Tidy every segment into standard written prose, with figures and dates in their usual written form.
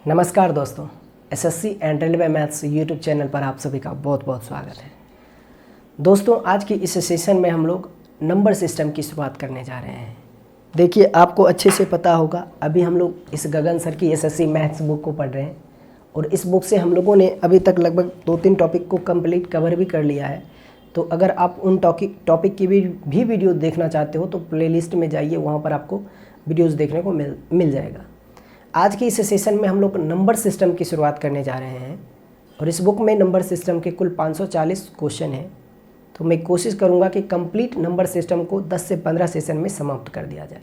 नमस्कार दोस्तों, SSC and railway maths YouTube channel पर आप सभी का बहुत बहुत स्वागत है। दोस्तों, आज की इस सेशन में हम लोग नंबर सिस्टम की शुरुआत करने जा रहे हैं। देखिए, आपको अच्छे से पता होगा, अभी हम लोग इस गगन सर की एसएससी मैथ्स बुक को पढ़ रहे हैं और इस बुक से हम लोगों ने अभी तक लगभग 2-3 टॉपिक को कंप्लीट कवर भी कर लिया है। तो अगर आप उन टॉपिक की भी वीडियो देखना चाहते हो तो प्लेलिस्ट में जाइए, वहाँ पर आपको वीडियोस देखने को मिल जाएगा। आज की इस सेशन में हम लोग नंबर सिस्टम की शुरुआत करने जा रहे हैं और इस बुक में नंबर सिस्टम के कुल 540 क्वेश्चन हैं। तो मैं कोशिश करूंगा कि कंप्लीट नंबर सिस्टम को 10 से 15 सेशन में समाप्त कर दिया जाए।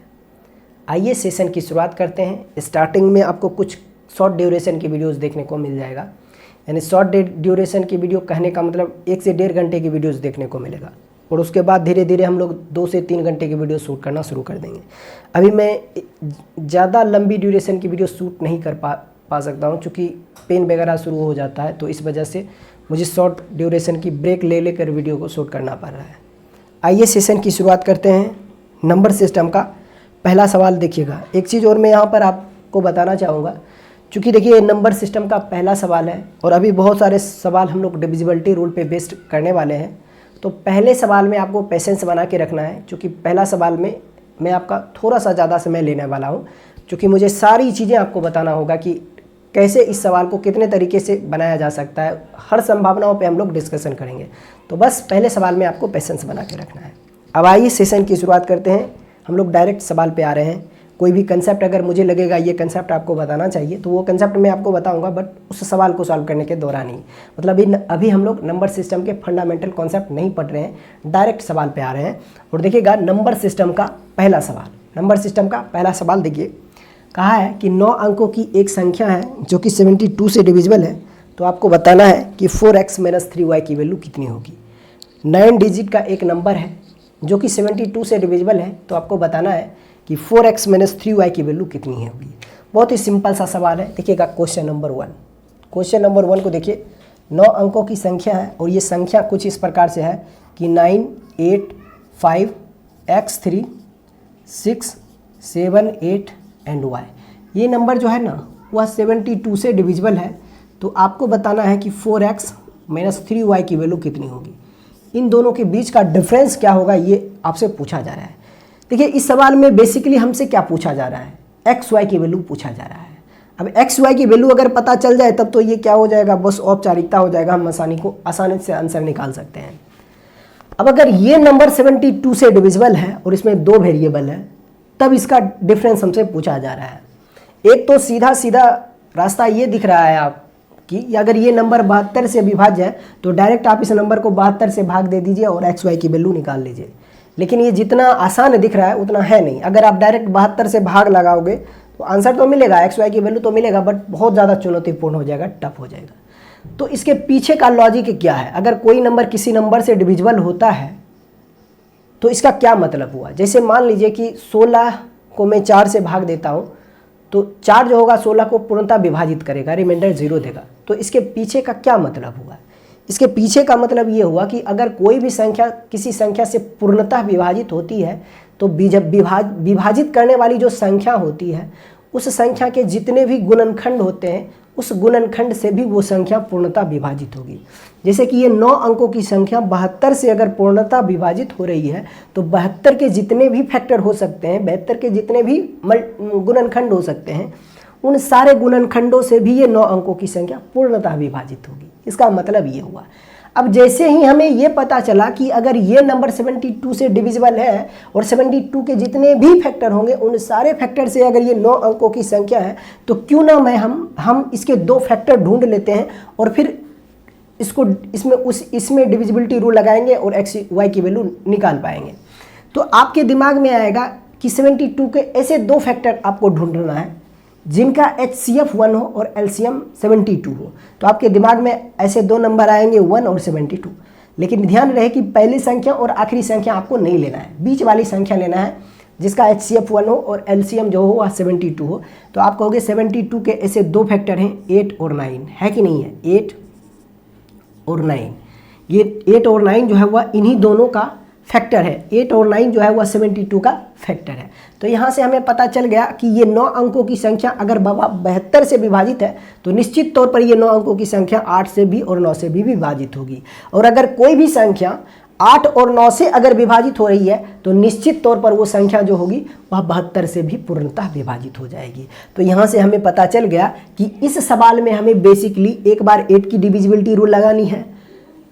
आइए सेशन की शुरुआत करते हैं। स्टार्टिंग में आपको कुछ शॉर्ट ड्यूरेशन की वीडियोस देखने को मिल जाएगा, यानी शॉर्ट ड्यूरेशन की वीडियो कहने का मतलब 1 से 1.5 घंटे की वीडियोस देखने को मिलेगा और उसके बाद धीरे धीरे हम लोग 2 से 3 घंटे की वीडियो शूट करना शुरू कर देंगे। अभी मैं ज़्यादा लंबी ड्यूरेशन की वीडियो शूट नहीं कर पा सकता हूँ, चूँकि पेन वगैरह शुरू हो जाता है, तो इस वजह से मुझे शॉर्ट ड्यूरेशन की ब्रेक ले लेकर वीडियो को शूट करना पड़ रहा है। आइए सेशन की शुरुआत करते हैं। नंबर सिस्टम का पहला सवाल देखिएगा। एक चीज़ और मैं यहाँ पर आपको बताना चाहूँगा, चूँकि देखिए नंबर सिस्टम का पहला सवाल है और अभी बहुत सारे सवाल हम लोग डिविजिबिलिटी रूल पे बेस्ड करने वाले हैं। तो पहले सवाल में आपको पेशेंस बना के रखना है, क्योंकि पहला सवाल में मैं आपका थोड़ा सा ज़्यादा समय लेने वाला हूँ, क्योंकि मुझे सारी चीज़ें आपको बताना होगा कि कैसे इस सवाल को कितने तरीके से बनाया जा सकता है। हर संभावनाओं पे हम लोग डिस्कशन करेंगे। तो बस पहले सवाल में आपको पेशेंस बना के रखना है। अब आइए सेशन की शुरुआत करते हैं। हम लोग डायरेक्ट सवाल पे आ रहे हैं। कोई भी कंसेप्ट अगर मुझे लगेगा ये कंसेप्ट आपको बताना चाहिए तो वो कंसेप्ट मैं आपको बताऊंगा, बट उस सवाल को सॉल्व करने के दौरान ही। मतलब अभी हम लोग नंबर सिस्टम के फंडामेंटल कॉन्सेप्ट नहीं पढ़ रहे हैं, डायरेक्ट सवाल पे आ रहे हैं। और देखिएगा नंबर सिस्टम का पहला सवाल। नंबर सिस्टम का पहला सवाल देखिए, कहा है कि 9 अंकों की एक संख्या है जो कि 72 से डिविजिबल है। तो आपको बताना है कि 4x - 3y की वैल्यू कितनी होगी। 9 डिजिट का एक नंबर है जो कि 72 से डिविजिबल है। तो आपको बताना है कि 4x - 3y की वैल्यू कितनी है होगी। बहुत ही सिंपल सा सवाल है। देखिएगा क्वेश्चन नंबर 1। क्वेश्चन नंबर 1 को देखिए, 9 अंकों की संख्या है और ये संख्या कुछ इस प्रकार से है कि 9, 8, 5, x3, 6, 7, 8 एंड y। ये नंबर जो है ना वह 72 से डिविजिबल है। तो आपको बताना है कि 4x - 3y की वैल्यू कितनी होगी। इन दोनों के बीच का डिफरेंस क्या होगा, ये आपसे पूछा जा रहा है। देखिए इस सवाल में बेसिकली हमसे क्या पूछा जा रहा है, एक्स वाई की वैल्यू पूछा जा रहा है। अब एक्स वाई की वैल्यू अगर पता चल जाए तब तो ये क्या हो जाएगा, बस औपचारिकता हो जाएगा, हम आसानी से आंसर निकाल सकते हैं। अब अगर ये नंबर 72 से डिविजिबल है और इसमें 2 वेरिएबल है, तब इसका डिफरेंस हमसे पूछा जा रहा है। एक तो सीधा सीधा रास्ता ये दिख रहा है आप कि अगर ये नंबर 72 से विभाज्य है तो डायरेक्ट आप इस नंबर को 72 से भाग दे दीजिए और एक्स वाई की वैल्यू निकाल लीजिए। लेकिन ये जितना आसान दिख रहा है उतना है नहीं। अगर आप डायरेक्ट 72 से भाग लगाओगे तो आंसर तो मिलेगा, एक्स वाई की वैल्यू तो मिलेगा, बट बहुत ज़्यादा चुनौतीपूर्ण हो जाएगा, टफ हो जाएगा। तो इसके पीछे का लॉजिक क्या है, अगर कोई नंबर किसी नंबर से डिविजिबल होता है तो इसका क्या मतलब हुआ। जैसे मान लीजिए कि 16 को मैं 4 से भाग देता हूँ तो 4 जो होगा 16 को पूर्णतः विभाजित करेगा, रिमाइंडर 0 देगा। तो इसके पीछे का क्या मतलब हुआ, इसके पीछे का मतलब ये हुआ कि अगर कोई भी संख्या किसी संख्या से पूर्णतः विभाजित होती है तो विभाजित करने वाली जो संख्या होती है उस संख्या के जितने भी गुणनखंड होते हैं उस गुणनखंड से भी वो संख्या पूर्णतः विभाजित होगी। जैसे कि ये 9 अंकों की संख्या 72 से अगर पूर्णतः विभाजित हो रही है तो 72 के जितने भी फैक्टर हो सकते हैं, 72 के जितने भी गुणनखंड हो सकते हैं, उन सारे गुणनखंडों से भी ये 9 अंकों की संख्या पूर्णतः विभाजित होगी। इसका मतलब ये हुआ। अब जैसे ही हमें ये पता चला कि अगर ये नंबर 72 से डिविजिबल है और 72 के जितने भी फैक्टर होंगे उन सारे फैक्टर से अगर ये 9 अंकों की संख्या है तो क्यों ना हम इसके 2 फैक्टर ढूंढ लेते हैं और फिर इसमें डिविजिबिलिटी रूल लगाएंगे और एक्स वाई की वैल्यू निकाल पाएंगे। तो आपके दिमाग में आएगा कि 72 के ऐसे 2 फैक्टर आपको ढूंढना है जिनका HCF 1 हो और LCM 72 हो। तो आपके दिमाग में ऐसे 2 नंबर आएंगे 1 और 72। लेकिन ध्यान रहे कि पहली संख्या और आखिरी संख्या आपको नहीं लेना है, बीच वाली संख्या लेना है जिसका HCF 1 हो और LCM जो हो वह 72 हो। तो आप कहोगे 72 के ऐसे 2 फैक्टर हैं 8 और 9, है कि नहीं है, 8 और 9। ये 8 और 9 जो है वह इन्हीं दोनों का फैक्टर है, 8 और 9 जो है वह 72 का फैक्टर है। तो यहाँ से हमें पता चल गया कि ये 9 अंकों की संख्या अगर 72 से विभाजित है तो निश्चित तौर पर ये 9 अंकों की संख्या 8 से भी और 9 से भी विभाजित होगी। और अगर कोई भी संख्या 8 और 9 से अगर विभाजित हो रही है तो निश्चित तौर पर वो संख्या जो होगी वह 72 से भी पूर्णतः विभाजित हो जाएगी। तो यहाँ से हमें पता चल गया कि इस सवाल में हमें बेसिकली एक बार 8 की डिविजिबिलिटी रूल लगानी है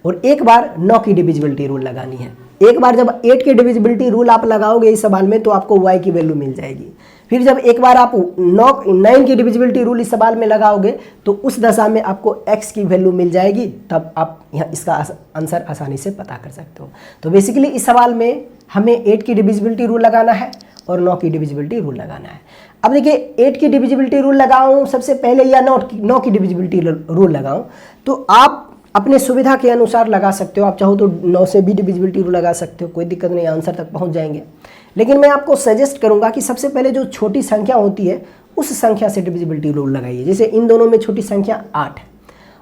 और एक बार 9 की डिविजिबिलिटी रूल लगानी है। एक बार जब 8 की डिविजिबिलिटी रूल आप लगाओगे इस सवाल में तो आपको y की वैल्यू मिल जाएगी। फिर जब एक बार आप 9 की डिविजिबिलिटी रूल इस सवाल में लगाओगे तो उस दशा में आपको x की वैल्यू मिल जाएगी, तब आप यहाँ इसका आंसर आसानी से पता कर सकते हो। तो बेसिकली इस सवाल में हमें 8 की डिविजिबिलिटी रूल लगाना है और 9 की डिविजिबिलिटी रूल लगाना है। अब देखिए 8 की डिविजिबिलिटी रूल लगाऊं सबसे पहले या 9 की डिविजिबिलिटी रूल लगाऊं, तो आप अपने सुविधा के अनुसार लगा सकते हो। आप चाहो तो 9 से भी डिविजिबिलिटी रूल लगा सकते हो, कोई दिक्कत नहीं, आंसर तक पहुंच जाएंगे। लेकिन मैं आपको सजेस्ट करूंगा कि सबसे पहले जो छोटी संख्या होती है उस संख्या से डिविजिबिलिटी रूल लगाइए। जैसे इन दोनों में छोटी संख्या 8 है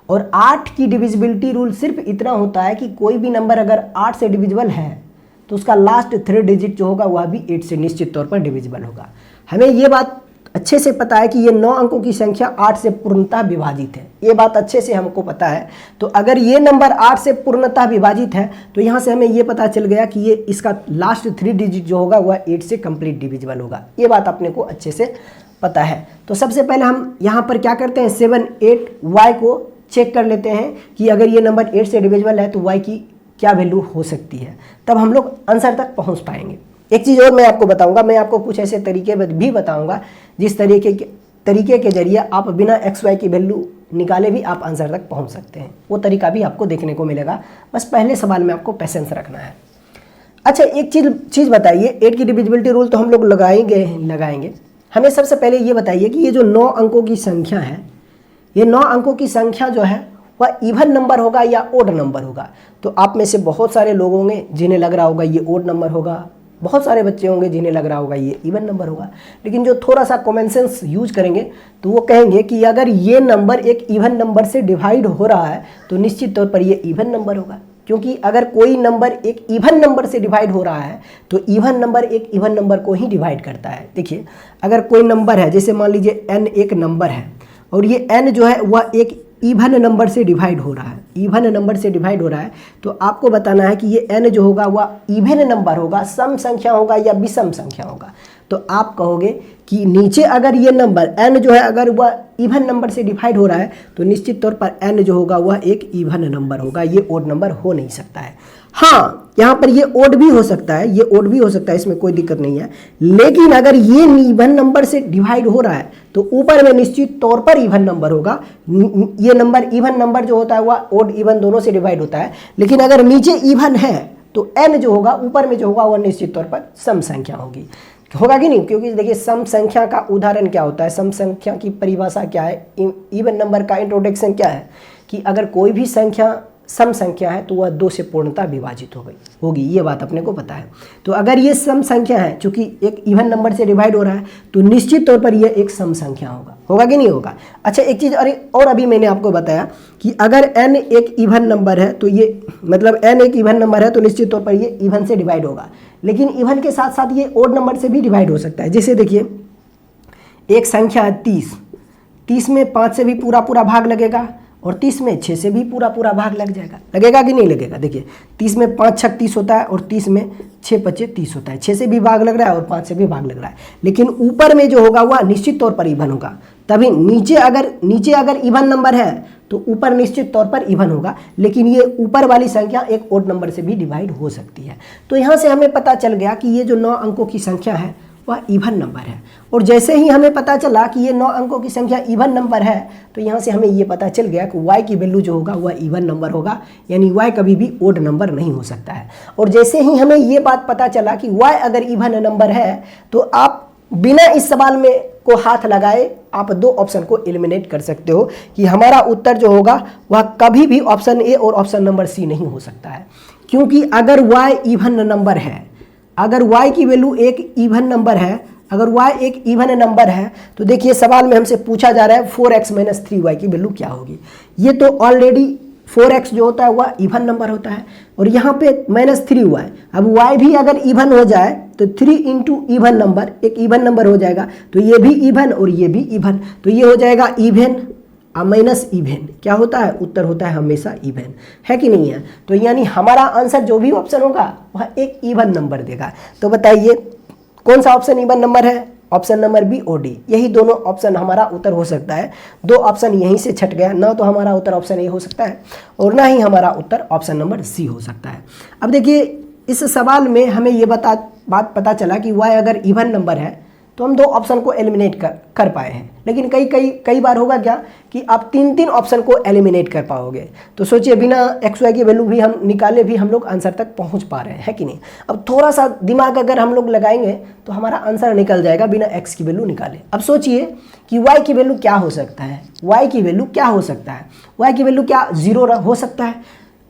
और 8 की डिविजिबिलिटी रूल सिर्फ इतना होता है कि कोई भी नंबर अगर 8 से डिविजिबल है तो उसका लास्ट 3 डिजिट जो होगा वह भी 8 से निश्चित तौर पर डिविजिबल होगा। हमें ये बात अच्छे से पता है कि ये 9 अंकों की संख्या 8 से पूर्णतः विभाजित है, ये बात अच्छे से हमको पता है। तो अगर ये नंबर 8 से पूर्णतः विभाजित है तो यहाँ से हमें ये पता चल गया कि ये इसका लास्ट 3 डिजिट जो होगा वह 8 से कंप्लीट डिविजिबल होगा। ये बात अपने को अच्छे से पता है। तो सबसे पहले हम यहाँ पर क्या करते हैं, 7 8 y को चेक कर लेते हैं कि अगर ये नंबर 8 से डिविजिबल है तो y की क्या वैल्यू हो सकती है, तब हम लोग आंसर तक पहुँच पाएंगे। एक चीज़ और मैं आपको बताऊंगा, मैं आपको कुछ ऐसे तरीके भी बताऊंगा जिस तरीके के जरिए आप बिना एक्स वाई की वैल्यू निकाले भी आप आंसर तक पहुंच सकते हैं। वो तरीका भी आपको देखने को मिलेगा, बस पहले सवाल में आपको पेशेंस रखना है। अच्छा, एक चीज़ बताइए, 8 की डिविजिबिलिटी रूल तो हम लोग लगाएंगे। हमें सबसे पहले ये बताइए कि ये जो 9 अंकों की संख्या है, ये 9 अंकों की संख्या जो है वह इवन नंबर होगा या ओड नंबर होगा। तो आप में से बहुत सारे लोग होंगे जिन्हें लग रहा होगा ये ओड नंबर होगा, बहुत सारे बच्चे होंगे जिन्हें लग रहा होगा ये इवन नंबर होगा। लेकिन जो थोड़ा सा कॉमन सेंस यूज करेंगे तो वो कहेंगे कि अगर ये नंबर एक इवन नंबर से डिवाइड हो रहा है तो निश्चित तौर पर ये इवन नंबर होगा, क्योंकि अगर कोई नंबर एक इवन नंबर से डिवाइड हो रहा है तो इवन नंबर एक इवन नंबर को ही डिवाइड करता है। देखिए, अगर कोई नंबर है, जैसे मान लीजिए n एक नंबर है और ये n जो है वह एक इवन नंबर से डिवाइड हो रहा है, इवन नंबर से डिवाइड हो रहा है, तो आपको बताना है कि ये n जो होगा वह इवन नंबर होगा, सम संख्या होगा या विषम संख्या होगा। तो आप कहोगे कि नीचे अगर ये नंबर n जो है अगर वह इवन नंबर से डिवाइड हो रहा है तो निश्चित तौर पर n जो होगा वह एक इवन नंबर होगा, ये ओड नंबर हो नहीं सकता है। हाँ, यहाँ पर ये ओड भी हो सकता है, ये ओड भी हो सकता है, इसमें कोई दिक्कत नहीं है। लेकिन अगर ये इवन नंबर से डिवाइड हो रहा है तो ऊपर में निश्चित तौर पर इवन नंबर होगा। ये नंबर इवन नंबर जो होता है वह ओड इवन दोनों से डिवाइड होता है। लेकिन अगर नीचे इवन है तो n जो होगा ऊपर में जो होगा वह निश्चित तौर पर सम संख्या होगी, होगा कि नहीं? क्योंकि देखिए सम संख्या का उदाहरण क्या होता है, सम संख्या की परिभाषा क्या है, इवन नंबर का इंट्रोडक्शन क्या है कि अगर कोई भी संख्या सम संख्या है तो वह 2 से पूर्णतः विभाजित होगी, ये बात अपने को पता है। तो अगर ये सम संख्या है, चूंकि एक इवन नंबर से डिवाइड हो रहा है तो निश्चित तौर पर यह एक सम संख्या होगा कि नहीं होगा? अच्छा, एक चीज़ और अभी मैंने आपको बताया कि अगर n एक इवन नंबर है तो ये मतलब n एक इवन नंबर है तो निश्चित तौर पर ये इवन से डिवाइड होगा। लेकिन इवन के साथ साथ ये ओड नंबर से भी डिवाइड हो सकता है। जैसे देखिए, एक संख्या है 30 में 5 से भी पूरा भाग लगेगा और 30 में 6 से भी पूरा भाग लगेगा कि नहीं लगेगा? देखिए, 30 में 5 छक 30 होता है और 30 में 6 पचे 30 होता है, 6 से भी भाग लग रहा है और 5 से भी भाग लग रहा है। लेकिन ऊपर में जो होगा वह निश्चित तौर पर इवन होगा। तभी नीचे अगर इवन नंबर है तो ऊपर निश्चित तौर पर इवन होगा, लेकिन ये ऊपर वाली संख्या एक ओड नंबर से भी डिवाइड हो सकती है। तो यहाँ से हमें पता चल गया कि ये जो 9 अंकों की संख्या है वह इवन नंबर है। और जैसे ही हमें पता चला कि ये 9 अंकों की संख्या इवन नंबर है तो यहाँ से हमें ये पता चल गया कि y की वैल्यू जो होगा वह इवन नंबर होगा, यानी y कभी भी ओड नंबर नहीं हो सकता है। और जैसे ही हमें ये बात पता चला कि y अगर इवन नंबर है तो आप बिना इस सवाल में को हाथ लगाए आप 2 ऑप्शन को एलिमिनेट कर सकते हो कि हमारा उत्तर जो होगा वह कभी भी ऑप्शन ए और ऑप्शन नंबर सी नहीं हो सकता है। क्योंकि अगर y इवन नंबर है, अगर y की वैल्यू एक इवन नंबर है, अगर y एक इवन नंबर है तो देखिए सवाल में हमसे पूछा जा रहा है 4x - 3y की वैल्यू क्या होगी। ये तो ऑलरेडी 4x जो होता है वह इवन नंबर होता है, और यहाँ पे -3 हुआ है। अब y भी अगर इवन हो जाए तो 3 इंटू इवन नंबर, एक इवन नंबर हो जाएगा, तो ये भी इवन और ये भी इवन, तो ये हो जाएगा इवन माइनस इवन। क्या होता है? उत्तर होता है हमेशा इवन, है कि नहीं है? तो यानी हमारा आंसर जो भी ऑप्शन होगा वह एक इवन नंबर देगा। तो बताइए कौन सा ऑप्शन इवन नंबर है? ऑप्शन नंबर बी और डी, यही दोनों ऑप्शन हमारा उत्तर हो सकता है। 2 ऑप्शन यहीं से छट गया, ना तो हमारा उत्तर ऑप्शन ए हो सकता है और ना ही हमारा उत्तर ऑप्शन नंबर सी हो सकता है। अब देखिए इस सवाल में हमें ये बात पता चला कि y अगर इवन नंबर है तो हम 2 ऑप्शन को एलिमिनेट कर पाए हैं, लेकिन कई बार होगा क्या कि आप 3 ऑप्शन को एलिमिनेट कर पाओगे। तो सोचिए बिना एक्स वाई की वैल्यू भी हम निकाले भी हम लोग आंसर तक पहुंच पा रहे हैं, है कि नहीं? अब थोड़ा सा दिमाग अगर हम लोग लगाएंगे तो हमारा आंसर निकल जाएगा बिना एक्स की वैल्यू निकाले। अब सोचिए कि वाई की वैल्यू क्या हो सकता है? वाई की वैल्यू क्या हो सकता है? वाई की वैल्यू क्या 0 हो सकता है?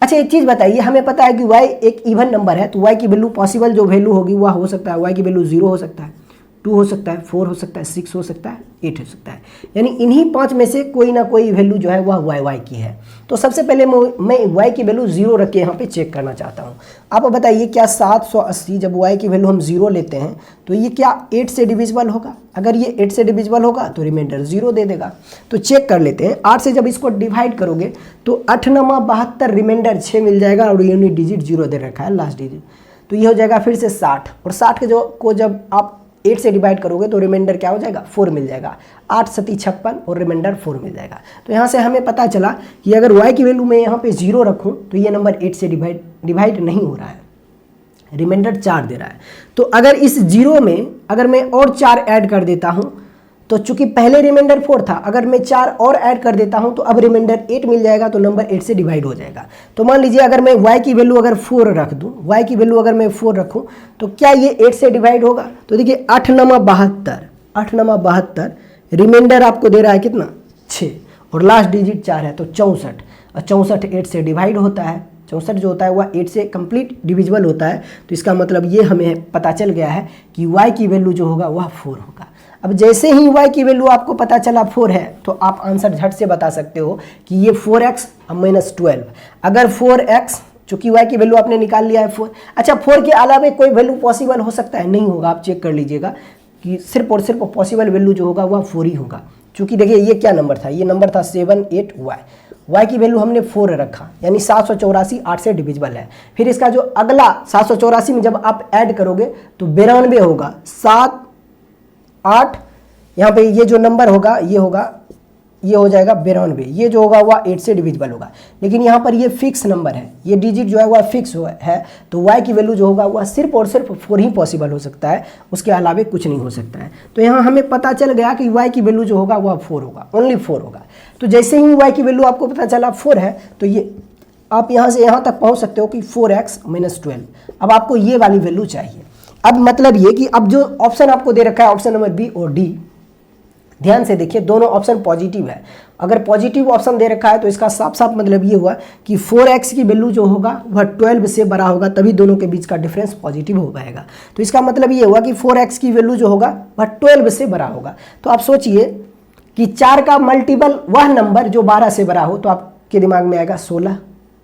अच्छा एक चीज़ बताइए, हमें पता है कि y एक इवन नंबर है, तो y की वैल्यू पॉसिबल जो वैल्यू होगी वह हो सकता है, y की वैल्यू 0 हो सकता है, 2 हो सकता है, 4 हो सकता है, 6 हो सकता है, 8 हो सकता है, यानी इन्हीं 5 में से कोई ना कोई वैल्यू जो है वह y की है। तो सबसे पहले मैं y की वैल्यू 0 रख के यहाँ पे चेक करना चाहता हूँ। आप बताइए क्या 780 जब y की वैल्यू हम 0 लेते हैं तो ये क्या 8 से डिविजिबल होगा? अगर ये 8 से डिविजिबल होगा तो रिमाइंडर 0 दे देगा। तो चेक कर लेते हैं, 8 से जब इसको डिवाइड करोगे तो 8 9 72, रिमाइंडर 6 मिल जाएगा और यूनिट डिजिट 0 दे रखा है लास्ट डिजिट, तो ये हो जाएगा फिर से 60, और 60 के को जब आप 8 से डिवाइड करोगे तो रिमाइंडर क्या हो जाएगा? 4 मिल जाएगा। 8 7 56 और रिमाइंडर 4 मिल जाएगा। तो यहाँ से हमें पता चला कि अगर y की वैल्यू मैं यहाँ पे 0 रखूँ तो ये नंबर 8 से डिवाइड नहीं हो रहा है, रिमाइंडर 4 दे रहा है। तो अगर इस 0 में अगर मैं और 4 ऐड कर देता हूँ तो चूंकि पहले रिमाइंडर 4 था, अगर मैं 4 और ऐड कर देता हूं तो अब रिमाइंडर 8 मिल जाएगा, तो नंबर 8 से डिवाइड हो जाएगा। तो मान लीजिए अगर मैं y की वैल्यू अगर 4 रख दूं, y की वैल्यू अगर मैं 4 रखूं तो क्या ये 8 से डिवाइड होगा? तो देखिए 8 9 72, 8 9 72, रिमाइंडर आपको दे रहा है कितना? 6 और लास्ट डिजिट 4 है तो 64, और 64 8 से डिवाइड होता है। 64 जो होता है वह 8 से कंप्लीट डिविजिबल होता है। तो इसका मतलब ये हमें पता चल गया है कि y की वैल्यू जो होगा वह 4 होगा। अब जैसे ही y की वैल्यू आपको पता चला 4 है तो आप आंसर झट से बता सकते हो कि ये 4x माइनस 12। अगर 4x, चूंकि y की वैल्यू आपने निकाल लिया है 4, अच्छा 4 के अलावा कोई वैल्यू पॉसिबल हो सकता है? नहीं होगा। आप चेक कर लीजिएगा कि सिर्फ और सिर्फ पॉसिबल वैल्यू जो होगा वह 4 ही होगा। चूंकि देखिए ये क्या नंबर था? ये नंबर था 78y, y की वैल्यू हमने 4 रखा, यानी 784 8 से डिविजिबल है। फिर इसका जो अगला 784 में जब आप ऐड करोगे तो 92 होगा, 7 8, यहाँ पे ये जो नंबर होगा ये हो जाएगा 92, ये जो होगा वह 8 से डिविजिबल होगा। लेकिन यहाँ पर ये फिक्स नंबर है, ये डिजिट जो है वह फिक्स है, तो y की वैल्यू जो होगा वह सिर्फ और सिर्फ 4 ही पॉसिबल हो सकता है, उसके अलावा कुछ नहीं हो सकता है। तो यहाँ हमें पता चल गया कि y की वैल्यू जो होगा वह 4 होगा, ओनली 4 होगा। तो जैसे ही y की वैल्यू आपको पता चला 4 है तो ये आप यहाँ से यहाँ तक पहुँच सकते हो कि 4x माइनस 12। अब आपको ये वाली वैल्यू चाहिए। अब मतलब ये कि अब जो ऑप्शन आपको दे रखा है ऑप्शन नंबर बी और डी, ध्यान से देखिए दोनों ऑप्शन पॉजिटिव है। अगर पॉजिटिव ऑप्शन दे रखा है तो इसका साफ साफ मतलब ये हुआ कि 4x की वैल्यू जो होगा वह 12 से बड़ा होगा, तभी दोनों के बीच का डिफरेंस पॉजिटिव हो पाएगा। तो इसका मतलब ये हुआ कि 4x की वैल्यू जो होगा वह 12 से बड़ा होगा। तो आप सोचिए कि 4 का मल्टीपल वह नंबर जो 12 से बड़ा हो, तो आपके दिमाग में आएगा 16।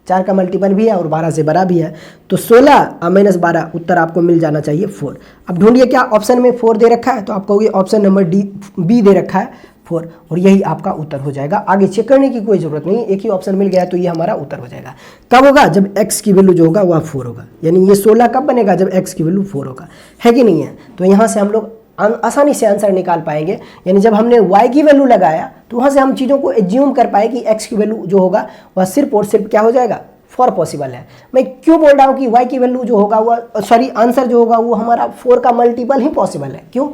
4 का मल्टीपल भी है और 12 से बड़ा भी है, तो 16 माइनस 12 उत्तर आपको मिल जाना चाहिए 4। अब ढूंढिए क्या ऑप्शन में 4 दे रखा है, तो आप कहोगे ऑप्शन नंबर बी दे रखा है 4, और यही आपका उत्तर हो जाएगा। आगे चेक करने की कोई जरूरत नहीं, एक ही ऑप्शन मिल गया तो ये हमारा उत्तर हो जाएगा। कब होगा? जब x की वैल्यू जो होगा वह 4 होगा, यानी ये 16 कब बनेगा? जब x की वैल्यू 4 होगा, है कि नहीं है? तो यहाँ से हम लोग आसानी से आंसर निकाल पाएंगे, यानी जब हमने y की वैल्यू लगाया तो वहाँ से हम चीज़ों को एज्यूम कर पाए कि x की वैल्यू जो होगा वह सिर्फ और सिर्फ क्या हो जाएगा? 4 पॉसिबल है। मैं क्यों बोल रहा हूँ कि y की वैल्यू जो होगा वह आंसर जो होगा वो हमारा 4 का मल्टीपल ही पॉसिबल है। क्यों?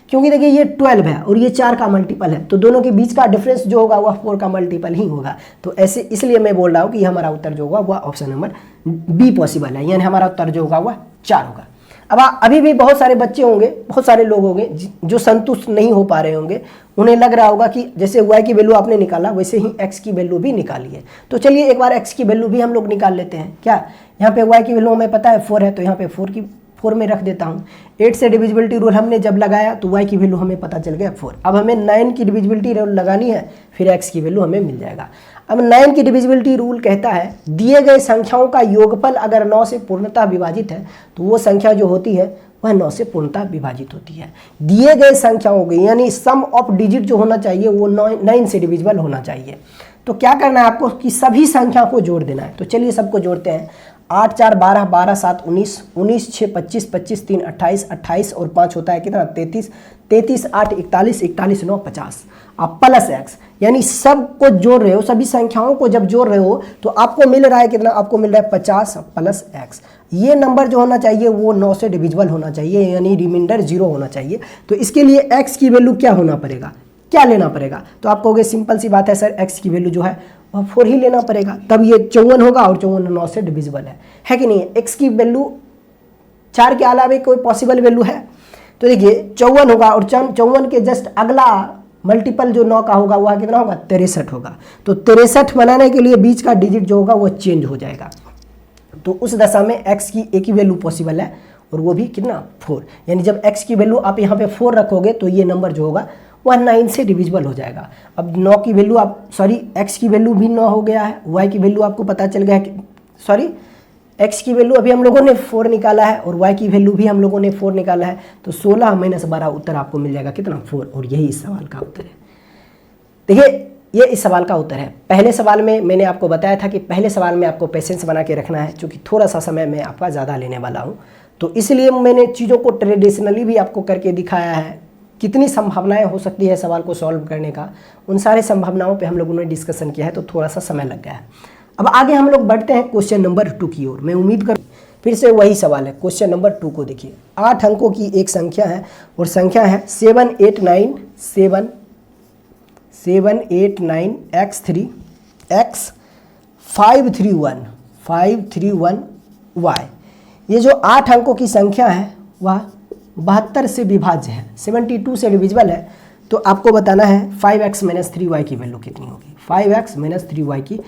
क्योंकि देखिए ये 12 है और ये 4 का मल्टीपल है, तो दोनों के बीच का डिफरेंस जो होगा वह 4 का मल्टीपल ही होगा। तो ऐसे इसलिए मैं बोल रहा हूँ कि हमारा उत्तर जो होगा वह ऑप्शन नंबर बी पॉसिबल है, यानी हमारा उत्तर जो होगा वह 4 होगा। अब अभी भी बहुत सारे बच्चे होंगे, बहुत सारे लोग होंगे जो संतुष्ट नहीं हो पा रहे होंगे। उन्हें लग रहा होगा कि जैसे y की वैल्यू आपने निकाला वैसे ही x की वैल्यू भी निकाली है। तो चलिए एक बार x की वैल्यू भी हम लोग निकाल लेते हैं। क्या यहाँ पे y की वैल्यू हमें पता है 4 है, तो यहाँ पे 4 की 4 में रख देता हूँ। 8 से डिविजिबिलिटी रूल हमने जब लगाया तो y की वैल्यू हमें पता चल गया 4। अब हमें 9 की डिविजिबिलिटी रूल लगानी है, फिर x की वैल्यू हमें मिल जाएगा। अब 9 की डिविजिबिलिटी रूल कहता है दिए गए संख्याओं का योगफल अगर 9 से पूर्णतः विभाजित है तो वो संख्या जो होती है वह 9 से पूर्णतः विभाजित होती है। दिए गए संख्याओं के यानी सम ऑफ डिजिट जो होना चाहिए वो 9 से डिविजिबल होना चाहिए। तो क्या करना है आपको कि सभी संख्या को जोड़ देना है। तो चलिए सबको जोड़ते हैं। 8 4 12, 12 7 19, 19 6 25, 25 3 28, 28 और 5 होता है कितना 33, 33 8 41, 41 9 50। आप प्लस एक्स यानी सबको जोड़ रहे हो, सभी संख्याओं को जब जोड़ रहे हो तो आपको मिल रहा है कितना, आपको मिल रहा है 50 प्लस एक्स। ये नंबर जो होना चाहिए वो 9 से डिविजिबल होना चाहिए, यानी रिमाइंडर 0 होना चाहिए। तो इसके लिए एक्स की वैल्यू क्या होना पड़ेगा, क्या लेना पड़ेगा? तो आप कहोगे सिंपल सी बात है सर, एक्स की वैल्यू जो है वह 4 ही लेना पड़ेगा, तब ये 54 होगा और 54 9 से डिविजिबल है कि नहीं? एक्स की वैल्यू 4 के अलावा कोई पॉसिबल वैल्यू है? तो देखिए 54 होगा और 54 के जस्ट अगला मल्टीपल जो 9 का होगा वह कितना होगा 63 होगा। तो 63 बनाने के लिए बीच का डिजिट जो होगा वो चेंज हो जाएगा। तो उस दशा में x की एक ही वैल्यू पॉसिबल है और वो भी कितना 4। यानी जब x की वैल्यू आप यहाँ पे 4 रखोगे तो ये नंबर जो होगा वह 9 से डिविजिबल हो जाएगा। अब 9 की वैल्यू x की वैल्यू भी 9 हो गया है, y की वैल्यू आपको पता चल गया है x की वैल्यू अभी हम लोगों ने 4 निकाला है और y की वैल्यू भी हम लोगों ने 4 निकाला है। तो 16 - 12 उत्तर आपको मिल जाएगा कितना 4, और यही इस सवाल का उत्तर है। देखिए ये इस सवाल का उत्तर है। पहले सवाल में मैंने आपको बताया था कि पहले सवाल में आपको पेशेंस बना के रखना है, क्योंकि थोड़ा सा समय मैं आपका ज़्यादा लेने वाला हूँ। तो इसलिए मैंने चीज़ों को ट्रेडिशनली भी आपको करके दिखाया है। कितनी संभावनाएं हो सकती है सवाल को सॉल्व करने का, उन सारे संभावनाओं पे हम लोगों ने डिस्कशन किया है, तो थोड़ा सा समय लग गया है। अब आगे हम लोग बढ़ते हैं क्वेश्चन नंबर 2 की ओर। मैं उम्मीद करूँ फिर से वही सवाल है। क्वेश्चन नंबर 2 को देखिए। 8 अंकों की एक संख्या है और संख्या है 789 x3 x 531 y। ये जो 8 अंकों की संख्या है वह 72 से विभाज्य है, 72 से डिविजिबल है। तो आपको बताना है 5x - 3y की वैल्यू कितनी होगी, 5x - 3y की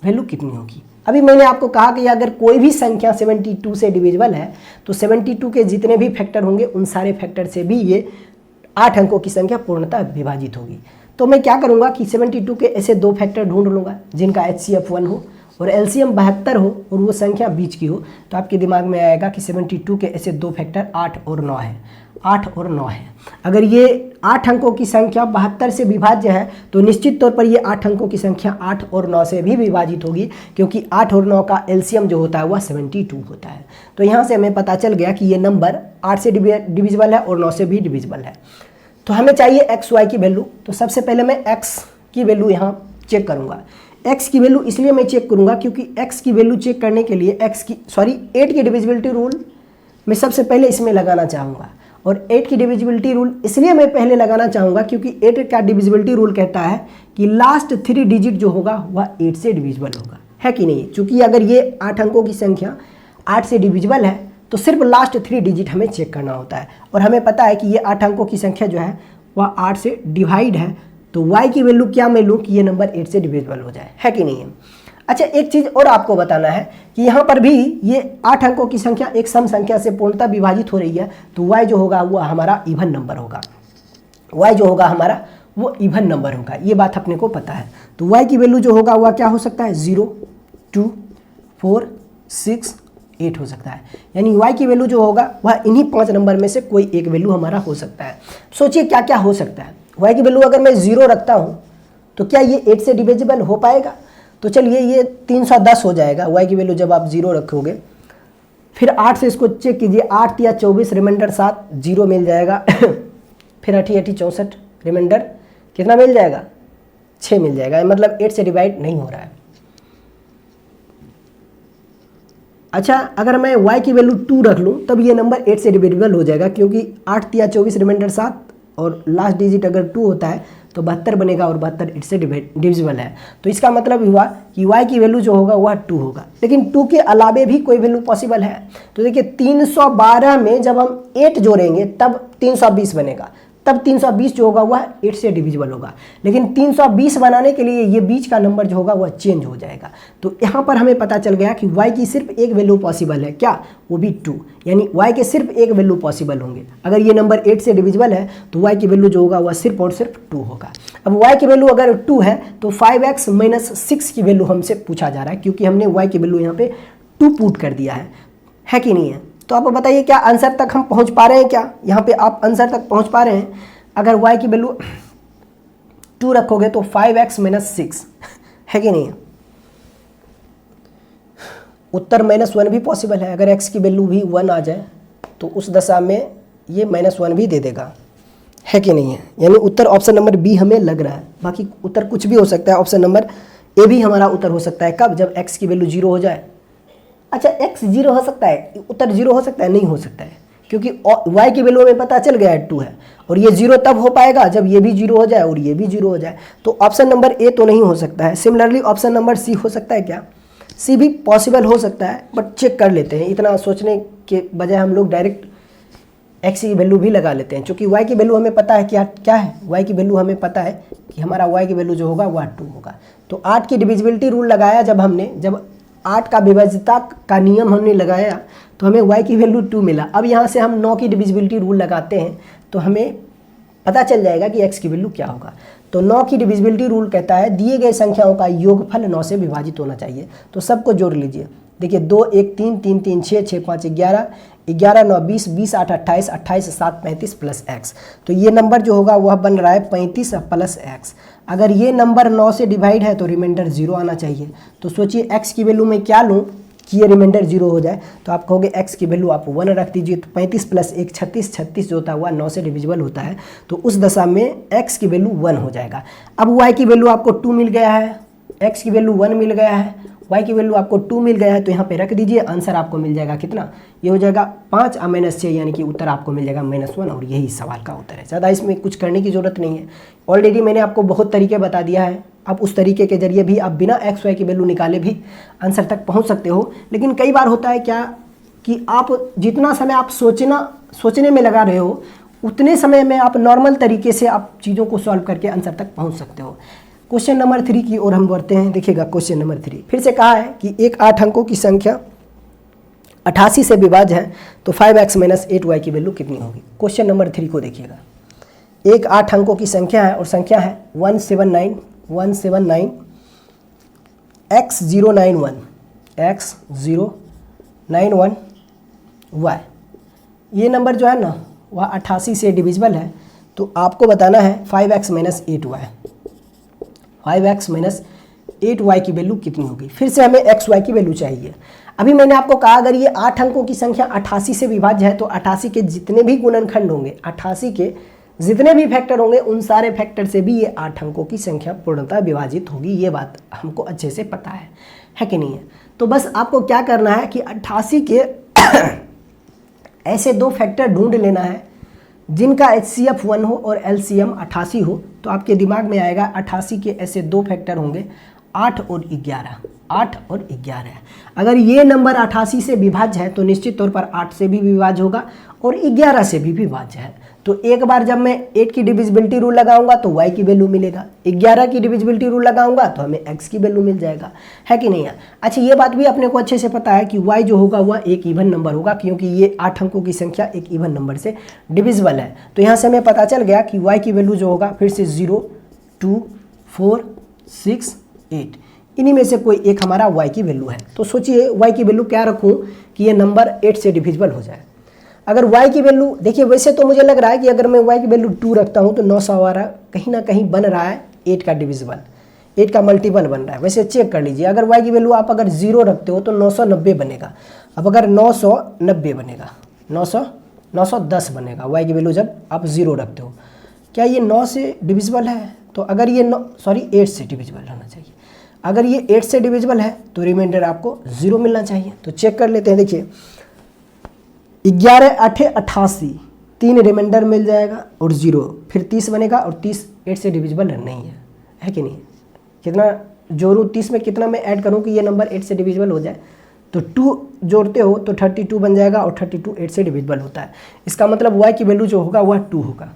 वैल्यू कितनी होगी। अभी मैंने आपको कहा कि अगर कोई भी संख्या 72 से डिविजिबल है तो 72 के जितने भी फैक्टर होंगे उन सारे फैक्टर से भी ये 8 अंकों की संख्या पूर्णतः विभाजित होगी। तो मैं क्या करूँगा कि 72 के ऐसे 2 फैक्टर ढूंढ लूँगा जिनका HCF 1 हो और LCM 72 हो और वो संख्या बीच की हो। तो आपके दिमाग में आएगा कि 72 के ऐसे 2 फैक्टर 8 और 9 है, 8 और 9 है। अगर ये 8 अंकों की संख्या 72 से विभाज्य है तो निश्चित तौर पर ये 8 अंकों की संख्या 8 और 9 से भी विभाजित होगी, क्योंकि 8 और 9 का LCM जो होता है वह 72 होता है। तो यहाँ से हमें पता चल गया कि ये नंबर 8 से डिविजिबल है और 9 से भी डिविजिबल है। तो हमें चाहिए XY की वैल्यू। तो सबसे पहले मैं X की वैल्यू यहाँ चेक करूँगा। x की वैल्यू इसलिए मैं चेक करूँगा क्योंकि x की वैल्यू चेक करने के लिए 8 की डिविजिबिलिटी रूल मैं सबसे पहले इसमें लगाना चाहूँगा। और 8 की डिविजिबिलिटी रूल इसलिए मैं पहले लगाना चाहूँगा क्योंकि 8 का डिविजिबिलिटी रूल कहता है कि लास्ट 3 डिजिट जो होगा वह 8 से डिविजिबल होगा, है कि नहीं? चूँकि अगर ये 8 अंकों की संख्या 8 से डिविजिबल है तो सिर्फ लास्ट 3 डिजिट हमें चेक करना होता है। और हमें पता है कि ये 8 अंकों की संख्या जो है वह 8 से डिवाइड है। तो y की वैल्यू क्या मैं लूँ कि ये नंबर 8 से डिविजिबल हो जाए, है कि नहीं है? अच्छा, एक चीज़ और आपको बताना है कि यहाँ पर भी ये 8 अंकों की संख्या एक सम संख्या से पूर्णतः विभाजित हो रही है। तो y जो होगा वो हमारा इवन नंबर होगा, y जो होगा हमारा वो इवन नंबर होगा, ये बात अपने को पता है। तो y की वैल्यू जो होगा वह क्या हो सकता है 0 2 4 6 8 हो सकता है। यानी y की वैल्यू जो होगा वह इन्हीं 5 नंबर में से कोई एक वैल्यू हमारा हो सकता है। सोचिए क्या क्या हो सकता है। y की वैल्यू अगर मैं 0 रखता हूँ तो क्या ये 8 से डिविजिबल हो पाएगा? तो चलिए ये 310 हो जाएगा y की वैल्यू जब आप 0 रखोगे। फिर 8 से इसको चेक कीजिए, 8 या 24 रिमाइंडर 7 0 मिल जाएगा। फिर 8 64 रिमाइंडर कितना मिल जाएगा 6 मिल जाएगा, मतलब 8 से डिवाइड नहीं हो रहा है। अच्छा, अगर मैं y की वैल्यू 2 रख लूँ तब ये नंबर 8 से डिविजिबल हो जाएगा, क्योंकि 8 या 24 रिमाइंडर 7 और लास्ट डिजिट अगर 2 होता है तो 72 बनेगा और 72 8 से डिविजिबल है। तो इसका मतलब हुआ कि y की वैल्यू जो होगा वह 2 होगा, लेकिन 2 के अलावे भी कोई वैल्यू पॉसिबल है। तो देखिए 312 में जब हम 8 जोड़ेंगे तब 320 बनेगा, तब 320 जो होगा वह 8 से डिविजिबल होगा। लेकिन 320 बनाने के लिए ये बीच का नंबर जो होगा वह चेंज हो जाएगा। तो यहाँ पर हमें पता चल गया कि y की सिर्फ एक वैल्यू पॉसिबल है, क्या, वो भी 2, यानी y के सिर्फ एक वैल्यू पॉसिबल होंगे। अगर ये नंबर 8 से डिविजिबल है तो y की वैल्यू जो होगा वह सिर्फ और सिर्फ 2 होगा। अब y की वैल्यू अगर 2 है तो 5x - 6 की वैल्यू हमसे पूछा जा रहा है, क्योंकि हमने y की वैल्यू यहाँ पे 2 पुट कर दिया है कि नहीं है। तो आप बताइए क्या आंसर तक हम पहुँच पा रहे हैं, क्या यहाँ पे आप आंसर तक पहुँच पा रहे हैं? अगर y की वैल्यू 2 रखोगे तो 5x - 6 है कि नहीं है। उत्तर -1 भी पॉसिबल है। अगर x की वैल्यू भी 1 आ जाए तो उस दशा में ये -1 भी दे देगा, है कि नहीं है। यानी उत्तर ऑप्शन नंबर बी हमें लग रहा है। बाकी उत्तर कुछ भी हो सकता है, ऑप्शन नंबर ए भी हमारा उत्तर हो सकता है। कब? जब x की वैल्यू 0 हो जाए। अच्छा, x 0 हो सकता है, उत्तर 0 हो सकता है? नहीं हो सकता है, क्योंकि y की वैल्यू हमें पता चल गया है 2 है, और ये 0 तब हो पाएगा जब ये भी 0 हो जाए और ये भी 0 हो जाए। तो ऑप्शन नंबर ए तो नहीं हो सकता है। सिमिलरली ऑप्शन नंबर सी हो सकता है क्या? सी भी पॉसिबल हो सकता है, बट चेक कर लेते हैं। इतना सोचने के बजाय हम लोग डायरेक्ट x की वैल्यू भी लगा लेते हैं, क्योंकि y की वैल्यू हमें पता है क्या है। y की वैल्यू हमें पता है कि हमारा y की वैल्यू जो होगा वह 2 होगा। तो 8 की डिविजिबिलिटी रूल लगाया जब 8 का विभाज्यता का नियम हमने लगाया तो हमें y की वैल्यू 2 मिला। अब यहाँ से हम 9 की डिविजिबिलिटी रूल लगाते हैं तो हमें पता चल जाएगा कि x की वैल्यू क्या होगा। तो 9 की डिविजिबिलिटी रूल कहता है दिए गए संख्याओं का योगफल 9 से विभाजित होना चाहिए। तो सबको जोड़ लीजिए। देखिए 2 1 3 3 3 6 6 5 11 11 9 20 20 8 28 28 7 35 प्लस x। तो ये नंबर जो होगा वह बन रहा है 35 प्लस x। अगर ये नंबर 9 से डिवाइड है तो रिमाइंडर 0 आना चाहिए। तो सोचिए x की वैल्यू में क्या लूँ कि ये रिमाइंडर 0 हो जाए। तो आप कहोगे x की वैल्यू आप 1 रख दीजिए। तो 35 प्लस 1 36, 36 जो होता है वह 9 से डिविजिबल होता है। तो उस दशा में x की वैल्यू 1 हो जाएगा। अब y की वैल्यू आपको 2 मिल गया है, x की वैल्यू 1 मिल गया है, y की वैल्यू आपको 2 मिल गया है। तो यहाँ पे रख दीजिए। आंसर आपको मिल जाएगा कितना? ये हो जाएगा 5 - 6, यानी कि उत्तर आपको मिल जाएगा -1, और यही सवाल का उत्तर है। ज़्यादा इसमें कुछ करने की ज़रूरत नहीं है। ऑलरेडी मैंने आपको बहुत तरीके बता दिया है। अब उस तरीके के जरिए भी आप बिना x y की वैल्यू निकाले भी आंसर तक पहुँच सकते हो। लेकिन कई बार होता है क्या कि आप जितना समय आप सोचने में लगा रहे हो उतने समय में आप नॉर्मल तरीके से आप चीज़ों को सॉल्व करके आंसर तक पहुँच सकते हो। क्वेश्चन नंबर 3 की ओर हम बढ़ते हैं। देखिएगा क्वेश्चन नंबर 3 फिर से कहा है कि एक 8 अंकों की संख्या 88 से विभाज्य है तो 5x - 8y की वैल्यू कितनी होगी। क्वेश्चन नंबर 3 को देखिएगा। एक 8 अंकों की संख्या है और संख्या है 179 x091 y। ये नंबर जो है ना वह 88 से डिविजिबल है। तो आपको बताना है 5x - 8y, 5x - 8y की वैल्यू कितनी होगी। फिर से हमें xy की वैल्यू चाहिए। अभी मैंने आपको कहा अगर ये 8 अंकों की संख्या 88 से विभाज्य है तो 88 के जितने भी गुणनखंड होंगे, 88 के जितने भी फैक्टर होंगे उन सारे फैक्टर से भी ये 8 अंकों की संख्या पूर्णतः विभाजित होगी। ये बात हमको अच्छे से पता है कि नहीं है। तो बस आपको क्या करना है कि 88 के ऐसे 2 फैक्टर ढूंढ लेना है जिनका HCF 1 हो और LCM 88 हो। तो आपके दिमाग में आएगा 88 के ऐसे 2 फैक्टर होंगे 8 और 11, 8 और 11। अगर ये नंबर 88 से विभाज्य है तो निश्चित तौर पर 8 से भी विभाज्य होगा और 11 से भी विभाज्य है। तो एक बार जब मैं 8 की डिविजिबिलिटी रूल लगाऊंगा तो y की वैल्यू मिलेगा, 11 की डिविजिबिलिटी रूल लगाऊंगा तो हमें x की वैल्यू मिल जाएगा, है कि नहीं है। अच्छा, ये बात भी अपने को अच्छे से पता है कि y जो होगा वह एक इवन नंबर होगा, क्योंकि ये 8 अंकों की संख्या एक इवन नंबर से डिविजिबल है। तो यहाँ से हमें पता चल गया कि y की वैल्यू जो होगा फिर से 0 2 4 6 8 इन्हीं में से कोई एक हमारा y की वैल्यू है। तो सोचिए y की वैल्यू क्या रखूँ कि ये नंबर 8 से डिविजिबल हो जाए। अगर y की वैल्यू देखिए, वैसे तो मुझे लग रहा है कि अगर मैं y की वैल्यू 2 रखता हूँ तो 900 वाला कहीं ना कहीं बन रहा है 8 का डिविजिबल, 8 का मल्टीपल बन रहा है। वैसे चेक कर लीजिए, अगर y की वैल्यू आप अगर 0 रखते हो तो 990 बनेगा। अब अगर 990 बनेगा, 910 बनेगा y की वैल्यू जब आप 0 रखते हो। क्या ये 9 से डिविजिबल है? तो अगर ये 8 से डिविजिबल रहना चाहिए। अगर ये 8 से डिविजिबल है तो रिमाइंडर आपको 0 मिलना चाहिए। तो चेक कर लेते हैं। देखिए 11 8 88, 3 रिमाइंडर मिल जाएगा और 0, फिर 30 बनेगा और 30 8 से डिविजिबल नहीं है कि नहीं। कितना जोड़ूँ 30 में कितना मैं ऐड करूँ कि ये नंबर 8 से डिविजिबल हो जाए। तो 2 जोड़ते हो तो 32 बन जाएगा और 32 8 से डिविजिबल होता है। इसका मतलब y की वैल्यू जो होगा वह 2 होगा।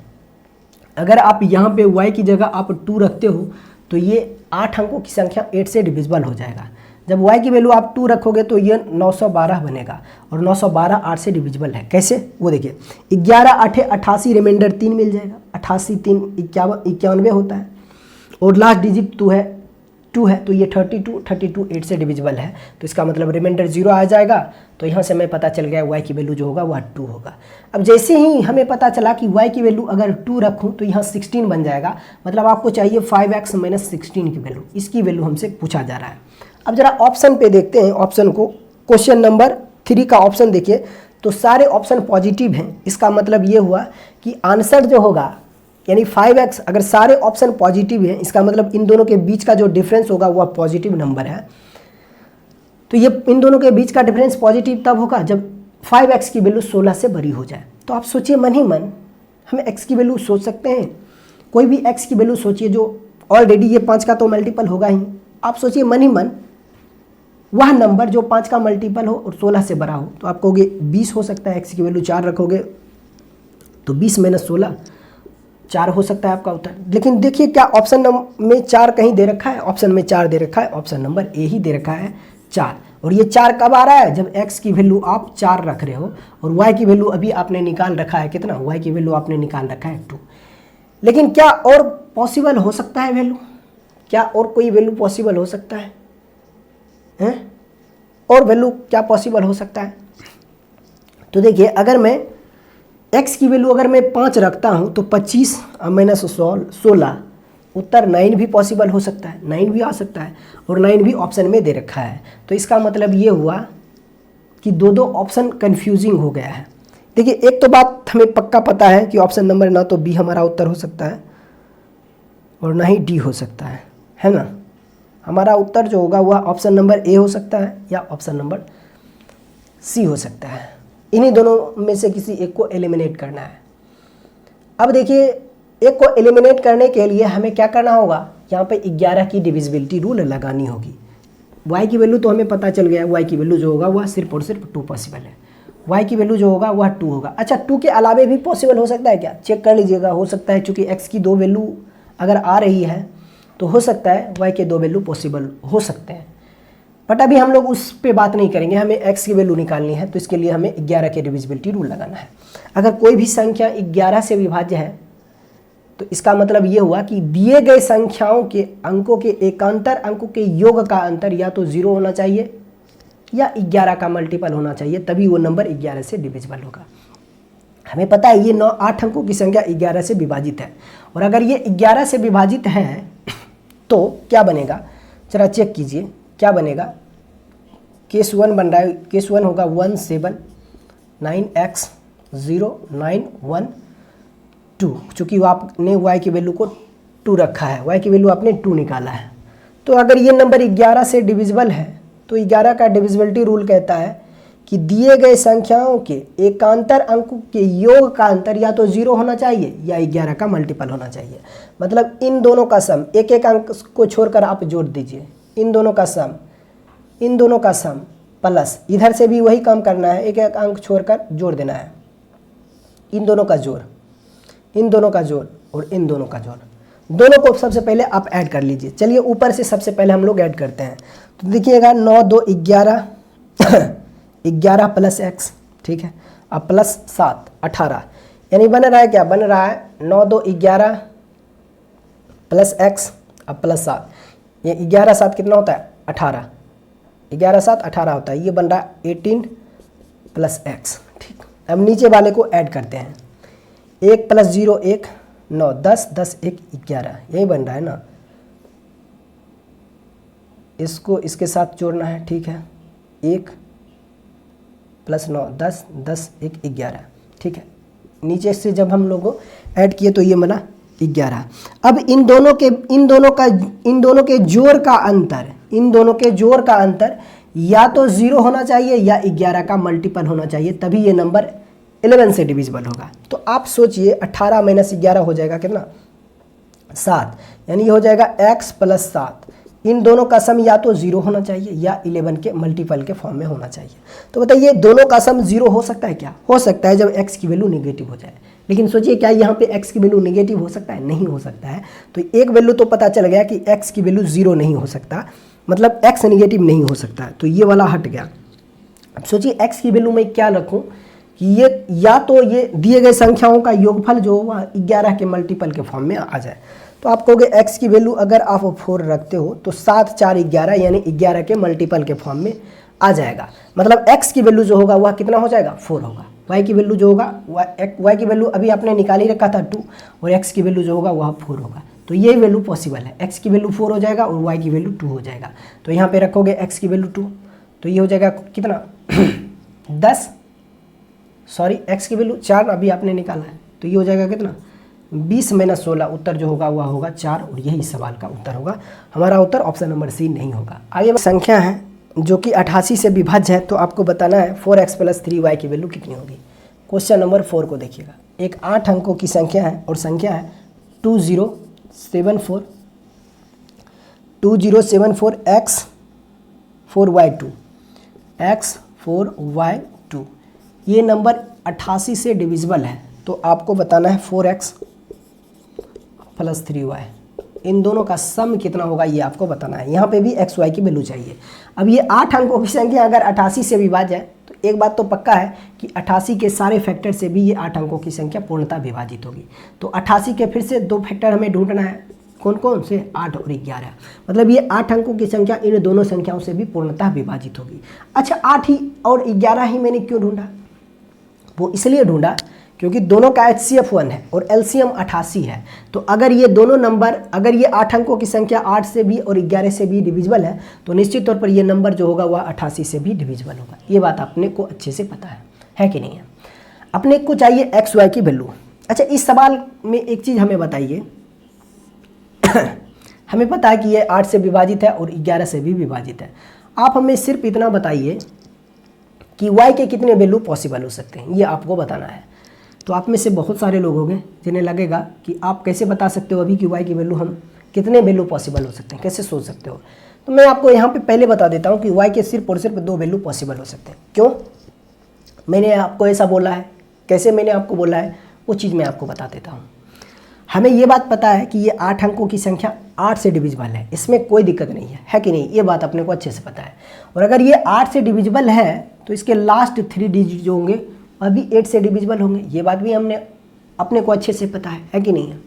अगर आप यहाँ पे y की जगह आप 2 रखते हो तो ये 8 अंकों की संख्या 8 से डिविजिबल हो जाएगा। जब y की वैल्यू आप 2 रखोगे तो ये 912 बनेगा और 912 8 से डिविजिबल है। कैसे, वो देखिए 11 8 88, रिमाइंडर 3 मिल जाएगा, 88 3 91 होता है और लास्ट डिजिट 2 है तो ये 32 8 से डिविजिबल है, तो इसका मतलब रिमाइंडर 0 आ जाएगा। तो यहाँ से हमें पता चल गया y की वैल्यू जो होगा वह 2 होगा। अब जैसे ही हमें पता चला कि y की वैल्यू अगर 2 रखूँ तो यहाँ 16 बन जाएगा, मतलब आपको चाहिए 5x - 16 की वैल्यू, इसकी वैल्यू हमसे पूछा जा रहा है। अब जरा ऑप्शन पे देखते हैं, ऑप्शन को, क्वेश्चन नंबर 3 का ऑप्शन देखिए तो सारे ऑप्शन पॉजिटिव हैं। इसका मतलब ये हुआ कि आंसर जो होगा यानी 5x, अगर सारे ऑप्शन पॉजिटिव हैं इसका मतलब इन दोनों के बीच का जो डिफरेंस होगा वह पॉजिटिव नंबर है। तो ये इन दोनों के बीच का डिफरेंस पॉजिटिव तब होगा जब 5x की वैल्यू 16 से बड़ी हो जाए। तो आप सोचिए मन ही मन, हम x की वैल्यू सोच सकते हैं, कोई भी x की वैल्यू सोचिए जो ऑलरेडी ये 5 का तो मल्टीपल होगा ही। आप सोचिए मन ही मन वह नंबर जो 5 का मल्टीपल हो और 16 से बड़ा हो, तो आप कहोगे 20 हो सकता है, x की वैल्यू 4 रखोगे तो 20 - 16 4 हो सकता है आपका उत्तर। लेकिन देखिए क्या ऑप्शन में 4 कहीं दे रखा है, ऑप्शन में 4 दे रखा है, ऑप्शन नंबर ए ही दे रखा है 4। और ये 4 कब आ रहा है, जब x की वैल्यू आप 4 रख रहे हो और y की वैल्यू अभी आपने निकाल रखा है कितना, y की वैल्यू आपने निकाल रखा है 2। लेकिन क्या और पॉसिबल हो सकता है वैल्यू, क्या और कोई वैल्यू पॉसिबल हो सकता है, और वैल्यू क्या पॉसिबल हो सकता है? तो देखिए अगर मैं x की वैल्यू अगर मैं 5 रखता हूँ तो 25 - 16, उत्तर 9 भी पॉसिबल हो सकता है, 9 भी आ सकता है और 9 भी ऑप्शन में दे रखा है। तो इसका मतलब ये हुआ कि दो ऑप्शन कंफ्यूजिंग हो गया है। देखिए एक तो बात हमें पक्का पता है कि ऑप्शन नंबर ना तो बी हमारा उत्तर हो सकता है और ना ही डी हो सकता है ना। हमारा उत्तर जो होगा वह ऑप्शन नंबर ए हो सकता है या ऑप्शन नंबर सी हो सकता है। इन्हीं दोनों में से किसी एक को एलिमिनेट करना है। अब देखिए एक को एलिमिनेट करने के लिए हमें क्या करना होगा, यहाँ पे 11 की डिविजिबिलिटी रूल लगानी होगी। y की वैल्यू तो हमें पता चल गया है, y की वैल्यू जो होगा वह सिर्फ और सिर्फ 2 पॉसिबल है, y की वैल्यू जो होगा वह 2 होगा। अच्छा 2 के अलावे भी पॉसिबल हो सकता है क्या, चेक कर लीजिएगा, हो सकता है चूँकि x की 2 वैल्यू अगर आ रही है तो हो सकता है y के 2 वैल्यू पॉसिबल हो सकते हैं। बट अभी हम लोग उस पे बात नहीं करेंगे, हमें x की वैल्यू निकालनी है तो इसके लिए हमें 11 के डिविजिबिलिटी रूल लगाना है। अगर कोई भी संख्या 11 से विभाज्य है तो इसका मतलब ये हुआ कि दिए गए संख्याओं के अंकों के एकांतर अंकों के योग का अंतर या तो 0 होना चाहिए या 11 का मल्टीपल होना चाहिए, तभी वो नंबर 11 से डिविजिबल होगा। हमें पता है ये 8 अंकों की संख्या 11 से विभाजित है और अगर ये 11 से विभाजित है तो क्या बनेगा, जरा चेक कीजिए क्या बनेगा। केस 1 बन रहा है, केस 1 होगा 17,9x0,912, चूँकि आपने y की वैल्यू को 2 रखा है, y की वैल्यू आपने 2 निकाला है। तो अगर ये नंबर 11 से डिविजिबल है तो 11 का डिविजिबिलिटी रूल कहता है कि दिए गए संख्याओं के एकांतर अंकों के योग का अंतर या तो 0 होना चाहिए या 11 का मल्टीपल होना चाहिए। मतलब इन दोनों का सम, एक एक अंक को छोड़कर आप जोड़ दीजिए, इन दोनों का सम प्लस इधर से भी वही काम करना है, एक एक अंक छोड़कर जोड़ देना है, इन दोनों का जोड़, इन दोनों का जोड़ और इन दोनों का जोड़, दोनों को सबसे पहले आप ऐड कर लीजिए। चलिए ऊपर से सबसे पहले हम लोग ऐड करते हैं। तो देखिएगा 9 2 11 11 प्लस x, ठीक है, अब प्लस 7 18, यानी बन रहा है क्या, बन रहा है 9 2 11 प्लस x अब प्लस 7, ये 11 7 कितना होता है 18, 11 7 18 होता है, ये बन रहा है 18 प्लस x। ठीक, अब नीचे वाले को ऐड करते हैं, 1 + 0 1 9 10 10 1 11, यही बन रहा है ना। इसको इसके साथ जोड़ना है, ठीक है, 1 + 9 10 10 1 11, ठीक है। नीचे से जब हम लोगों ऐड किए तो ये बना 11। अब इन दोनों के जोड़ का अंतर, इन दोनों के जोड़ का अंतर या तो 0 होना चाहिए या 11 का मल्टीपल होना चाहिए, तभी ये नंबर 11 से डिविजिबल होगा। तो आप सोचिए 18 - 11 हो जाएगा कितना 7, यानी ये हो जाएगा x + 7। इन दोनों का सम या तो 0 होना चाहिए या 11 के मल्टीपल के फॉर्म में होना चाहिए। तो बताइए दोनों का सम 0 हो सकता है क्या, हो सकता है जब x की वैल्यू नेगेटिव हो जाए। लेकिन सोचिए क्या यहाँ पे x की वैल्यू नेगेटिव हो सकता है? नहीं हो सकता है। तो एक वैल्यू तो पता चल गया कि x की वैल्यू 0 नहीं हो सकता, मतलब x नेगेटिव नहीं हो सकता, तो ये वाला हट गया। अब सोचिए x की वैल्यू मैं क्या रखूँ कि ये या तो ये दिए गए संख्याओं का योगफल जो हुआ 11 के मल्टीपल के फॉर्म में आ जाए। तो आप कहोगे x की वैल्यू अगर आप 4 रखते हो तो 7 4 11 यानी 11 के मल्टीपल के फॉर्म में आ जाएगा। मतलब x की वैल्यू जो होगा वह कितना हो जाएगा? 4 होगा। y की वैल्यू जो होगा y की वैल्यू अभी आपने निकाल ही रखा था 2, और x की वैल्यू जो होगा वह 4 होगा। तो ये वैल्यू पॉसिबल है, x की वैल्यू 4 हो जाएगा और y की वैल्यू 2 हो जाएगा। तो यहाँ पे रखोगे x की वैल्यू 2, तो ये हो जाएगा कितना 10, सॉरी x की वैल्यू 4 अभी आपने निकाला है, तो ये हो जाएगा कितना 20 - 16। उत्तर जो होगा वह होगा 4, और यही सवाल का उत्तर होगा। हमारा उत्तर ऑप्शन नंबर सी नहीं होगा। आगे संख्या है जो कि 88 से विभाज्य है, तो आपको बताना है 4x + 3y की वैल्यू कितनी होगी। क्वेश्चन नंबर 4 को देखिएगा। एक 8 अंकों की संख्या है और संख्या है 2074 x4y2 x4y2। ये नंबर 88 से डिविजिबल है, तो आपको बताना है 4x + 3y, इन दोनों का सम कितना होगा ये आपको बताना है। यहाँ पे भी x y की वैल्यू चाहिए। अब ये 8 अंकों की संख्या अगर 88 से विभाज्य है तो एक बात तो पक्का है कि 88 के सारे फैक्टर से भी ये 8 अंकों की संख्या पूर्णतः विभाजित होगी। तो 88 के फिर से 2 फैक्टर हमें ढूंढना है, कौन कौन से? 8 और 11। मतलब ये 8 अंकों की संख्या इन दोनों संख्याओं से भी पूर्णतः विभाजित होगी। अच्छा 8 ही और 11 ही मैंने क्यों ढूंढा? वो इसलिए ढूंढा क्योंकि दोनों का HCF 1 है और LCM 88 है। तो अगर ये दोनों नंबर, अगर ये 8 अंकों की संख्या 8 से भी और 11 से भी डिविजिबल है तो निश्चित तौर पर ये नंबर जो होगा वह 88 से भी डिविजिबल होगा। ये बात अपने को अच्छे से पता है कि नहीं है? अपने को चाहिए x y की वैल्यू। अच्छा इस सवाल में एक चीज़ हमें बताइए हमें पता है कि ये 8 से विभाजित है और 11 से भी विभाजित है। आप हमें सिर्फ इतना बताइए कि y के कितने वैल्यू पॉसिबल हो सकते हैं, ये आपको बताना है। तो आप में से बहुत सारे लोग होंगे जिन्हें लगेगा कि आप कैसे बता सकते हो अभी कि y की वैल्यू हम कितने वैल्यू पॉसिबल हो सकते हैं, कैसे सोच सकते हो? तो मैं आपको यहाँ पे पहले बता देता हूँ कि y के सिर्फ और सिर्फ 2 वैल्यू पॉसिबल हो सकते हैं। क्यों मैंने आपको ऐसा बोला है, कैसे मैंने आपको बोला है, वो चीज़ मैं आपको बता देता हूँ। हमें ये बात पता है कि ये 8 अंकों की संख्या 8 से डिविजिबल है, इसमें कोई दिक्कत नहीं है कि नहीं? ये बात अपने को अच्छे से पता है। और अगर ये 8 से डिविजिबल है तो इसके लास्ट 3 डिजिट जो होंगे अभी 8 से डिविजिबल होंगे, ये बात भी हमने अपने को अच्छे से पता है कि नहीं है?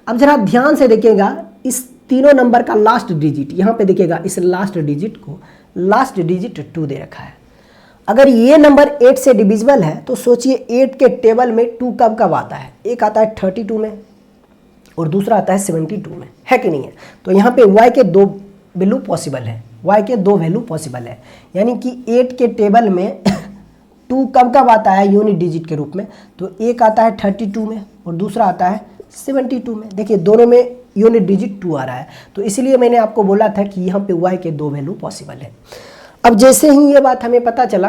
अब जरा ध्यान से देखिएगा, इस तीनों नंबर का लास्ट डिजिट यहाँ पे देखिएगा, इस लास्ट डिजिट को लास्ट डिजिट 2 दे रखा है। अगर ये नंबर 8 से डिविजिबल है तो सोचिए 8 के टेबल में 2 कब कब आता है? एक आता है 32 में और दूसरा आता है 72 में, है कि नहीं है? तो यहाँ पे y के 2 वैल्यू पॉसिबल है, y के 2 वैल्यू पॉसिबल है, यानी कि 8 के टेबल में 2 कब कब आता है यूनिट डिजिट के रूप में? तो एक आता है 32 में और दूसरा आता है 72 में। देखिए दोनों में यूनिट डिजिट 2 आ रहा है, तो इसलिए मैंने आपको बोला था कि यहाँ पे y के 2 वैल्यू पॉसिबल है। अब जैसे ही ये बात हमें पता चला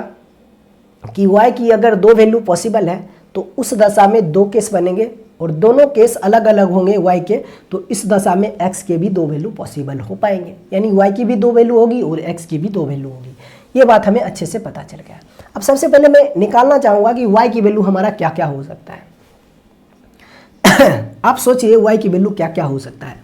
कि y की अगर 2 वैल्यू पॉसिबल है तो उस दशा में 2 केस बनेंगे और दोनों केस अलग अलग होंगे y के, तो इस दशा में x के भी 2 वैल्यू पॉसिबल हो पाएंगे, यानी y की भी 2 वैल्यू होगी और x की भी 2 वैल्यू होगी। ये बात हमें अच्छे से पता चल गया। अब सबसे पहले मैं निकालना चाहूँगा कि y की वैल्यू हमारा क्या क्या हो सकता है। आप सोचिए y की वैल्यू क्या क्या हो सकता है।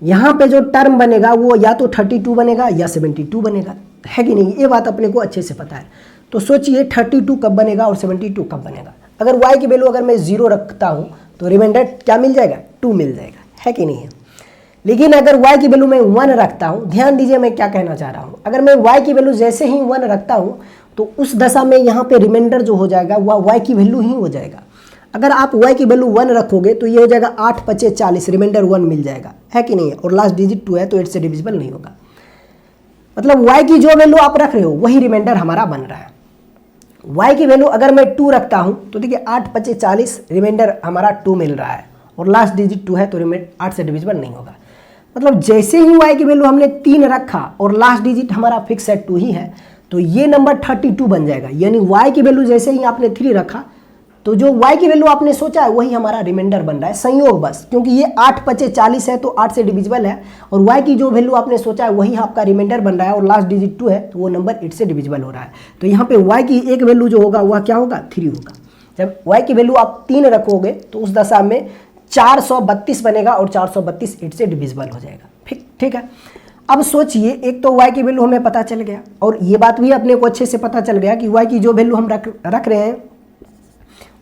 यहाँ पे जो टर्म बनेगा वो या तो 32 बनेगा या 72 बनेगा, है कि नहीं? ये बात अपने को अच्छे से पता है। तो सोचिए 32 कब बनेगा और 72 कब बनेगा। अगर y की वैल्यू अगर मैं 0 रखता हूँ तो रिमाइंडर क्या मिल जाएगा? 2 मिल जाएगा, है कि नहीं है? लेकिन अगर y की वैल्यू मैं 1 रखता हूँ, ध्यान दीजिए मैं क्या कहना चाह रहा हूँ। अगर मैं y की वैल्यू जैसे ही 1 रखता हूँ तो उस दशा में यहाँ पे रिमाइंडर जो हो जाएगा वह y की वैल्यू ही हो जाएगा। अगर आप y की वैल्यू 1 रखोगे तो ये हो जाएगा 8 × 5 = 40, रिमाइंडर 1 मिल जाएगा, है कि नहीं है? और लास्ट डिजिट 2 है तो 8 से डिविजिबल नहीं होगा। मतलब y की जो वैल्यू आप रख रहे हो वही रिमाइंडर हमारा बन रहा है। y की वैल्यू अगर मैं 2 रखता हूं तो देखिए 8 × 5 = 40, रिमाइंडर हमारा 2 मिल रहा है और लास्ट डिजिट 2 है तो रिमाइंडर 8 से डिविजिबल नहीं होगा। मतलब जैसे ही y की वैल्यू हमने 3 रखा और लास्ट डिजिट हमारा फिक्स है 2 ही है, तो ये नंबर 32 बन जाएगा। यानी y की वैल्यू जैसे ही आपने 3 रखा तो जो y की वैल्यू आपने सोचा है वही हमारा रिमाइंडर बन रहा है, संयोग बस, क्योंकि ये 8 × 5 = 40 है तो 8 से डिविजिबल है और y की जो वैल्यू आपने सोचा है वही आपका रिमाइंडर बन रहा है और लास्ट डिजिट 2 है तो वो नंबर 8 से डिविजिबल हो रहा है। तो यहाँ पे y की एक वैल्यू जो होगा वह क्या होगा? 3 होगा। जब y की वैल्यू आप 3 रखोगे तो उस दशा में 432 बनेगा और 432 8 से डिविजिबल हो जाएगा। ठीक है। अब सोचिए, एक तो y की वैल्यू हमें पता चल गया और ये बात भी अपने को अच्छे से पता चल गया कि y की जो वैल्यू हम रख रहे हैं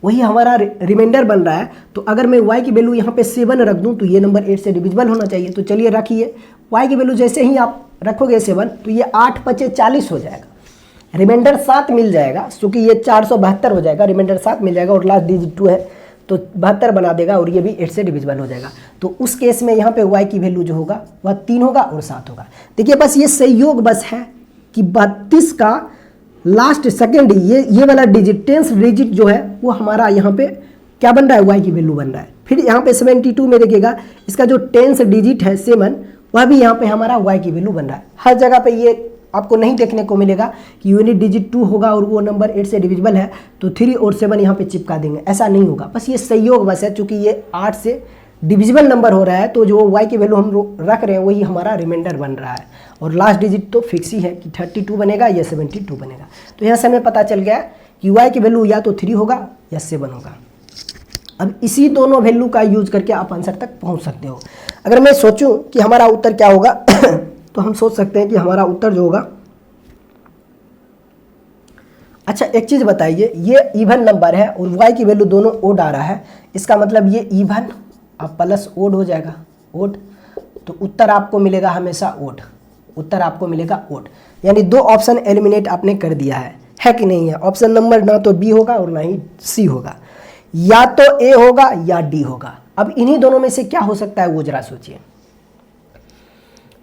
वही हमारा रिमाइंडर बन रहा है। तो अगर मैं y की वैल्यू यहाँ पे 7 रख दूँ तो ये नंबर 8 से डिविजिबल होना चाहिए। तो चलिए रखिए, y की वैल्यू जैसे ही आप रखोगे 7 तो ये 8 × 5 = 40 हो जाएगा, रिमाइंडर 7 मिल जाएगा, क्योंकि ये 472 हो जाएगा, रिमाइंडर 7 मिल जाएगा और लास्ट डिजिट 2 है तो 72 बना देगा और ये भी 8 से डिविजिबल हो जाएगा। तो उस केस में यहाँ पे y की वैल्यू जो होगा वह 3 होगा और 7 होगा। देखिए बस ये संयोग बस है कि 32 का लास्ट सेकेंड ये वाला डिजिट 10th डिजिट जो है वो हमारा यहाँ पे क्या बन रहा है, y की वैल्यू बन रहा है। फिर यहाँ पे 72 में देखिएगा इसका जो 10th डिजिट है 7 वह भी यहाँ पे हमारा y की वैल्यू बन रहा है। हर जगह पे ये आपको नहीं देखने को मिलेगा कि यूनिट डिजिट 2 होगा और वो नंबर 8 से डिविजिबल है तो 3 और 7 यहाँ पे चिपका देंगे, ऐसा नहीं होगा। बस ये संयोग बस है, चूँकि ये 8 से डिविजिबल नंबर हो रहा है तो जो y की वैल्यू हम रख रहे हैं वही हमारा रिमाइंडर बन रहा है और लास्ट डिजिट तो फिक्स ही है कि 32 बनेगा या 72 बनेगा। तो यहाँ से हमें पता चल गया कि y की वैल्यू या तो 3 होगा या 7 होगा। अब इसी दोनों वैल्यू का यूज करके आप आंसर तक पहुँच सकते हो। अगर मैं सोचूं कि हमारा उत्तर क्या होगा तो हम सोच सकते हैं कि हमारा उत्तर जो होगा, अच्छा एक चीज़ बताइए, ये इवन नंबर है और y की वैल्यू दोनों ओड आ रहा है, इसका मतलब ये इवन अब प्लस ओड हो जाएगा, ओड, तो उत्तर आपको मिलेगा हमेशा ओड, उत्तर आपको मिलेगा ओड। यानी 2 ऑप्शन एलिमिनेट आपने कर दिया है कि नहीं है। ऑप्शन नंबर ना तो बी होगा और ना ही सी होगा, या तो ए होगा या डी होगा। अब इन्हीं दोनों में से क्या हो सकता है वो जरा सोचिए।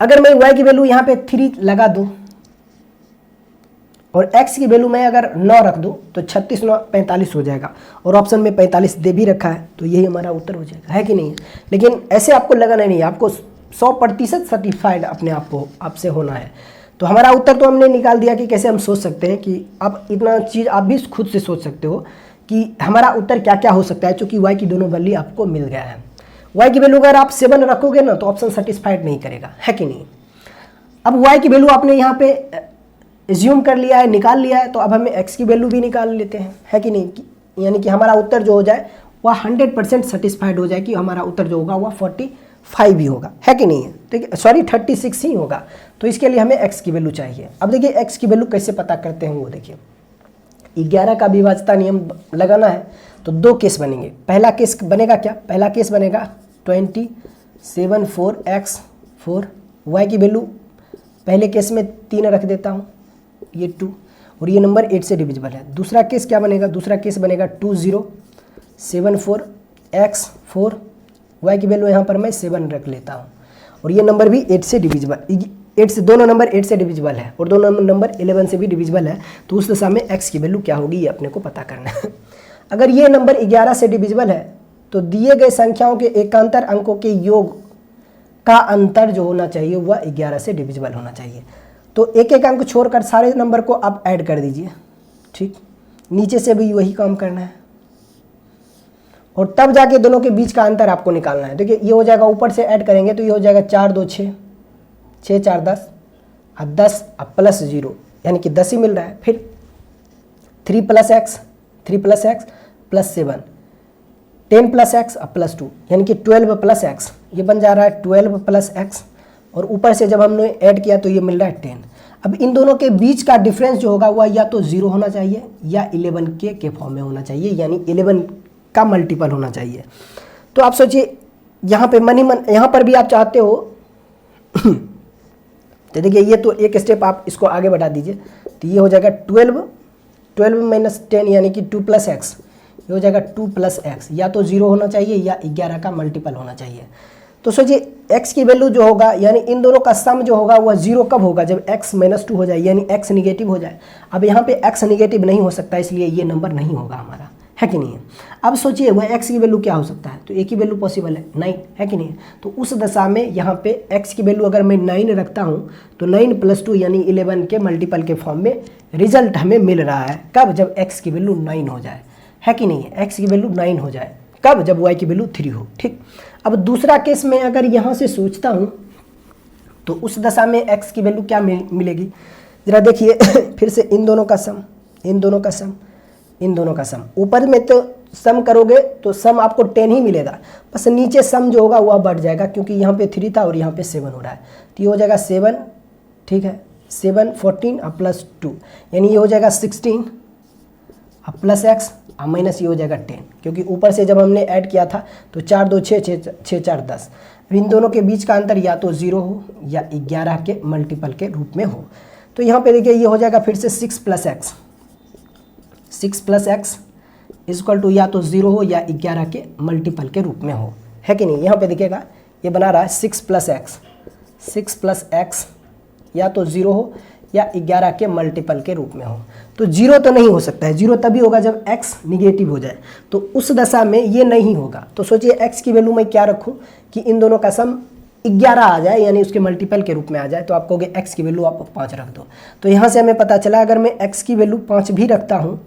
अगर मैं y की वैल्यू यहाँ पे 3 लगा दूं और x की वैल्यू मैं अगर 9 रख दूं तो 36 9 45 हो जाएगा और ऑप्शन में 45 दे भी रखा है तो यही हमारा उत्तर हो जाएगा, है कि नहीं है। लेकिन ऐसे आपको लगाना नहीं है, आपको 100% सर्टिफाइड अपने आप को आपसे होना है। तो हमारा उत्तर तो हमने निकाल दिया कि कैसे हम सोच सकते हैं कि आप इतना चीज़ आप भी खुद से सोच सकते हो कि हमारा उत्तर क्या क्या हो सकता है, चूँकि y की दोनों वैल्यू आपको मिल गया है। y की वैल्यू अगर आप 7 रखोगे ना तो ऑप्शन सेटिस्फाइड नहीं करेगा, है कि नहीं। अब y की वैल्यू आपने यहाँ पे एज्यूम कर लिया है, निकाल लिया है, तो अब हमें x की वैल्यू भी निकाल लेते हैं, है कि नहीं। यानी कि हमारा उत्तर जो हो जाए वह 100% सेटिस्फाइड हो जाए कि हमारा उत्तर जो होगा वह 45 ही होगा, है कि नहीं है। ठीक है, सॉरी 36 ही होगा। तो इसके लिए हमें x की वैल्यू चाहिए। अब देखिए x की वैल्यू कैसे पता करते हैं वो देखिए। 11 का विभाज्यता नियम लगाना है तो 2 केस बनेंगे। पहला केस बनेगा क्या, पहला केस बनेगा 27/4x/4, y की वैल्यू पहले केस में 3 रख देता हूँ, ये 2 और ये नंबर 8 से डिविजिबल है। दूसरा केस क्या बनेगा, दूसरा केस बनेगा 2074x/4, y की वैल्यू यहाँ पर मैं 7 रख लेता हूँ और ये नंबर भी 8 से डिविजिबल, 8 से दोनों नंबर 8 से डिविजिबल है और दोनों नंबर 11 से भी डिविजिबल है। तो उस दशा में x की वैल्यू क्या होगी ये अपने को पता करना है। अगर ये नंबर 11 से डिविजिबल है तो दिए गए संख्याओं के एकांतर अंकों के योग का अंतर जो होना चाहिए वह 11 से डिविजिबल होना चाहिए। तो एक एक अंक छोड़कर सारे नंबर को आप ऐड कर दीजिए, ठीक। नीचे से भी वही काम करना है और तब जाके दोनों के बीच का अंतर आपको निकालना है। देखिए ये हो जाएगा, ऊपर से ऐड करेंगे तो ये हो जाएगा 4 2 6, 6 4 10 और 10 अब प्लस 0 यानी कि 10 ही मिल रहा है। फिर 3 + x प्लस 7, 10 + x अब प्लस 2 यानी कि 12 + x, ये बन जा रहा है 12 + x और ऊपर से जब हमने ऐड किया तो ये मिल रहा है 10। अब इन दोनों के बीच का डिफरेंस जो होगा वह या तो 0 होना चाहिए या 11 के फॉर्म में होना चाहिए, यानी 11 का मल्टीपल होना चाहिए। तो आप सोचिए यहाँ पे यहाँ पर भी आप चाहते हो तो देखिए ये तो एक स्टेप आप इसको आगे बढ़ा दीजिए तो ये हो जाएगा 12 - 10 यानी कि 2 + x, ये हो जाएगा 2 + x, या तो 0 होना चाहिए या 11 का मल्टीपल होना चाहिए। तो सोचिए x की वैल्यू जो होगा यानी इन दोनों का सम जो होगा वह 0 कब होगा, जब x - 2 हो जाए यानी x निगेटिव हो जाए। अब यहाँ पे x निगेटिव नहीं हो सकता, इसलिए ये नंबर नहीं होगा हमारा, है कि नहीं है। अब सोचिए वह x की वैल्यू क्या हो सकता है, तो एक ही वैल्यू पॉसिबल है 9, है कि नहीं। तो उस दशा में यहाँ पे x की वैल्यू अगर मैं 9 रखता हूँ तो 9 + 2 यानी 11 के मल्टीपल के फॉर्म में रिजल्ट हमें मिल रहा है। कब, जब x की वैल्यू 9 हो जाए, है कि नहीं है। x की वैल्यू 9 हो जाए कब, जब y की वैल्यू 3 हो, ठीक। अब दूसरा केस में अगर यहाँ से सोचता हूँ तो उस दशा में x की वैल्यू क्या मिलेगी, ज़रा देखिए फिर से इन दोनों का सम इन दोनों का सम। ऊपर में तो सम करोगे तो सम आपको 10 ही मिलेगा, बस नीचे सम जो होगा वह बढ़ जाएगा, क्योंकि यहाँ पे 3 था और यहाँ पे 7 हो रहा है, तो ये हो जाएगा 7, ठीक है, 7 14 और प्लस 2, यानी ये हो जाएगा 16 अब प्लस एक्स और माइनस ये हो जाएगा 10, क्योंकि ऊपर से जब हमने ऐड किया था तो 4 2 6 6 6 4 10। अब इन दोनों के बीच का अंतर या तो 0 हो या 11 के मल्टीपल के रूप में हो। तो यहाँ पे देखिए ये हो जाएगा फिर से 6 plus x, 6 plus x equal to या तो 0 हो या 11 के मल्टीपल के रूप में हो, है कि नहीं। यहाँ पे देखिएगा ये बना रहा है 6 प्लस एक्स, 6 प्लस एक्स या तो 0 हो या 11 के मल्टीपल के रूप में हो। तो 0 तो नहीं हो सकता है, 0 तभी होगा जब x निगेटिव हो जाए, तो उस दशा में ये नहीं होगा। तो सोचिए x की वैल्यू मैं क्या रखूं कि इन दोनों का सम 11 आ जाए, यानी उसके मल्टीपल के रूप में आ जाए, तो आप कहोगे x की वैल्यू आप 5 रख दो। तो यहाँ से हमें पता चला अगर मैं x की वैल्यू 5 भी रखता हूँ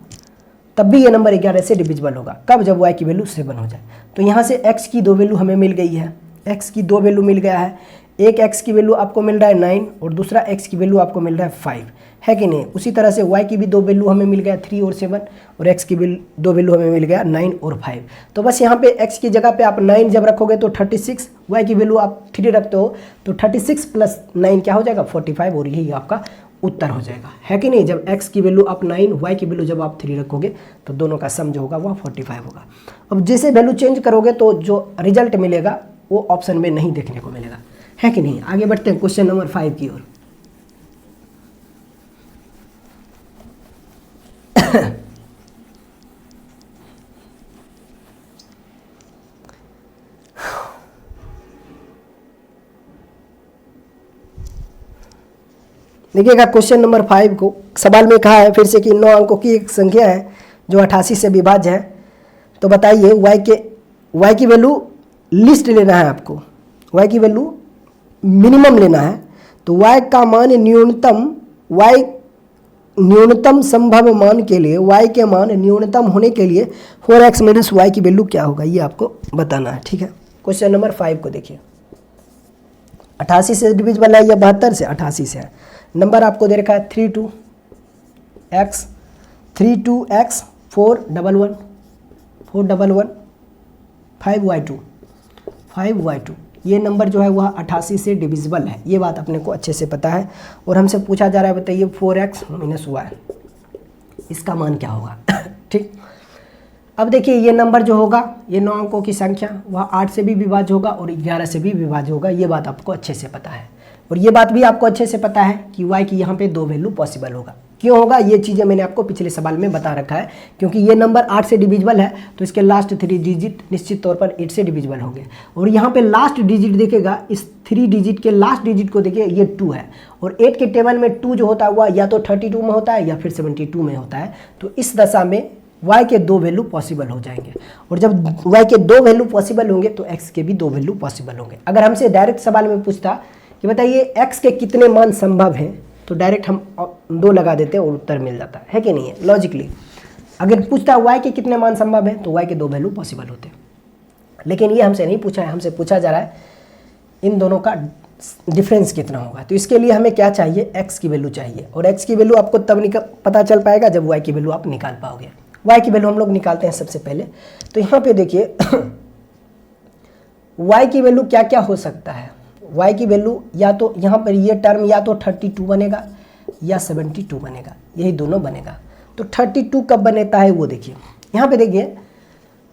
तब भी ये नंबर 11 से डिविजिबल होगा। कब? जब y की वैल्यू 7 हो जाए। तो यहाँ से x की 2 वैल्यू हमें मिल गई है, x की 2 वैल्यू मिल गया है। एक x की वैल्यू आपको मिल रहा है 9 और दूसरा x की वैल्यू आपको मिल रहा है 5, है कि नहीं। उसी तरह से y की भी 2 वैल्यू हमें मिल गया 3 और 7 और x की 2 वैल्यू हमें मिल गया 9 और 5। तो बस यहाँ पे x की जगह पे आप 9 जब रखोगे तो 36, y की वैल्यू आप 3 रखते हो तो 36 प्लस 9 क्या हो जाएगा 45, और यही आपका उत्तर हो जाएगा, है कि नहीं। जब x की वैल्यू आप 9, y की वैल्यू जब आप 3 रखोगे तो दोनों का सम जो होगा वह 45 होगा। अब जैसे वैल्यू चेंज करोगे तो जो रिजल्ट मिलेगा वो ऑप्शन में नहीं देखने को मिलेगा, है कि नहीं। आगे बढ़ते हैं क्वेश्चन नंबर 5 की ओर। देखिएगा क्वेश्चन नंबर 5 को सवाल में कहा है फिर से कि 9 अंकों की एक संख्या है जो 88 से विभाज्य है। तो बताइए y की वैल्यू लिस्ट लेना है आपको, y की वैल्यू मिनिमम लेना है। तो y का मान न्यूनतम संभव मान के लिए, y के मान न्यूनतम होने के लिए 4x माइनस y की वैल्यू क्या होगा ये आपको बताना है, ठीक है। क्वेश्चन नंबर 5 को देखिए, 88 से डिविजिबल है या 72 से, 88 से है। नंबर आपको दे रखा है 32x 411 5y2 ये नंबर जो है वह 88 से डिविजिबल है, ये बात अपने को अच्छे से पता है। और हमसे पूछा जा रहा है बताइए 4x माइनस y इसका मान क्या होगा, ठीक। अब देखिए ये नंबर जो होगा ये 9 अंकों की संख्या वह 8 से भी विभाज्य होगा और 11 से भी विभाज्य होगा, ये बात आपको अच्छे से पता है। और ये बात भी आपको अच्छे से पता है कि y की यहाँ पे 2 वैल्यू पॉसिबल होगा। क्यों होगा ये चीज़ें मैंने आपको पिछले सवाल में बता रखा है, क्योंकि ये नंबर 8 से डिविजिबल है तो इसके लास्ट 3 डिजिट निश्चित तौर पर 8 से डिविजिबल होंगे। और यहाँ पे लास्ट डिजिट देखेगा, इस 3 डिजिट के लास्ट डिजिट को देखिए ये 2 है, और 8 के टेबल में 2 जो होता है वह या तो 32 में होता है या फिर 72 में होता है। तो इस दशा में y के 2 वैल्यू पॉसिबल हो जाएंगे, और जब y के 2 वैल्यू पॉसिबल होंगे तो x के भी 2 वैल्यू पॉसिबल होंगे। अगर हमसे डायरेक्ट सवाल में पूछता कि बताइए x के कितने मान संभव हैं, तो डायरेक्ट हम 2 लगा देते हैं और उत्तर मिल जाता है कि नहीं है, लॉजिकली। अगर पूछता है y के कितने मान संभव हैं तो y के 2 वैल्यू पॉसिबल होते हैं, लेकिन ये हमसे नहीं पूछा है, हमसे पूछा जा रहा है इन दोनों का डिफरेंस कितना होगा। तो इसके लिए हमें क्या चाहिए, x की वैल्यू चाहिए, और x की वैल्यू आपको तब पता चल पाएगा जब y की वैल्यू आप निकाल पाओगे। y की वैल्यू हम लोग निकालते हैं सबसे पहले। तो यहाँ पे देखिए y की वैल्यू क्या क्या हो सकता है। y की वैल्यू या तो यहाँ पर ये टर्म या तो 32 बनेगा या 72 बनेगा, यही दोनों बनेगा। तो 32 कब बनेता है वो देखिए, यहाँ पे देखिए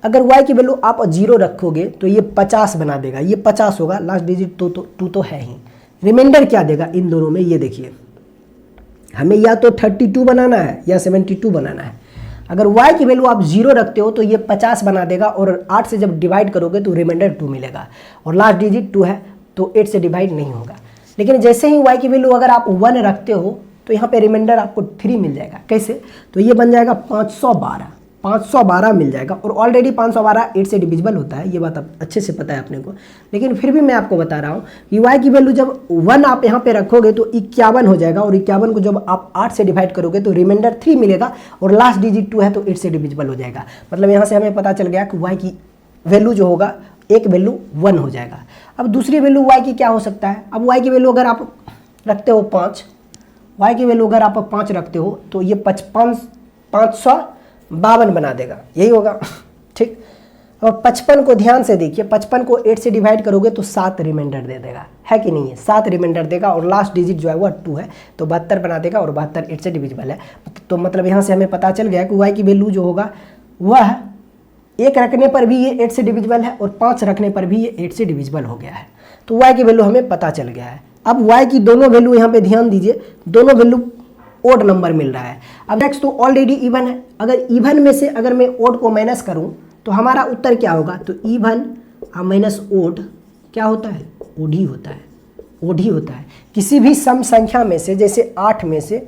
अगर y की वैल्यू आप 0 रखोगे तो ये 50 बना देगा, ये 50 होगा, लास्ट डिजिट टू तो है ही। रिमाइंडर क्या देगा इन दोनों में, ये देखिए हमें या तो 32 बनाना है या 72 बनाना है। अगर y की वैल्यू आप 0 रखते हो तो ये 50 बना देगा, और 8 से जब डिवाइड करोगे तो रिमाइंडर 2 मिलेगा, और लास्ट डिजिट 2 है तो 8 से डिवाइड नहीं होगा। लेकिन जैसे ही y की वैल्यू अगर आप 1 रखते हो तो यहाँ पे रिमाइंडर आपको 3 मिल जाएगा। कैसे? तो ये बन जाएगा 512 मिल जाएगा, और ऑलरेडी 512 8 से डिविजिबल होता है, ये बात आप अच्छे से पता है अपने को। लेकिन फिर भी मैं आपको बता रहा हूँ कि y की वैल्यू जब 1 आप यहाँ पे रखोगे तो 51 हो जाएगा, और 51 को जब आप 8 से डिवाइड करोगे तो रिमाइंडर 3 मिलेगा, और लास्ट डिजिट 2 है तो 8 से डिविजिबल हो जाएगा। मतलब यहाँ से हमें पता चल गया कि y की वैल्यू जो होगा एक वैल्यू 1 हो जाएगा। अब दूसरी वैल्यू y की क्या हो सकता है। अब y की वैल्यू अगर आप रखते हो 5, y की वैल्यू अगर आप 5 रखते हो तो ये 550 52 बना देगा, यही होगा। ठीक, और 55 को ध्यान से देखिए, 55 को 8 से डिवाइड करोगे तो 7 रिमाइंडर दे देगा, है कि नहीं है, 7 रिमाइंडर देगा और लास्ट डिजिट जो है वह 2 है तो 72 बना देगा और 72 8 से डिविजिबल है। तो मतलब यहाँ से हमें पता चल गया कि y की वैल्यू जो होगा वह 1 रखने पर भी ये 8 से डिविजिबल है और 5 रखने पर भी ये 8 से डिविजिबल हो गया है। तो y की वैल्यू हमें पता चल गया है। अब y की दोनों वैल्यू यहाँ पे ध्यान दीजिए, दोनों वैल्यू ओड नंबर मिल रहा है। अब x तो ऑलरेडी इवन है, अगर इवन में से अगर मैं ओड को माइनस करूँ तो हमारा उत्तर क्या होगा, तो इवन माइनस ओड क्या होता है, ओड ही होता है, ओड ही होता है। किसी भी सम संख्या में से, जैसे 8 में से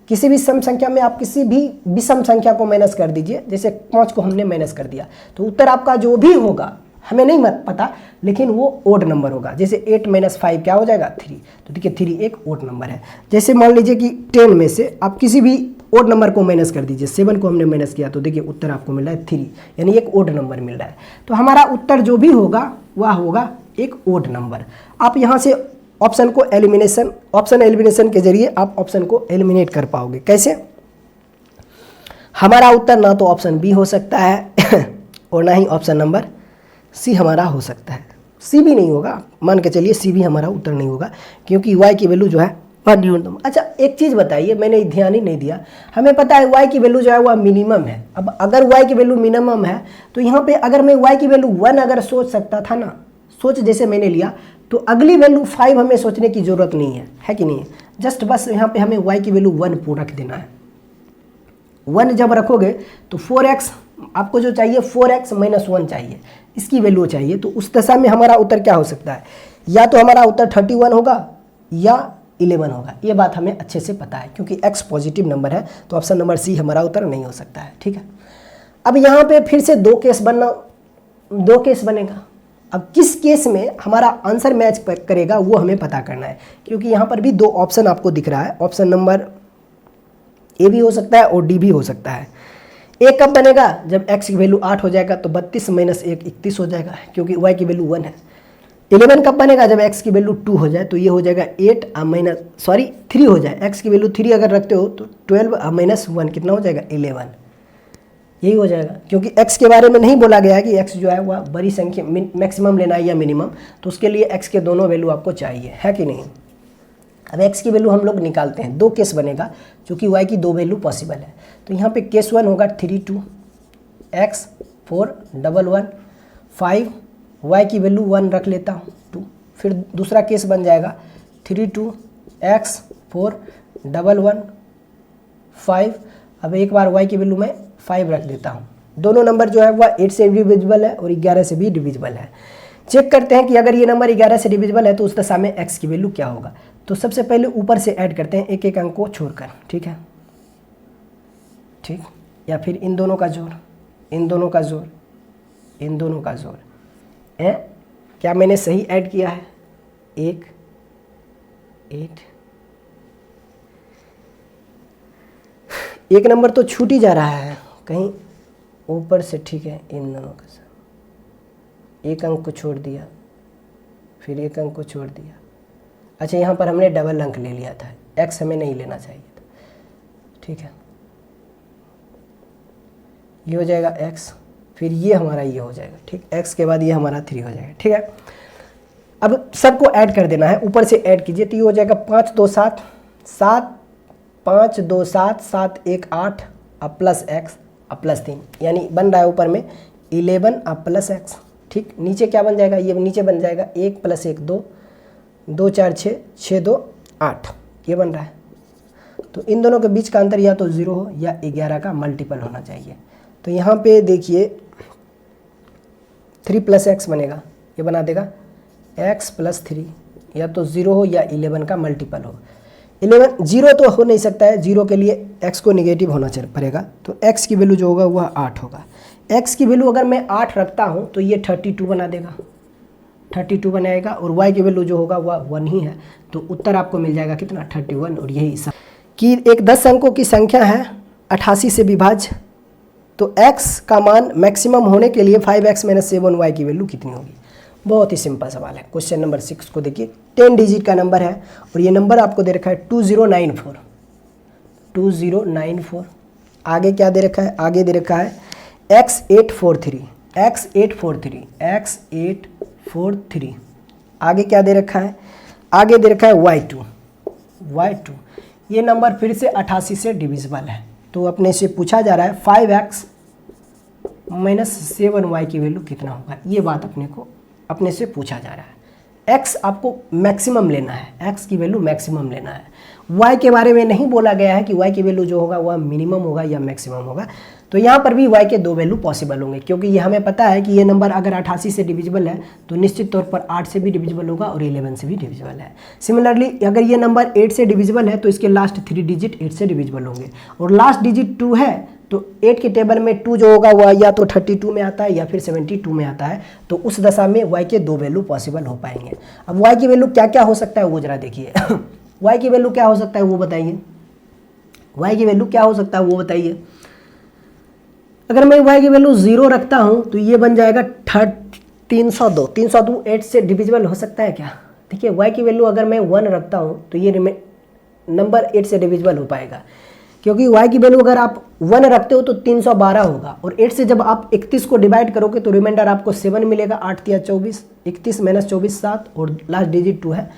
किसी भी सम संख्या में आप किसी भी विषम संख्या को माइनस कर दीजिए, जैसे 5 को हमने माइनस कर दिया तो उत्तर आपका जो भी होगा हमें नहीं मत पता, लेकिन वो ओड नंबर होगा। जैसे 8 - 5 क्या हो जाएगा, 3। तो देखिए 3 एक ओड नंबर है। जैसे मान लीजिए कि 10 में से आप किसी भी ओड नंबर को माइनस कर दीजिए, 7 को हमने माइनस किया तो देखिए उत्तर आपको मिल रहा है 3, यानी एक ओड नंबर मिल रहा है। तो हमारा उत्तर जो भी होगा वह होगा एक ओड नंबर। आप यहाँ से ऑप्शन एलिमिनेशन के जरिए आप ऑप्शन को एलिमिनेट कर पाओगे। कैसे, हमारा उत्तर ना तो ऑप्शन बी हो सकता है और ना ही ऑप्शन नंबर सी हमारा हो सकता है। सी भी नहीं होगा, मान के चलिए सी भी हमारा उत्तर नहीं होगा, क्योंकि y की वैल्यू जो है वह न्यूनतम। अच्छा एक चीज़ बताइए, मैंने ध्यान ही नहीं दिया, हमें पता है y की वैल्यू जो है वह मिनिमम है। अब अगर y की वैल्यू मिनिमम है तो यहाँ पे अगर मैं y की वैल्यू 1 अगर सोच सकता था ना, सोच जैसे मैंने लिया, तो अगली वैल्यू 5 हमें सोचने की ज़रूरत नहीं है कि नहीं है। जस्ट बस यहाँ पे हमें y की वैल्यू 1 पूरा रख देना है। 1 जब रखोगे तो 4x आपको जो चाहिए 4x - 1 चाहिए, इसकी वैल्यू चाहिए। तो उस दशा में हमारा उत्तर क्या हो सकता है, या तो हमारा उत्तर 31 होगा या 11 होगा। ये बात हमें अच्छे से पता है, क्योंकि x पॉजिटिव नंबर है तो ऑप्शन नंबर सी हमारा उत्तर नहीं हो सकता है। ठीक है, अब यहाँ पे फिर से दो केस बनेगा। अब किस केस में हमारा आंसर मैच करेगा वो हमें पता करना है, क्योंकि यहाँ पर भी 2 ऑप्शन आपको दिख रहा है। ऑप्शन नंबर ए भी हो सकता है और डी भी हो सकता है। ए कब बनेगा, जब x की वैल्यू 8 हो जाएगा तो 32 - 1 31 हो जाएगा, क्योंकि y की वैल्यू 1 है। 11 कब बनेगा, जब x की वैल्यू 2 हो जाए तो ये हो जाएगा 3 हो जाए। x की वैल्यू 3 अगर रखते हो तो 12 - 1 कितना हो जाएगा, 11। यही हो जाएगा, क्योंकि x के बारे में नहीं बोला गया है कि x जो है वह बड़ी संख्या मैक्सिमम लेना है या मिनिमम, तो उसके लिए x के दोनों वैल्यू आपको चाहिए, है कि नहीं। अब x की वैल्यू हम लोग निकालते हैं, 2 केस बनेगा, क्योंकि y की 2 वैल्यू पॉसिबल है। तो यहाँ पे केस 1 होगा 3 2 x 4 1 1 5, y की वैल्यू 1 रख लेता हूँ 2। फिर दूसरा केस बन जाएगा 3 2 x 4 1 1 5। अब एक बार y की वैल्यू मैं 5 रख देता हूँ। दोनों नंबर जो है वह 8 से डिविजिबल है और 11 से भी डिविजिबल है। चेक करते हैं कि अगर ये नंबर 11 से डिविजिबल है तो उस दशा में x की वैल्यू क्या होगा। तो सबसे पहले ऊपर से ऐड करते हैं एक एक अंक को छोड़कर, ठीक है, ठीक, या फिर इन दोनों का जोड़, इन दोनों का जोड़, इन दोनों का जोड़ है। क्या मैंने सही ऐड किया है, 1 8, एक नंबर तो छूट ही जा रहा है कहीं ऊपर से, ठीक है, इन दोनों का एक अंक को छोड़ दिया, फिर एक अंक को छोड़ दिया। अच्छा यहाँ पर हमने डबल अंक ले लिया था, x हमें नहीं लेना चाहिए था, ठीक है। ये हो जाएगा x, फिर ये हमारा ये हो जाएगा, ठीक, x के बाद ये हमारा 3 हो जाएगा, ठीक है। अब सबको ऐड कर देना है, ऊपर से ऐड कीजिए तो ये हो जाएगा 5 2 7 7 5 2 7 7 1 8 अब प्लस x अब प्लस 3, यानी बन रहा है ऊपर में 11 अब प्लस x, ठीक। नीचे क्या बन जाएगा, ये नीचे बन जाएगा 1 + 1 2 2 4 6 6 2 8, ये बन रहा है। तो इन दोनों के बीच का अंतर या तो 0 हो या 11 का मल्टीपल होना चाहिए। तो यहाँ पे देखिए 3 + x बनेगा, ये बना देगा x + 3, या तो 0 हो या 11 का मल्टीपल हो। 11 0 तो हो नहीं सकता है, 0 के लिए x को निगेटिव होना पड़ेगा, तो x की वैल्यू जो होगा वह 8 होगा। x की वैल्यू अगर मैं 8 रखता हूँ तो ये 32 बना देगा, 32 बनाएगा, और y की वैल्यू जो होगा वह 1 ही है। तो उत्तर आपको मिल जाएगा कितना, 31। और यही कि एक 10 अंकों की संख्या है 88 से विभाज्य, तो x का मान मैक्सिमम होने के लिए 5x - 7y की वैल्यू कितनी होगी। बहुत ही सिंपल सवाल है। क्वेश्चन नंबर 6 को देखिए, 10 डिजिट का नंबर है और ये नंबर आपको दे रखा है 2094। आगे क्या दे रखा है, आगे दे रखा है x843, x843, x843। आगे क्या दे रखा है, आगे दे रखा है y2, y2। ये नंबर फिर से 88 से डिविजिबल है, तो अपने से पूछा जा रहा है 5x माइनस 7y की वैल्यू कितना होगा। ये बात अपने से पूछा जा रहा है। x आपको मैक्सिमम लेना है, x की वैल्यू मैक्सिमम लेना है। y के बारे में नहीं बोला गया है कि y की वैल्यू जो होगा वह मिनिमम होगा या मैक्सिमम होगा। तो यहाँ पर भी y के दो वैल्यू पॉसिबल होंगे, क्योंकि ये हमें पता है कि ये नंबर अगर 88 से डिविजिबल है तो निश्चित तौर पर 8 से भी डिविजिबल होगा और 11 से भी डिविजिबल है। सिमिलरली अगर ये नंबर 8 से डिविजिबल है तो इसके लास्ट 3 डिजिट 8 से डिविजिबल होंगे, और लास्ट डिजिट 2 है तो 8 के टेबल में 2 जो होगा वह या तो 32 में आता है या फिर 72 में आता है। तो उस दशा में y के दो वैल्यू पॉसिबल हो पाएंगे। अब y की वैल्यू क्या क्या हो सकता है वो जरा देखिए। y की वैल्यू क्या हो सकता है वो बताइए, y की वैल्यू क्या हो सकता है वो बताइए। अगर मैं y की वैल्यू 0 रखता हूँ तो ये बन जाएगा 302। 302 8 से डिविजिबल हो सकता है क्या? देखिए y की वैल्यू अगर मैं 1 रखता हूँ तो ये नंबर 8 से डिविजिबल हो पाएगा, क्योंकि y की वैल्यू अगर आप 1 रखते हो तो 312 होगा, और 8 से जब आप 31 को डिवाइड करोगे तो रिमाइंडर आपको 7 मिलेगा। 8 या 24, 31 माइनस 24 7, और लास्ट डिजिट 2 है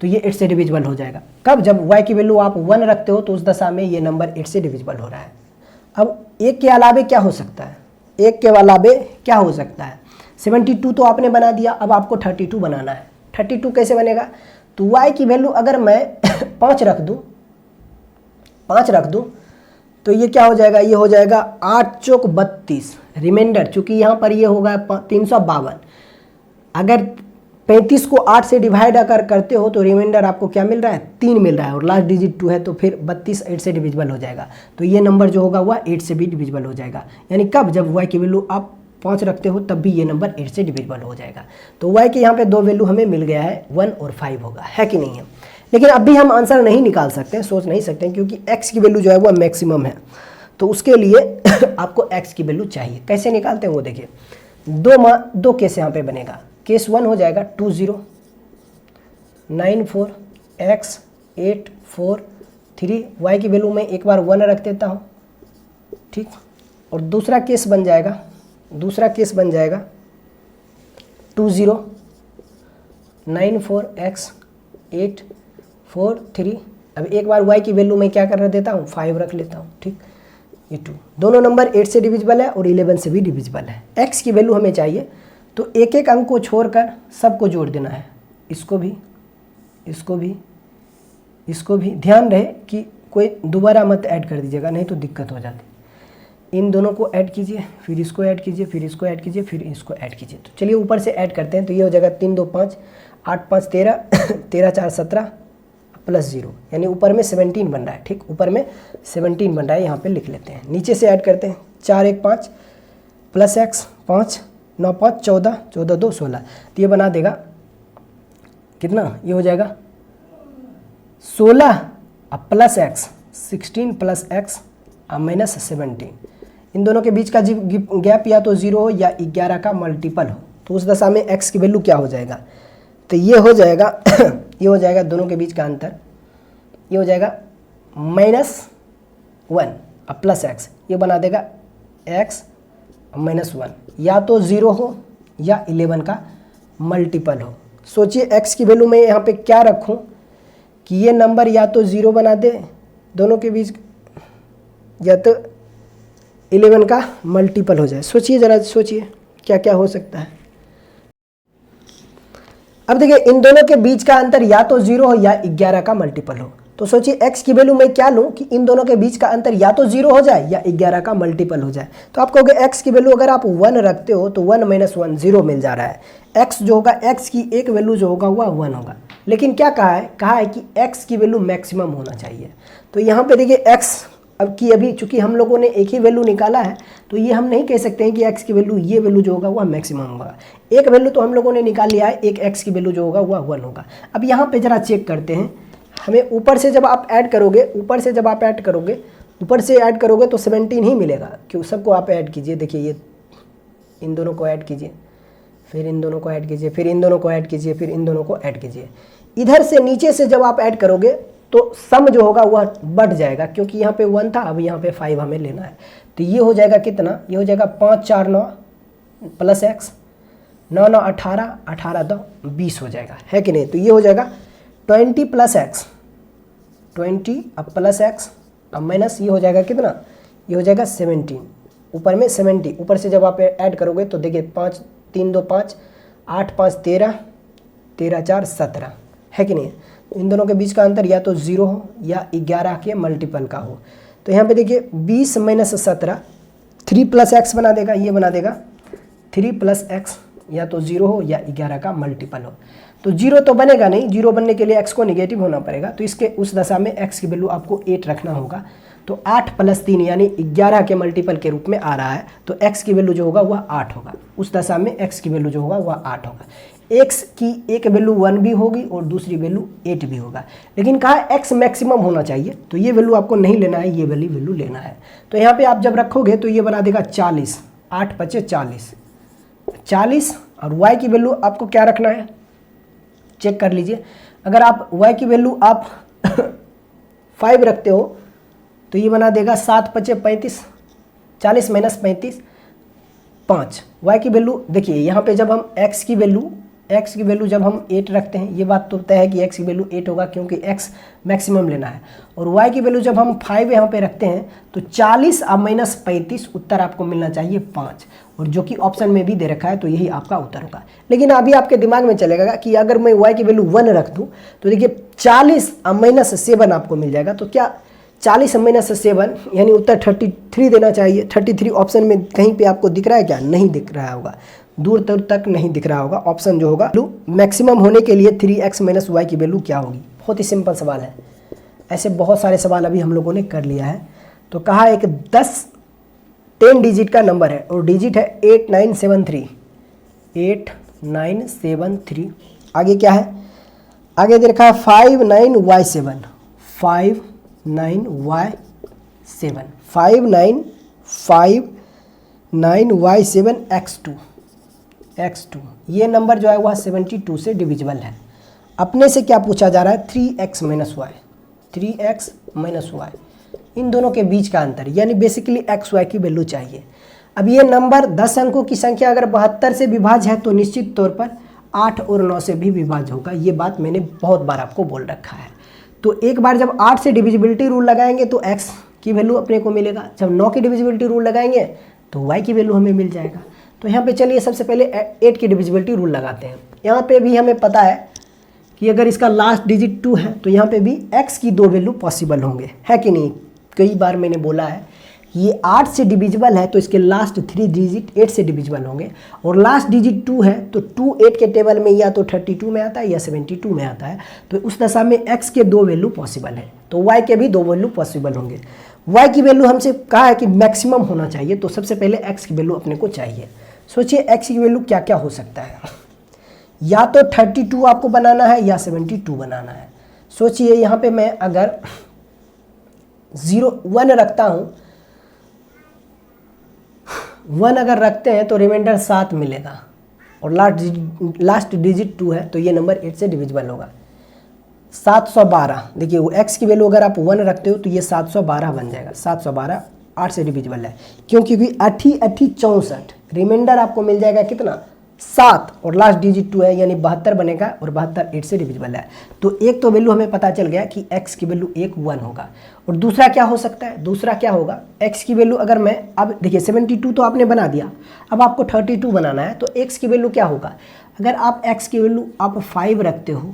तो ये 8 से डिविजिबल हो जाएगा। कब? जब y की वैल्यू आप 1 रखते हो तो उस दशा में ये नंबर 8 से डिविजिबल हो रहा है। अब एक के अलावे क्या हो सकता है, एक के अलावे क्या हो सकता है? 72 तो आपने बना दिया, अब आपको 32 बनाना है। 32 कैसे बनेगा? तो y की वैल्यू अगर मैं 5 रख दूँ तो ये क्या हो जाएगा, ये हो जाएगा 8 चौक 32 रिमाइंडर, चूँकि यहाँ पर ये होगा 352। अगर 35 को 8 से डिवाइड अगर करते हो तो रिमाइंडर आपको क्या मिल रहा है, 3 मिल रहा है, और लास्ट डिजिट 2 है तो फिर 32 8 से डिविजिबल हो जाएगा। तो ये नंबर जो होगा वह 8 से भी डिविजिबल हो जाएगा। यानी कब? जब y की वैल्यू आप 5 रखते हो तब भी ये नंबर 8 से डिविजिबल हो जाएगा। तो y के यहाँ पे दो वैल्यू हमें मिल गया है, 1 और 5 होगा, है कि नहीं है? लेकिन अभी हम आंसर नहीं निकाल सकते, सोच नहीं सकते, क्योंकि x की वैल्यू जो है वह मैक्सिमम है। तो उसके लिए आपको x की वैल्यू चाहिए। कैसे निकालते हैं वो देखिए। दो केस यहाँ पे बनेगा। केस 1 हो जाएगा 2094x843, y की वैल्यू में एक बार 1 रख देता हूँ, ठीक। और दूसरा केस बन जाएगा 2094x843। अब एक बार y की वैल्यू में क्या कर देता हूँ, 5 रख लेता हूँ, ठीक। ये 2 दोनों नंबर 8 से डिविजिबल है और 11 से भी डिविजिबल है। x की वैल्यू हमें चाहिए, तो एक एक अंक को छोड़कर सबको जोड़ देना है। इसको भी, इसको भी, इसको भी। ध्यान रहे कि कोई दोबारा मत ऐड कर दीजिएगा, नहीं तो दिक्कत हो जाती। इन दोनों को ऐड कीजिए, फिर इसको ऐड कीजिए, फिर इसको ऐड कीजिए, फिर इसको ऐड कीजिए। तो चलिए ऊपर से ऐड करते हैं। तो ये हो जाएगा 3 2 5 8 5 13 13 4 17 प्लस 0, यानी ऊपर में 17 बन रहा है, ठीक। ऊपर में 17 बन रहा है, यहाँ पे लिख लेते हैं। नीचे से ऐड करते हैं। 4 1 5 प्लस x 5 9 5 14 14 2 16। तो ये बना देगा कितना, ये हो जाएगा 16 अब प्लस x 16 प्लस x अब माइनस 17। इन दोनों के बीच का गैप या तो 0 हो या 11 का मल्टीपल हो। तो उस दशा में x की वैल्यू क्या हो जाएगा, तो ये हो जाएगा ये हो जाएगा दोनों के बीच का अंतर, ये हो जाएगा -1 अब प्लस x, ये बना देगा x -1, या तो 0 हो या 11 का मल्टीपल हो। सोचिए x की वैल्यू में यहाँ पे क्या रखूँ कि ये नंबर या तो 0 बना दे दोनों के बीच, या तो 11 का मल्टीपल हो जाए। सोचिए ज़रा, सोचिए क्या क्या हो सकता है। अब देखिए इन दोनों के बीच का अंतर या तो 0 हो या 11 का मल्टीपल हो। तो सोचिए x की वैल्यू मैं क्या लूँ कि इन दोनों के बीच का अंतर या तो 0 हो जाए या 11 का मल्टीपल हो जाए। तो आप कहोगे x की वैल्यू अगर आप 1 रखते हो तो 1 - 1 0 मिल जा रहा है। x जो होगा, x की एक वैल्यू जो होगा वह 1 होगा। लेकिन क्या कहा है कि x की वैल्यू मैक्सिमम होना चाहिए। तो यहाँ पे देखिए x अब की अभी चूंकि हम लोगों ने एक ही वैल्यू निकाला है तो ये हम नहीं कह सकते हैं कि x की वैल्यू, ये वैल्यू जो होगा वह मैक्सिमम होगा। एक वैल्यू तो हम लोगों ने निकाल लिया है, एक x की वैल्यू जो होगा वह 1 होगा। अब यहाँ पे जरा चेक करते हैं, हमें ऊपर से जब आप ऐड करोगे, ऊपर से ऐड करोगे तो 17 ही मिलेगा। क्यों? सबको आप ऐड कीजिए। देखिए ये इन दोनों को ऐड कीजिए, फिर इन दोनों को ऐड कीजिए, फिर इन दोनों को ऐड कीजिए, फिर इन दोनों को ऐड कीजिए। इधर से नीचे से जब आप ऐड करोगे तो सम जो होगा वह बढ़ जाएगा, क्योंकि यहाँ पे 1 था, अब यहाँ पे 5 हमें लेना है। तो ये हो जाएगा कितना, ये हो जाएगा 5 4 9 प्लस एक्स, 9 9 18, 18 2 20 हो जाएगा, है कि नहीं। तो ये हो जाएगा 20 प्लस एक्स, 20 अब प्लस एक्स अब माइनस, ये हो जाएगा कितना, ये हो जाएगा 17, ऊपर में 70, ऊपर से जब आप ऐड करोगे तो देखिए 5 3 2 5, 8 5 13, 13 4 17, है कि नहीं। इन दोनों के बीच का अंतर या तो 0 हो या 11 के मल्टीपल का हो। तो यहाँ पे देखिए 20 माइनस 17 3 प्लस एक्स बना देगा, ये बना देगा 3 प्लस एक्स, या तो 0 हो या 11 का मल्टीपल हो। तो 0 तो बनेगा नहीं, 0 बनने के लिए x को निगेटिव होना पड़ेगा, तो इसके उस दशा में x की वैल्यू आपको 8 रखना होगा। तो 8 प्लस 3 यानी 11 के मल्टीपल के रूप में आ रहा है, तो x की वैल्यू जो होगा वह 8 होगा। उस दशा में x की वैल्यू जो होगा वह 8 होगा। x की एक वैल्यू 1 भी होगी और दूसरी वैल्यू 8 भी होगा, लेकिन कहा x मैक्सिमम होना चाहिए, तो ये वैल्यू आपको नहीं लेना है, ये वाली वैल्यू लेना है। तो यहाँ पे आप जब रखोगे तो ये बना देगा 40, 8 5 40, और y की वैल्यू आपको क्या रखना है, चेक कर लीजिए। अगर आप y की वैल्यू आप 5 रखते हो तो ये बना देगा 7 5 35, 40 माइनस 35 5। y की वैल्यू देखिए यहाँ पे जब हम x की वैल्यू जब हम 8 रखते हैं, ये बात तो तय है कि x की वैल्यू 8 होगा, क्योंकि x मैक्सिमम लेना है। और y की वैल्यू जब हम 5 यहाँ पे रखते हैं तो 40 अब माइनस 35, उत्तर आपको मिलना चाहिए 5, और जो कि ऑप्शन में भी दे रखा है, तो यही आपका उत्तर होगा। लेकिन अभी आपके दिमाग में चलेगा कि अगर मैं y की वैल्यू 1 रख दूँ तो देखिए 40 अब माइनस 7 आपको मिल जाएगा। तो क्या 40 माइनस 7 यानी उत्तर 33 देना चाहिए। 33 ऑप्शन में कहीं पे आपको दिख रहा है क्या, नहीं दिख रहा होगा, दूर दूर तक नहीं दिख रहा होगा। ऑप्शन जो होगा मैक्सिमम होने के लिए 3x माइनस वाई की वैल्यू क्या होगी। बहुत ही सिंपल सवाल है, ऐसे बहुत सारे सवाल अभी हम लोगों ने कर लिया है। तो कहा एक 10 डिजिट का नंबर है और डिजिट है 8973, 8973। आगे क्या है, आगे दे रखा है 59y7, 59y7, 59y7 x2। ये नंबर जो है वह 72 से डिविजिबल है। अपने से क्या पूछा जा रहा है, 3x minus Y, 3x minus Y, इन दोनों के बीच का अंतर, यानी बेसिकली एक्स वाई की वैल्यू चाहिए। अब ये नंबर 10 अंकों की संख्या अगर 72 से विभाज्य है तो निश्चित तौर पर 8 और 9 से भी विभाज्य होगा। ये बात मैंने बहुत बार आपको बोल रखा है। तो एक बार जब 8 से डिविजिबिलिटी रूल लगाएंगे तो x की वैल्यू अपने को मिलेगा, जब 9 की डिविजिबिलिटी रूल लगाएंगे तो y की वैल्यू हमें मिल जाएगा। तो यहाँ पे चलिए सबसे पहले 8 की डिविजिबिलिटी रूल लगाते हैं। यहाँ पे भी हमें पता है कि अगर इसका लास्ट डिजिट 2 है तो यहाँ पे भी x की 2 वैल्यू पॉसिबल होंगे, है कि नहीं। कई बार मैंने बोला है ये 8 से डिविजिबल है तो इसके लास्ट 3 डिजिट 8 से डिविजिबल होंगे, और लास्ट डिजिट 2 है तो 2 8 के टेबल में या तो 32 में आता है या 72 में आता है। तो उस दशा में x के 2 वैल्यू पॉसिबल है, तो y के भी 2 वैल्यू पॉसिबल होंगे। y की वैल्यू हमसे कहा है कि मैक्सिमम होना चाहिए, तो सबसे पहले x की वैल्यू अपने को चाहिए। सोचिए x की वैल्यू क्या क्या हो सकता है, या तो 32 आपको बनाना है या 72 बनाना है। सोचिए यहाँ पे मैं अगर 1 रखता हूँ, 1 अगर रखते हैं तो रिमाइंडर 7 मिलेगा, और लास्ट डिजिट 2 है तो ये नंबर 8 से डिविजिबल होगा। 712, देखिए वो x की वैल्यू अगर आप 1 रखते हो तो ये 712 बन जाएगा। 712 8 से डिविजिबल है, क्योंकि 8 64, रिमाइंडर आपको मिल जाएगा कितना 7, और लास्ट डिजिट 2 है यानी 72 बनेगा, और 72 8 से डिविजिबल है। तो एक तो वैल्यू हमें पता चल गया कि x की वैल्यू 1 होगा। और दूसरा क्या हो सकता है, दूसरा क्या होगा, x की वैल्यू अगर मैं अब देखिए 72 तो आपने बना दिया, अब आपको 32 बनाना है, तो x की वैल्यू क्या होगा। अगर आप x की वैल्यू आप 5 रखते हो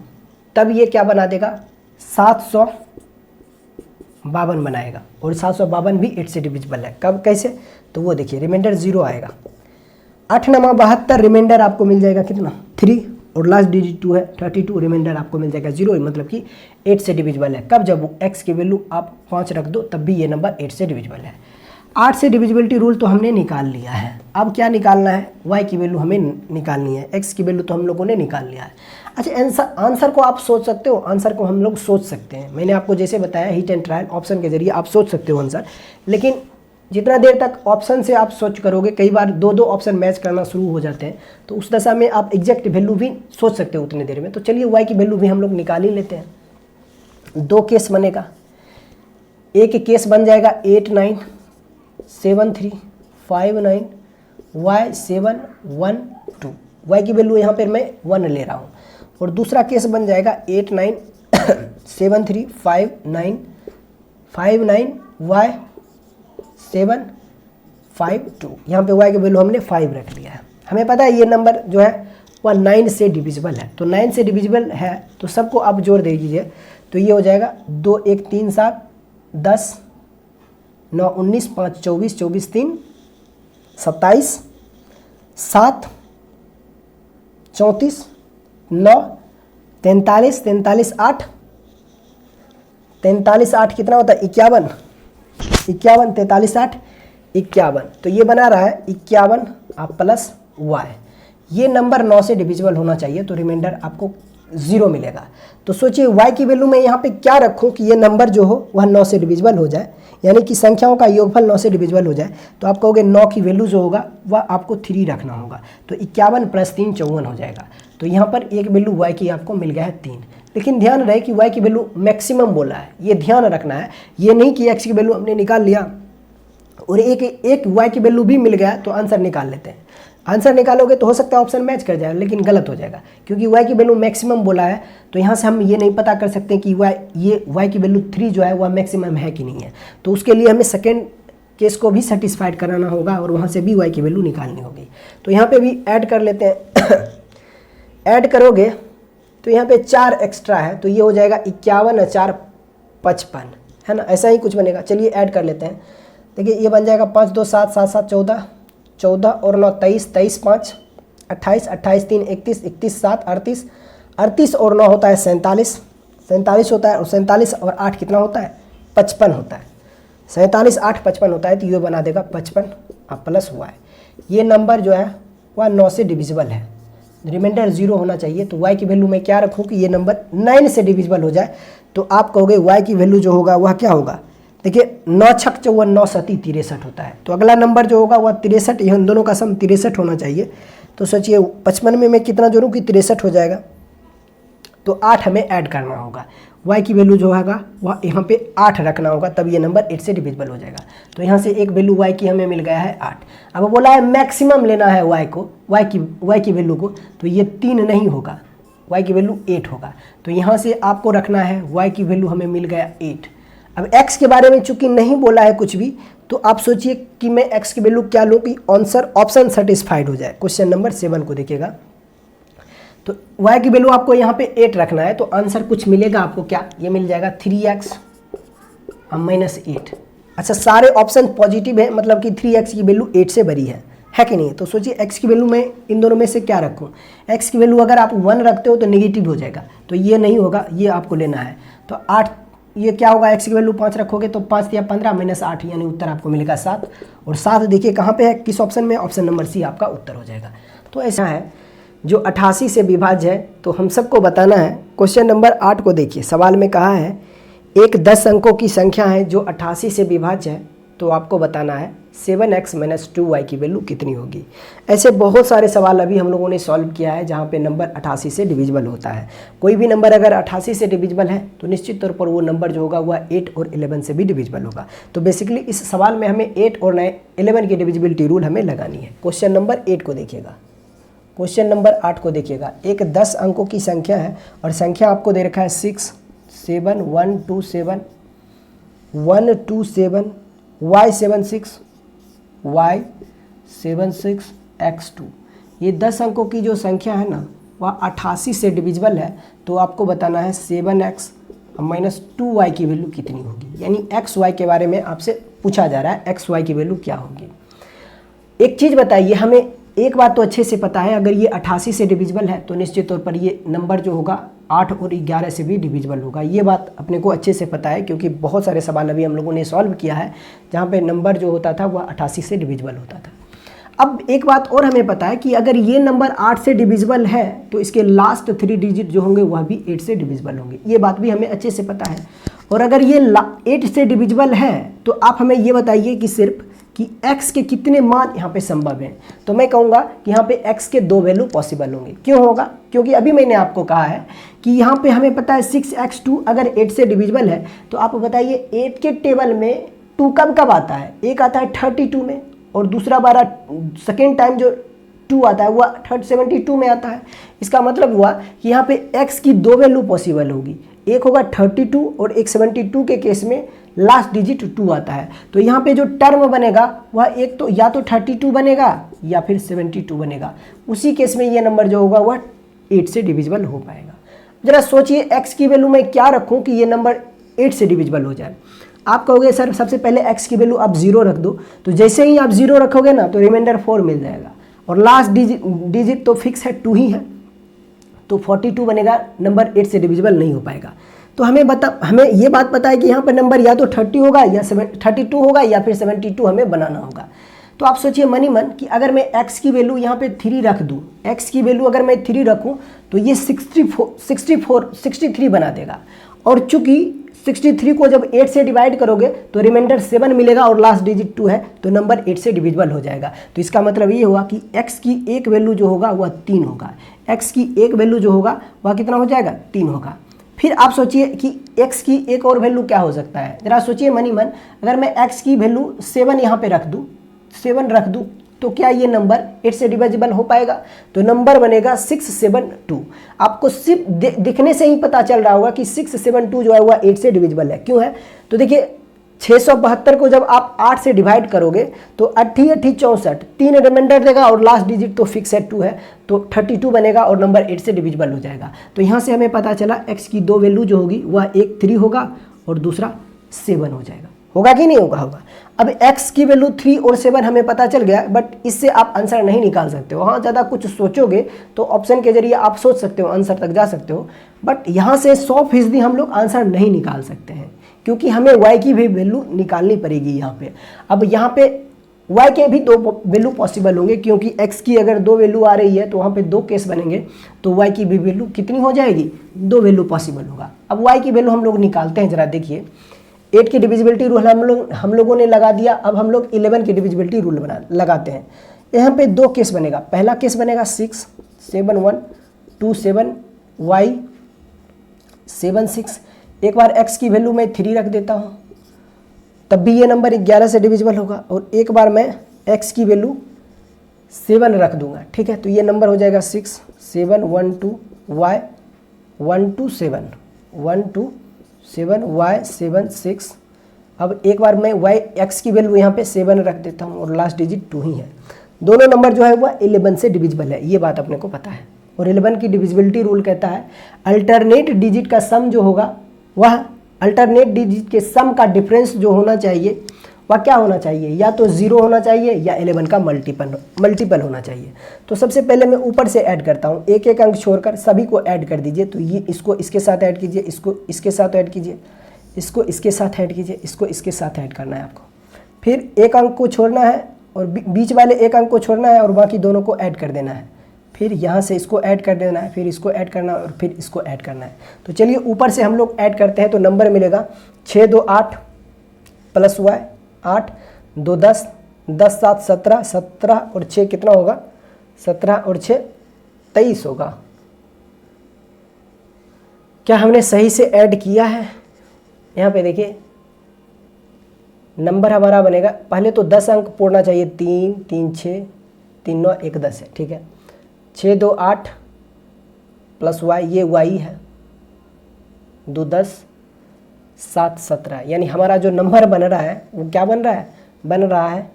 तब ये क्या बना देगा 752 बनाएगा, और 752 भी 8 से डिविजिबल है। कब कैसे, तो वो देखिए रिमाइंडर 0 आएगा। 8 9 72, रिमाइंडर आपको मिल जाएगा कितना 3, और लास्ट डिजिट 2 है 32, रिमाइंडर आपको मिल जाएगा 0, मतलब कि 8 से डिविजिबल है। कब, जब x की वैल्यू आप 5 रख दो तब भी ये नंबर 8 से डिविजिबल है। 8 से डिविजिबिलिटी रूल तो हमने निकाल लिया है। अब क्या निकालना है, y की वैल्यू हमें निकालनी है, x की वैल्यू तो हम लोगों ने निकाल लिया है। अच्छा, आंसर को आप सोच सकते हो, आंसर को हम लोग सोच सकते हैं। मैंने आपको जैसे बताया हिट एंड ट्रायल ऑप्शन के जरिए आप सोच सकते हो आंसर, लेकिन जितना देर तक ऑप्शन से आप सोच करोगे, कई बार 2 ऑप्शन मैच करना शुरू हो जाते हैं, तो उस दशा में आप एग्जैक्ट वैल्यू भी सोच सकते हो उतने देर में। तो चलिए y की वैल्यू भी हम लोग निकाल ही लेते हैं। दो केस बनेगा। एक केस बन जाएगा 897359Y712, y की वैल्यू यहाँ पर मैं 1 ले रहा हूँ। और दूसरा केस बन जाएगा 897359Y752, यहाँ पे y की वैल्यू हमने 5 रख लिया है। हमें पता है ये नंबर जो है वह 9 से डिविजिबल है, तो 9 से डिविजिबल है तो सबको आप जोड़ दे दीजिए, तो ये हो जाएगा 2 1 3 7 10 9 19 5 24 24 3 27 7 34 9 43 43 8 43 8 कितना होता है 51 51 43 8 51, तो ये बना रहा है 51 आप प्लस y। ये नंबर 9 से डिविजिबल होना चाहिए, तो रिमाइंडर आपको 0 मिलेगा। तो सोचिए y की वैल्यू मैं यहाँ पे क्या रखूँ कि ये नंबर जो हो वह 9 से डिविजिबल हो जाए, यानी कि संख्याओं का योगफल 9 से डिविजिबल हो जाए। तो आप कहोगे 9 की वैल्यू जो होगा वह आपको 3 रखना होगा, तो 51 + 3 54 हो जाएगा। तो यहाँ पर एक वैल्यू y की आपको मिल गया है 3। लेकिन ध्यान रहे कि y की वैल्यू मैक्सिमम बोला है, ये ध्यान रखना है। ये नहीं कि x की वैल्यू हमने निकाल लिया और एक y की वैल्यू भी मिल गया तो आंसर निकाल लेते हैं। आंसर निकालोगे तो हो सकता है ऑप्शन मैच कर जाए, लेकिन गलत हो जाएगा, क्योंकि y की वैल्यू मैक्सिमम बोला है। तो यहाँ से हम ये नहीं पता कर सकते कि y की वैल्यू 3 जो है वह मैक्सिमम है कि नहीं है। तो उसके लिए हमें सेकेंड केस को भी सेटिस्फाइड कराना होगा और वहाँ से भी y की वैल्यू निकालनी होगी। तो यहाँ पे भी ऐड कर लेते हैं। ऐड करोगे तो यहाँ पे 4 एक्स्ट्रा है, तो ये हो जाएगा 51 और 4 55, है ना, ऐसा ही कुछ बनेगा। चलिए ऐड कर लेते हैं। देखिए ये बन जाएगा 5 2 7 7 7 14 14 और 9 23 23 5 28 28 3 31 31 7 38 38 और 9 होता है 47 47 होता है, और 47 और 8 कितना होता है 55 होता है। 47 8 55 होता है, तो ये बना देगा 55 प्लस y। ये नंबर जो है वह 9 से डिविजिबल है, रिमाइंडर 0 होना चाहिए। तो y की वैल्यू मैं क्या रखूँ कि ये नंबर 9 से डिविजिबल हो जाए। तो आप कहोगे y की वैल्यू जो होगा वह क्या होगा। देखिए 9 छक 54 9 सती 63 होता है, तो अगला नंबर जो होगा वह 63, इन दोनों का सम 63 होना चाहिए। तो सोचिए 55 में मैं कितना जोड़ूँ कि 63 हो जाएगा। तो 8 हमें ऐड करना होगा, y की वैल्यू जो होगा वह यहाँ पे 8 रखना होगा, तब ये नंबर 8 से डिविजिबल हो जाएगा। तो यहाँ से एक वैल्यू y की हमें मिल गया है 8। अब बोला है मैक्सिमम लेना है y की वैल्यू को, तो ये 3 नहीं होगा, y की वैल्यू 8 होगा। तो यहाँ से आपको रखना है y की वैल्यू हमें मिल गया 8। अब x के बारे में चूंकि नहीं बोला है कुछ भी, तो आप सोचिए कि मैं x की वैल्यू क्या लूँ कि आंसर ऑप्शन सेटिस्फाइड हो जाए। क्वेश्चन नंबर 7 को देखिएगा, तो y की वैल्यू आपको यहाँ पे 8 रखना है, तो आंसर कुछ मिलेगा आपको क्या, ये मिल जाएगा 3x - 8। अच्छा सारे ऑप्शन पॉजिटिव है, मतलब कि 3x की वैल्यू 8 से बड़ी है कि नहीं। तो सोचिए x की वैल्यू मैं इन दोनों में से क्या रखूँ। x की वैल्यू अगर आप 1 रखते हो तो नेगेटिव हो जाएगा, तो ये नहीं होगा, ये आपको लेना है। तो 8, ये क्या होगा, x की वैल्यू 5 रखोगे तो 5 या 15 - 8, यानी उत्तर आपको मिलेगा 7। और 7 देखिए कहाँ पे है, किस ऑप्शन में, ऑप्शन नंबर सी आपका उत्तर हो जाएगा। तो ऐसा है जो 88 से विभाज्य है, तो हम सबको बताना है। क्वेश्चन नंबर 8 को देखिए, सवाल में कहा है एक 10 अंकों की संख्या है जो 88 से विभाज्य है, तो आपको बताना है 7x - 2y की वैल्यू कितनी होगी। ऐसे बहुत सारे सवाल अभी हम लोगों ने सॉल्व किया है जहाँ पे नंबर 88 से डिविजिबल होता है। कोई भी नंबर अगर 88 से डिविजिबल है तो निश्चित तौर पर वो नंबर जो होगा वह 8 और 11 से भी डिविजिबल होगा। तो बेसिकली इस सवाल में हमें 8 और 11 की डिविजिबिलिटी रूल हमें लगानी है। क्वेश्चन नंबर 8 को देखिएगा, क्वेश्चन नंबर 8 को देखिएगा। एक 10 अंकों की संख्या है और संख्या आपको दे रखा है 6 7 1 2 7 1 2 7 y 76 y 76 x2। ये 10 अंकों की जो संख्या है ना वह 88 से डिविजिबल है। तो आपको बताना है 7x - 2y की वैल्यू कितनी होगी, यानी एक्स वाई के बारे में आपसे पूछा जा रहा है, एक्स वाई की वैल्यू क्या होगी। एक चीज़ बताइए, हमें एक बात तो अच्छे से पता है, अगर ये 88 से डिविजिबल है तो निश्चित तौर पर ये नंबर जो होगा 8 और 11 से भी डिविजिबल होगा। ये बात अपने को अच्छे से पता है, क्योंकि बहुत सारे सवाल अभी हम लोगों ने सॉल्व किया है जहाँ पे नंबर जो होता था वह 88 से डिविजिबल होता था। अब एक बात और हमें पता है कि अगर ये नंबर 8 से डिविजिबल है तो इसके लास्ट 3 डिजिट जो होंगे वह भी 8 से डिविजिबल होंगे, ये बात भी हमें अच्छे से पता है। और अगर ये 8 से डिविजिबल है तो आप हमें ये बताइए कि सिर्फ कि x के कितने मान यहाँ पे संभव हैं, तो मैं कहूँगा कि यहाँ पे x के 2 वैल्यू पॉसिबल होंगे। क्यों होगा? क्योंकि अभी मैंने आपको कहा है कि यहाँ पे हमें पता है 6x2 अगर 8 से डिविजिबल है, तो आप बताइए 8 के टेबल में 2 कब कब आता है? एक आता है 32 में, और दूसरा बार सेकेंड टाइम जो 2 आता है वह 72 में आता है। इसका मतलब हुआ कि यहाँ पे x की 2 वैल्यू पॉसिबल होगी, एक होगा 32 और एक 72 के केस में लास्ट डिजिट 2 आता है। तो यहाँ पे जो टर्म बनेगा वह एक तो या तो 32 बनेगा या फिर 72 बनेगा। उसी केस में ये नंबर जो होगा वह 8 से डिविजिबल हो पाएगा। जरा सोचिए x की वैल्यू मैं क्या रखूँ कि ये नंबर 8 से डिविजिबल हो जाए। आप कहोगे सर सबसे पहले x की वैल्यू आप 0 रख दो, तो जैसे ही आप 0 रखोगे ना तो रिमाइंडर 4 मिल जाएगा, और लास्ट डिजिट तो फिक्स है 2 ही है, तो 42 बनेगा, नंबर 8 से डिविजिबल नहीं हो पाएगा। तो हमें ये बात पता है कि यहाँ पर नंबर या तो 30 होगा या 32 होगा या फिर 72 हमें बनाना होगा। तो आप सोचिए मन ही मन कि अगर मैं x की वैल्यू यहाँ पे 3 रख दूँ, x की वैल्यू अगर मैं 3 रखूँ तो ये 63 बना देगा, और चूंकि 63 को जब 8 से डिवाइड करोगे तो रिमाइंडर 7 मिलेगा और लास्ट डिजिट 2 है, तो नंबर 8 से डिविजिबल हो जाएगा। तो इसका मतलब ये हुआ कि x की एक वैल्यू जो होगा वह 3 होगा, x की एक वैल्यू जो होगा वह कितना हो जाएगा? 3 होगा। फिर आप सोचिए कि x की एक और वैल्यू क्या हो सकता है, जरा सोचिए मन ही मन, अगर मैं x की वैल्यू 7 यहाँ पे रख दूँ, 7 रख दूँ, तो क्या ये नंबर 8 से डिविजिबल हो पाएगा? तो नंबर बनेगा 672। आपको सिर्फ दिखने से ही पता चल रहा होगा कि 672 जो है वह 8 से डिविजिबल है। क्यों है? तो देखिए 672 को जब आप 8 से डिवाइड करोगे तो 8 64, 3 रिमाइंडर देगा और लास्ट डिजिट तो फिक्स है 2 है, तो 32 बनेगा और नंबर 8 से डिविजिबल हो जाएगा। तो यहाँ से हमें पता चला x की 2 वैल्यू जो होगी वह एक 3 होगा और दूसरा 7 हो जाएगा। होगा कि नहीं होगा? होगा। अब x की वैल्यू 3 और 7 हमें पता चल गया, बट इससे आप आंसर नहीं निकाल सकते हो। हाँ, ज़्यादा कुछ सोचोगे तो ऑप्शन के जरिए आप सोच सकते हो, आंसर तक जा सकते हो, बट यहाँ से 100% हम लोग आंसर नहीं निकाल सकते हैं, क्योंकि हमें y की भी वैल्यू निकालनी पड़ेगी यहाँ पे। अब यहाँ पे y के भी 2 वैल्यू पॉसिबल होंगे, क्योंकि x की अगर 2 वैल्यू आ रही है तो वहाँ पे 2 केस बनेंगे, तो y की भी वैल्यू कितनी हो जाएगी? 2 वैल्यू पॉसिबल होगा। अब y की वैल्यू हम लोग निकालते हैं। जरा देखिए 8 की डिविजिबिलिटी रूल हम लोगों ने लगा दिया। अब हम लोग 11 की डिविजिबिलिटी रूल लगाते हैं। यहाँ पे 2 केस बनेगा। पहला केस बनेगा 6 7 1 2 7 y 7 6। एक बार x की वैल्यू मैं 3 रख देता हूँ, तब भी ये नंबर 11 से डिविजिबल होगा, और एक बार मैं x की वैल्यू 7 रख दूंगा। ठीक है, तो ये नंबर हो जाएगा 6 7 1 2 y 1 2 7 1 2 7 y 7 6। अब एक बार मैं x की वैल्यू यहाँ पे 7 रख देता हूँ और लास्ट डिजिट 2 ही है। दोनों नंबर जो है वह 11 से डिविजिबल है, ये बात अपने को पता है। और 11 की डिविजिबिलिटी रूल कहता है अल्टरनेट डिजिट का सम जो होगा वह अल्टरनेट डिजिट के सम का डिफरेंस जो होना चाहिए वह क्या होना चाहिए? या तो 0 होना चाहिए या 11 का मल्टीपल होना चाहिए। तो सबसे पहले मैं ऊपर से ऐड करता हूँ, एक एक अंक छोड़कर सभी को ऐड कर दीजिए। तो ये इसको इसके साथ ऐड कीजिए, इसको इसके साथ ऐड कीजिए, इसको इसके साथ ऐड कीजिए, इसको इसके साथ ऐड करना है आपको। फिर एक अंक को छोड़ना है और बीच वाले एक अंक को छोड़ना है और बाकी दोनों को ऐड कर देना है। फिर यहाँ से इसको ऐड कर देना है, फिर इसको ऐड करना है और फिर इसको ऐड करना है। तो चलिए ऊपर से हम लोग ऐड करते हैं, तो नंबर मिलेगा 6 2 8 प्लस y 8 2 10 10 7 17 17 और 6 कितना होगा? 17 और 6 23 होगा। क्या हमने सही से ऐड किया है? यहाँ पे देखिए नंबर हमारा बनेगा, पहले तो 10 अंक पूरना चाहिए, 3 3 6 3 9 1 10 है। ठीक है, 6 2 8 प्लस y, ये y है, 2 10 7 17, यानी हमारा जो नंबर बन रहा है वो क्या बन रहा है? बन रहा है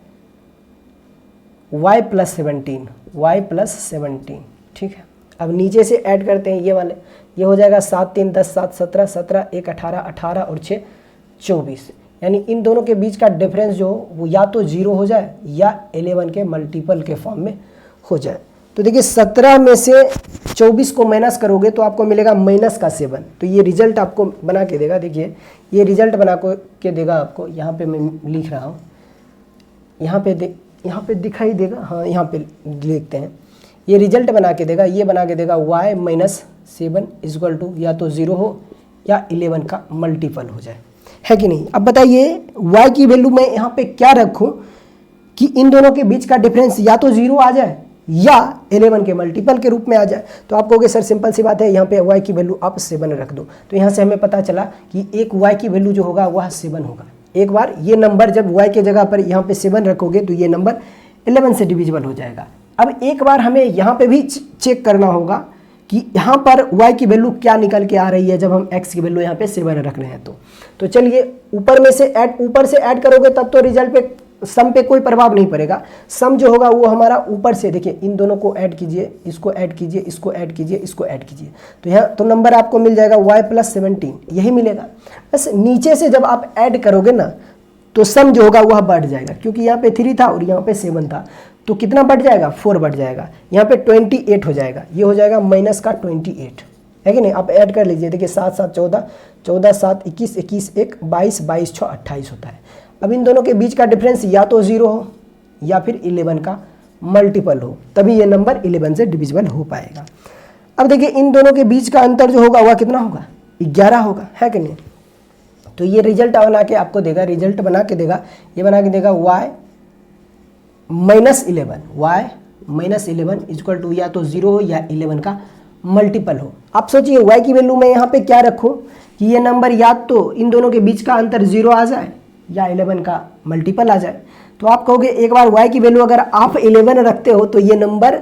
y प्लस 17, y प्लस 17। ठीक है, अब नीचे से ऐड करते हैं ये वाले, ये हो जाएगा 7 3 10 7 17 17 1 18 18 और 6 24, यानी इन दोनों के बीच का डिफरेंस जो वो या तो 0 हो जाए या 11 के मल्टीपल के फॉर्म में हो जाए। तो देखिए 17 में से 24 को माइनस करोगे तो आपको मिलेगा माइनस का 7। तो ये रिजल्ट आपको बना के देगा। देखिए ये रिजल्ट बना के देगा आपको, यहाँ पे मैं लिख रहा हूँ, यहाँ पे दिखाई देगा, हाँ यहाँ पे लिखते हैं, ये रिजल्ट बना के देगा, ये बना के देगा y माइनस 7 इक्वल टू या तो 0 हो या 11 का मल्टीपल हो जाए, है कि नहीं? अब बताइए y की वैल्यू मैं यहाँ पे क्या रखूँ कि इन दोनों के बीच का डिफरेंस या तो 0 आ जाए या 11 के मल्टीपल के रूप में आ जाए। तो आप कहोगे सर सिंपल सी बात है, यहाँ पे y की वैल्यू आप 7 रख दो। तो यहाँ से हमें पता चला कि एक y की वैल्यू जो होगा वह 7 होगा। एक बार ये नंबर जब y के जगह पर यहाँ पे 7 रखोगे तो ये नंबर 11 से डिविजिबल हो जाएगा। अब एक बार हमें यहाँ पे भी चेक करना होगा कि यहाँ पर y की वैल्यू क्या निकल के आ रही है जब हम x की वैल्यू यहाँ पे 7 रख रहे हैं। तो चलिए ऊपर से ऐड करोगे तब तो रिजल्ट पे सम पे कोई प्रभाव नहीं पड़ेगा। सम जो होगा वो हमारा ऊपर से, देखिए इन दोनों को ऐड कीजिए, इसको ऐड कीजिए, इसको ऐड कीजिए, इसको ऐड कीजिए, तो यहाँ तो नंबर आपको मिल जाएगा y + 17, यही मिलेगा। बस नीचे से जब आप ऐड करोगे ना तो सम जो होगा वह बढ़ जाएगा, क्योंकि यहाँ पे 3 था और यहाँ पे 7 था, तो कितना बढ़ जाएगा, 4 बढ़ जाएगा। यहाँ पे 28 हो जाएगा, ये हो जाएगा -28, है कि नहीं। आप ऐड कर लीजिए, देखिए 7 7 14, 14 7 21, 21 1 22, 22 6 28 होता है। अब इन दोनों के बीच का डिफरेंस या तो 0 हो या फिर 11 का मल्टीपल हो, तभी ये नंबर 11 से डिविजिबल हो पाएगा। अब देखिए इन दोनों के बीच का अंतर जो होगा वह कितना होगा, 11 होगा, है कि नहीं। तो ये रिजल्ट बना के आपको देगा, ये बना के देगा y - 11 इक्वल टू या तो 0 हो या 11 का मल्टीपल हो। आप सोचिए y की वैल्यू में यहाँ पे क्या रखूँ कि ये नंबर या तो इन दोनों के बीच का अंतर 0 आ जाए या 11 का मल्टीपल आ जाए। तो आप कहोगे एक बार y की वैल्यू अगर आप 11 रखते हो तो ये नंबर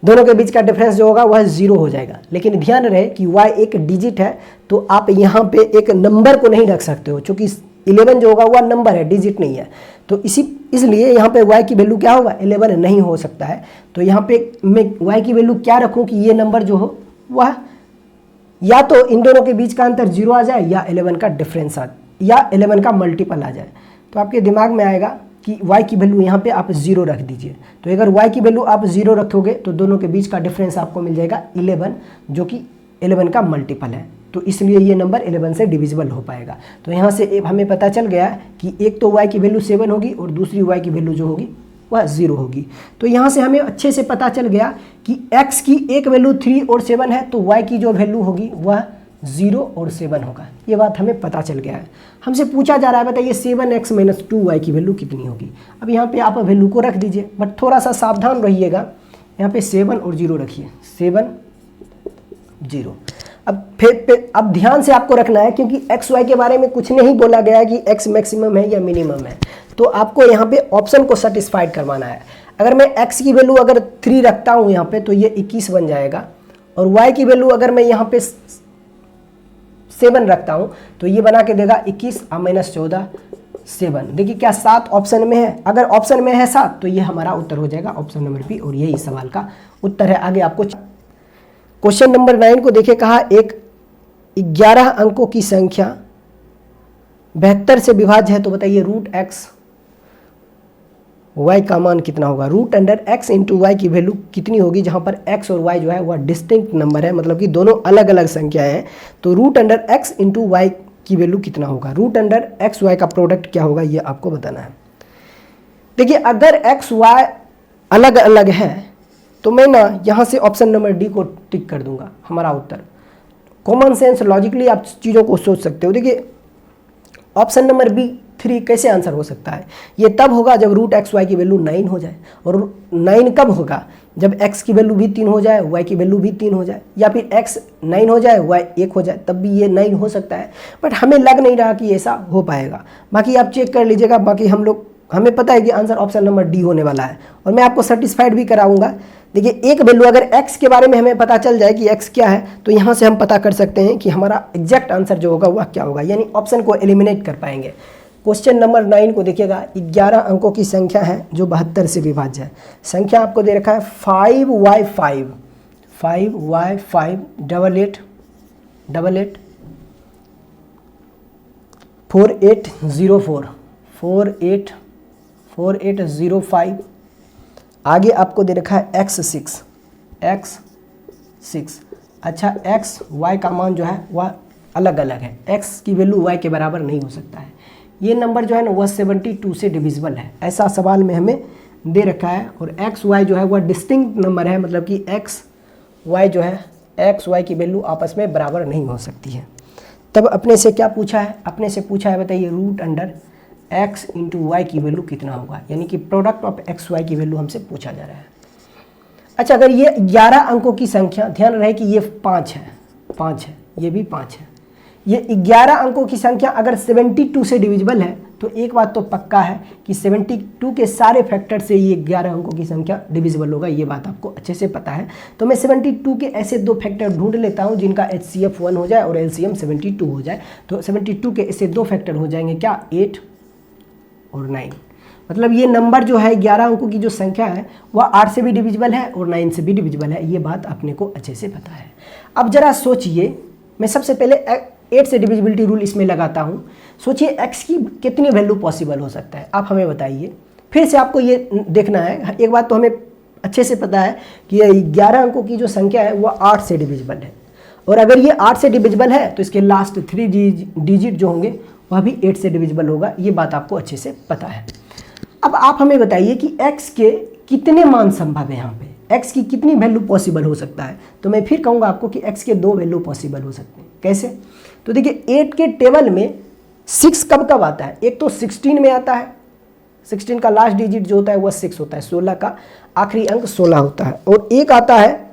दोनों के बीच का डिफरेंस जो होगा वह 0 हो जाएगा। लेकिन ध्यान रहे कि y एक डिजिट है, तो आप यहाँ पे एक नंबर को नहीं रख सकते हो, क्योंकि 11 जो होगा वह नंबर है, डिजिट नहीं है। तो इसलिए यहाँ पे y की वैल्यू क्या होगा, 11 नहीं हो सकता है। तो यहाँ पे मैं y की वैल्यू क्या रखूँ कि ये नंबर जो हो वह या तो इन दोनों के बीच का अंतर 0 आ जाए या 11 का डिफरेंस या 11 का मल्टीपल आ जाए। तो आपके दिमाग में आएगा कि y की वैल्यू यहाँ पे आप 0 रख दीजिए। तो अगर y की वैल्यू आप 0 रखोगे तो दोनों के बीच का डिफरेंस आपको मिल जाएगा 11, जो कि 11 का मल्टीपल है। तो इसलिए ये नंबर 11 से डिविजिबल हो पाएगा। तो यहाँ से हमें पता चल गया कि एक तो y की वैल्यू 7 होगी और दूसरी y की वैल्यू जो होगी वह 0 होगी। तो यहाँ से हमें अच्छे से पता चल गया कि x की एक वैल्यू 3 और 7 है, तो y की जो वैल्यू होगी वह 0 और 7 होगा। ये बात हमें पता चल गया है। हमसे पूछा जा रहा है बताइए 7x - 2y की वैल्यू कितनी होगी। अब यहाँ पे आप वैल्यू को रख दीजिए, बट थोड़ा सा सावधान रहिएगा, यहाँ पे 7 और 0 रखिए, 7 0। अब ध्यान से आपको रखना है, क्योंकि एक्स वाई के बारे में कुछ नहीं बोला गया है कि एक्स मैक्सिमम है या मिनिमम है। तो आपको यहाँ पे ऑप्शन को सेटिस्फाइड करवाना है। अगर मैं x की वैल्यू अगर 3 रखता हूँ यहाँ पे, तो ये 21 बन जाएगा, और y की वैल्यू अगर मैं यहाँ पे 7 रखता हूँ तो ये बना के देगा 21 - 14 7। देखिए क्या 7 ऑप्शन में है, अगर ऑप्शन में है 7 तो ये हमारा उत्तर हो जाएगा ऑप्शन नंबर बी, और यही सवाल का उत्तर है। आगे आपको क्वेश्चन नंबर 9 को देखिए, कहा एक 11 अंकों की संख्या 72 से विभाज्य है, तो बताइए √x y का मान कितना होगा। √x × y की वैल्यू कितनी होगी, जहाँ पर x और y जो है वह डिस्टिंक्ट नंबर है, मतलब कि दोनों अलग अलग संख्याएं हैं। तो √x × y की वैल्यू कितना होगा, √x y का प्रोडक्ट क्या होगा, ये आपको बताना है। देखिए अगर x y अलग अलग है तो मैं ना यहाँ से ऑप्शन नंबर डी को टिक कर दूंगा, हमारा उत्तर। कॉमन सेंस लॉजिकली आप चीज़ों को सोच सकते हो। देखिए ऑप्शन नंबर बी 3 कैसे आंसर हो सकता है, ये तब होगा जब √x y की वैल्यू 9 हो जाए। और 9 कब होगा, जब x की वैल्यू भी 3 हो जाए, y की वैल्यू भी 3 हो जाए, या फिर x 9 हो जाए y 1 हो जाए, तब भी ये 9 हो सकता है। बट हमें लग नहीं रहा कि ऐसा हो पाएगा। बाकी आप चेक कर लीजिएगा। बाकी हमें पता है कि आंसर ऑप्शन नंबर डी होने वाला है, और मैं आपको सेटिस्फाइड भी कराऊंगा। देखिए एक वैल्यू अगर x के बारे में हमें पता चल जाए कि x क्या है, तो यहाँ से हम पता कर सकते हैं कि हमारा एग्जैक्ट आंसर जो होगा वह क्या होगा, यानी ऑप्शन को एलिमिनेट कर पाएंगे। क्वेश्चन नंबर 9 को देखिएगा, 11 अंकों की संख्या है जो 72 से विभाज्य है। संख्या आपको दे रखा है 5y5 88 4805। आगे आपको दे रखा है x6। अच्छा x y का मान जो है वह अलग अलग है, x की वैल्यू y के बराबर नहीं हो सकता है। ये नंबर जो है ना वह 72 से डिविजिबल है, ऐसा सवाल में हमें दे रखा है। और एक्स वाई जो है वह डिस्टिंक्ट नंबर है, मतलब कि एक्स वाई जो है एक्स वाई की वैल्यू आपस में बराबर नहीं हो सकती है। तब अपने से क्या पूछा है, अपने से पूछा है बताइए x इंटू वाई की वैल्यू कितना होगा, यानी कि प्रोडक्ट ऑफ एक्स वाई की वैल्यू हमसे पूछा जा रहा है। अच्छा, अगर ये 11 अंकों की संख्या, ध्यान रहे कि ये 5 है, ये भी 5 है, ये 11 अंकों की संख्या अगर 72 से डिविजिबल है तो एक बात तो पक्का है कि 72 के सारे फैक्टर से ये 11 अंकों की संख्या डिविजिबल होगा, ये बात आपको अच्छे से पता है। तो मैं 72 के ऐसे दो फैक्टर ढूंढ लेता हूँ जिनका HCF 1 हो जाए और LCM 72 हो जाए। तो 72 के ऐसे दो फैक्टर हो जाएंगे क्या, 8 और 9। मतलब ये नंबर जो है 11 अंकों की जो संख्या है वह 8 से भी डिविजिबल है और 9 से भी डिविजिबल है, ये बात अपने को अच्छे से पता है। अब जरा सोचिए, मैं सबसे पहले 8 से डिविजिबिलिटी रूल इसमें लगाता हूँ। सोचिए x की कितनी वैल्यू पॉसिबल हो सकता है, आप हमें बताइए। फिर से आपको ये देखना है, एक बात तो हमें अच्छे से पता है कि ये 11 अंकों की जो संख्या है वह 8 से डिविजिबल है, और अगर ये 8 से डिविजिबल है तो इसके लास्ट 3 डिजिट जो होंगे वह भी 8 से डिविजिबल होगा, ये बात आपको अच्छे से पता है। अब आप हमें बताइए कि x के कितने मान संभव है, यहाँ पे x की कितनी वैल्यू पॉसिबल हो सकता है। तो मैं फिर कहूँगा आपको कि x के 2 वैल्यू पॉसिबल हो सकते हैं। कैसे, तो देखिए 8 के टेबल में 6 कब कब आता है, एक तो 16 में आता है, 16 का लास्ट डिजिट जो होता है वह 6 होता है, 16 का आखिरी अंक 16 होता है, और एक आता है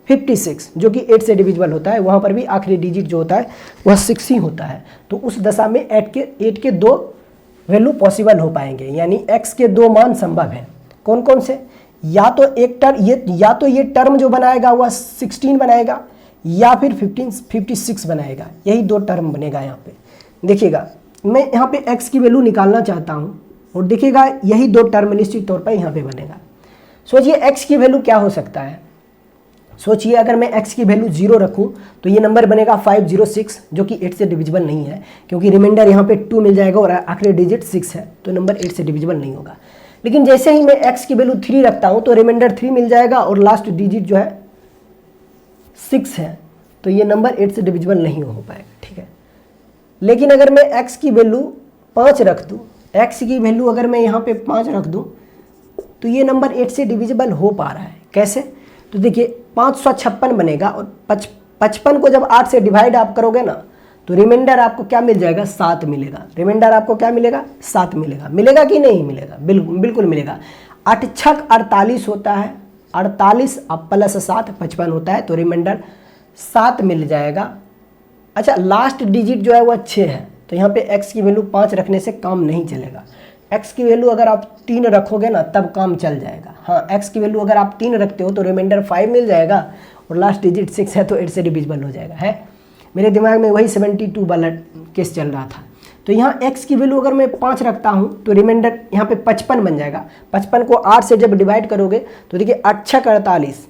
56 जो कि 8 से डिविजिबल होता है, वहाँ पर भी आखिरी डिजिट जो होता है वह 6 ही होता है। तो उस दशा में 8 के 2 वैल्यू पॉसिबल हो पाएंगे, यानी x के 2 मान संभव हैं। कौन कौन से, या तो ये टर्म जो बनाएगा वह 16 बनाएगा या फिर 56 बनाएगा, यही 2 टर्म बनेगा। यहाँ पे देखिएगा, मैं यहाँ पे x की वैल्यू निकालना चाहता हूँ और देखिएगा यही 2 टर्म निश्चित तौर पर यहाँ पे बनेगा। सोचिए x की वैल्यू क्या हो सकता है, सोचिए अगर मैं x की वैल्यू 0 रखूं तो ये नंबर बनेगा 506 जो कि 8 से डिविजिबल नहीं है, क्योंकि रिमाइंडर यहाँ पे 2 मिल जाएगा और आखिरी डिजिट 6 है, तो नंबर 8 से डिविजिबल नहीं होगा। लेकिन जैसे ही मैं x की वैल्यू 3 रखता हूँ तो रिमाइंडर 3 मिल जाएगा और लास्ट डिजिट जो है 6 है, तो ये नंबर 8 से डिविजिबल नहीं हो पाएगा, ठीक है। लेकिन अगर मैं x की वैल्यू 5 रख दूँ, x की वैल्यू अगर मैं यहाँ पे 5 रख दूँ तो ये नंबर 8 से डिविजिबल हो पा रहा है। कैसे, तो देखिए 556 बनेगा और 55 को जब 8 से डिवाइड आप करोगे ना तो रिमाइंडर आपको क्या मिल जाएगा, 7 मिलेगा। रिमाइंडर आपको क्या मिलेगा, 7 मिलेगा। मिलेगा कि नहीं मिलेगा, बिल्कुल मिलेगा। 8 छक 48 होता है, 48 अब प्लस 7 55 होता है, तो रिमाइंडर 7 मिल जाएगा। अच्छा, लास्ट डिजिट जो है वह 6 है, तो यहाँ पे x की वैल्यू 5 रखने से काम नहीं चलेगा। x की वैल्यू अगर आप 3 रखोगे ना तब काम चल जाएगा। हाँ, x की वैल्यू अगर आप 3 रखते हो तो रिमाइंडर 5 मिल जाएगा और लास्ट डिजिट 6 है, तो 8 से डिविजिबल हो जाएगा। है, मेरे दिमाग में वही 72 वाला केस चल रहा था। तो यहाँ x की वैल्यू अगर मैं 5 रखता हूँ तो रिमाइंडर यहाँ पे 55 बन जाएगा। 55 को 8 से जब डिवाइड करोगे तो देखिए 8 छक 48,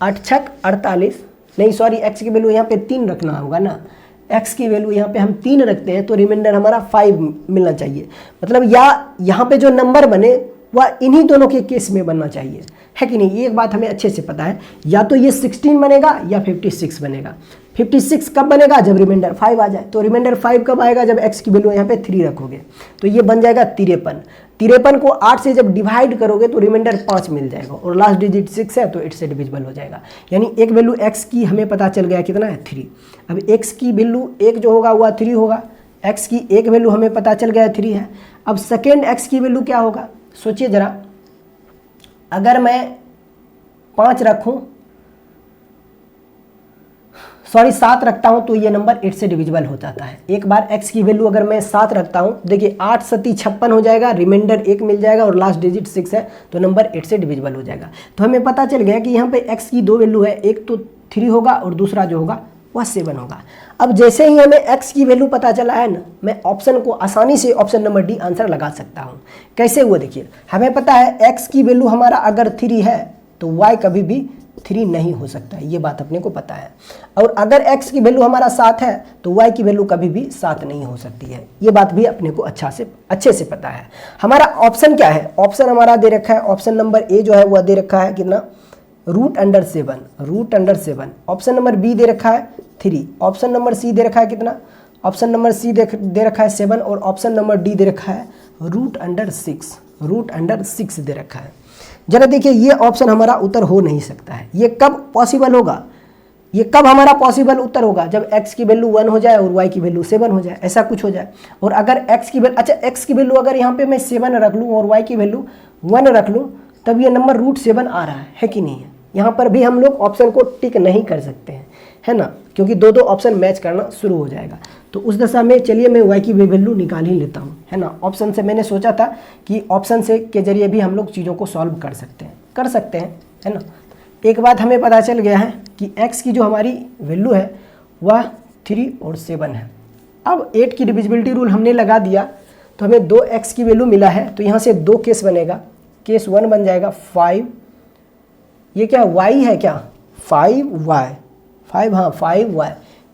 8 छक 48 नहीं, सॉरी, x की वैल्यू यहाँ पे 3 रखना होगा ना। x की वैल्यू यहाँ पे हम 3 रखते हैं तो रिमाइंडर हमारा 5 मिलना चाहिए। मतलब या यहाँ पे जो नंबर बने वह इन्हीं दोनों के केस में बनना चाहिए, है कि नहीं। ये एक बात हमें अच्छे से पता है, या तो ये 16 बनेगा या 56 बनेगा। 56 कब बनेगा, जब रिमाइंडर 5 आ जाए। तो रिमाइंडर 5 कब आएगा, जब x की वैल्यू यहाँ पे 3 रखोगे, तो ये बन जाएगा 53। 53 को 8 से जब डिवाइड करोगे तो रिमाइंडर 5 मिल जाएगा और लास्ट डिजिट 6 है, तो 8 से डिविजिबल हो जाएगा। यानी एक वैल्यू x की हमें पता चल गया कितना है, 3। अब x की वैल्यू एक जो होगा वह 3 होगा, x की एक वैल्यू हमें पता चल गया 3 है। अब सेकेंड x की वैल्यू क्या होगा, सोचिए ज़रा, अगर मैं 5 रखूँ, सॉरी 7 रखता हूं तो ये नंबर 8 से डिविजिबल हो जाता है। एक बार x की वैल्यू अगर मैं 7 रखता हूं, देखिए 8 सती 56 हो जाएगा, रिमाइंडर 1 मिल जाएगा और लास्ट डिजिट 6 है, तो नंबर 8 से डिविजिबल हो जाएगा। तो हमें पता चल गया कि यहाँ पे x की 2 वैल्यू है, एक तो 3 होगा और दूसरा जो होगा वह 7 होगा। अब जैसे ही हमें x की वैल्यू पता चला है ना, मैं ऑप्शन को आसानी से ऑप्शन नंबर डी आंसर लगा सकता हूँ। कैसे हुआ, देखिए हमें पता है x की वैल्यू हमारा अगर 3 है तो y कभी भी 3 नहीं हो सकता है, ये बात अपने को पता है। और अगर x की वैल्यू हमारा 7 है तो y की वैल्यू कभी भी 7 नहीं हो सकती है, ये बात भी अपने को अच्छे से पता है। हमारा ऑप्शन क्या है, ऑप्शन हमारा दे रखा है, ऑप्शन नंबर ए जो है वह दे रखा है कितना, √7। ऑप्शन नंबर बी दे रखा है 3, ऑप्शन नंबर सी दे रखा है कितना, ऑप्शन नंबर सी दे रखा है 7 और ऑप्शन नंबर डी दे रखा है √6 दे रखा है। जरा देखिए, ये ऑप्शन हमारा उत्तर हो नहीं सकता है। ये कब पॉसिबल होगा, ये कब हमारा पॉसिबल उत्तर होगा, जब x की वैल्यू 1 हो जाए और y की वैल्यू 7 हो जाए, ऐसा कुछ हो जाए। और अगर x की वैल्यू, अच्छा x की वैल्यू अगर यहाँ पे मैं 7 रख लूँ और y की वैल्यू 1 रख लूँ, तब ये नंबर √7 आ रहा है कि नहीं है। यहाँ पर भी हम लोग ऑप्शन को टिक नहीं कर सकते हैं, है ना, क्योंकि दो ऑप्शन मैच करना शुरू हो जाएगा। तो उस दशा में चलिए मैं y की वैल्यू निकाल ही लेता हूँ, है ना। ऑप्शन से मैंने सोचा था कि ऑप्शन से के जरिए भी हम लोग चीज़ों को सॉल्व कर सकते हैं, है ना। एक बात हमें पता चल गया है कि x की जो हमारी वैल्यू है वह 3 और 7 है। अब 8 की डिविजिबिलिटी रूल हमने लगा दिया तो हमें 2x की वैल्यू मिला है, तो यहाँ से 2 केस बनेगा। केस 1 बन जाएगा 5, ये क्या y है, क्या 5y, 5, हाँ 5y,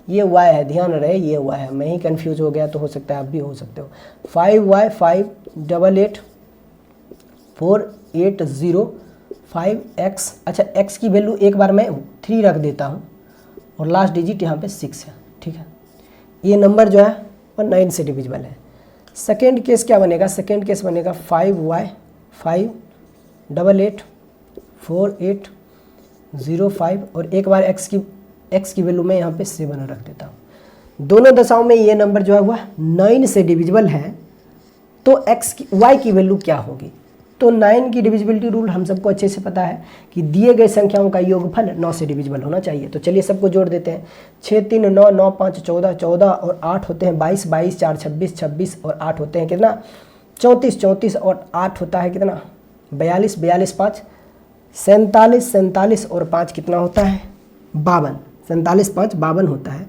ये y है, ध्यान रहे ये y है, मैं ही कंफ्यूज हो गया तो हो सकता है आप भी हो सकते हो। 5y 588 480 5x, अच्छा x की वैल्यू एक बार मैं 3 रख देता हूँ और लास्ट डिजिट यहाँ पे 6 है, ठीक है। ये नंबर जो है वो 9 से डिविजिबल है। सेकेंड केस क्या बनेगा, सेकेंड केस बनेगा 5y 588 4805 और एक बार x की वैल्यू मैं यहाँ पे 7 रख देता हूँ। दोनों दशाओं में ये नंबर जो है वह 9 से डिविजिबल है, तो y की वैल्यू क्या होगी। तो 9 की डिविजिबिलिटी रूल हम सबको अच्छे से पता है कि दिए गए संख्याओं का योगफल 9 से डिविजिबल होना चाहिए। तो चलिए सबको जोड़ देते हैं। 6 3 9 9 5 14 14 और 8 होते हैं 22 22 4 26 26 और 8 होते हैं कितना 34 34 और 8 होता है कितना 42 42 5 47 47 और 5 कितना होता है 52, 47 5 52 होता है।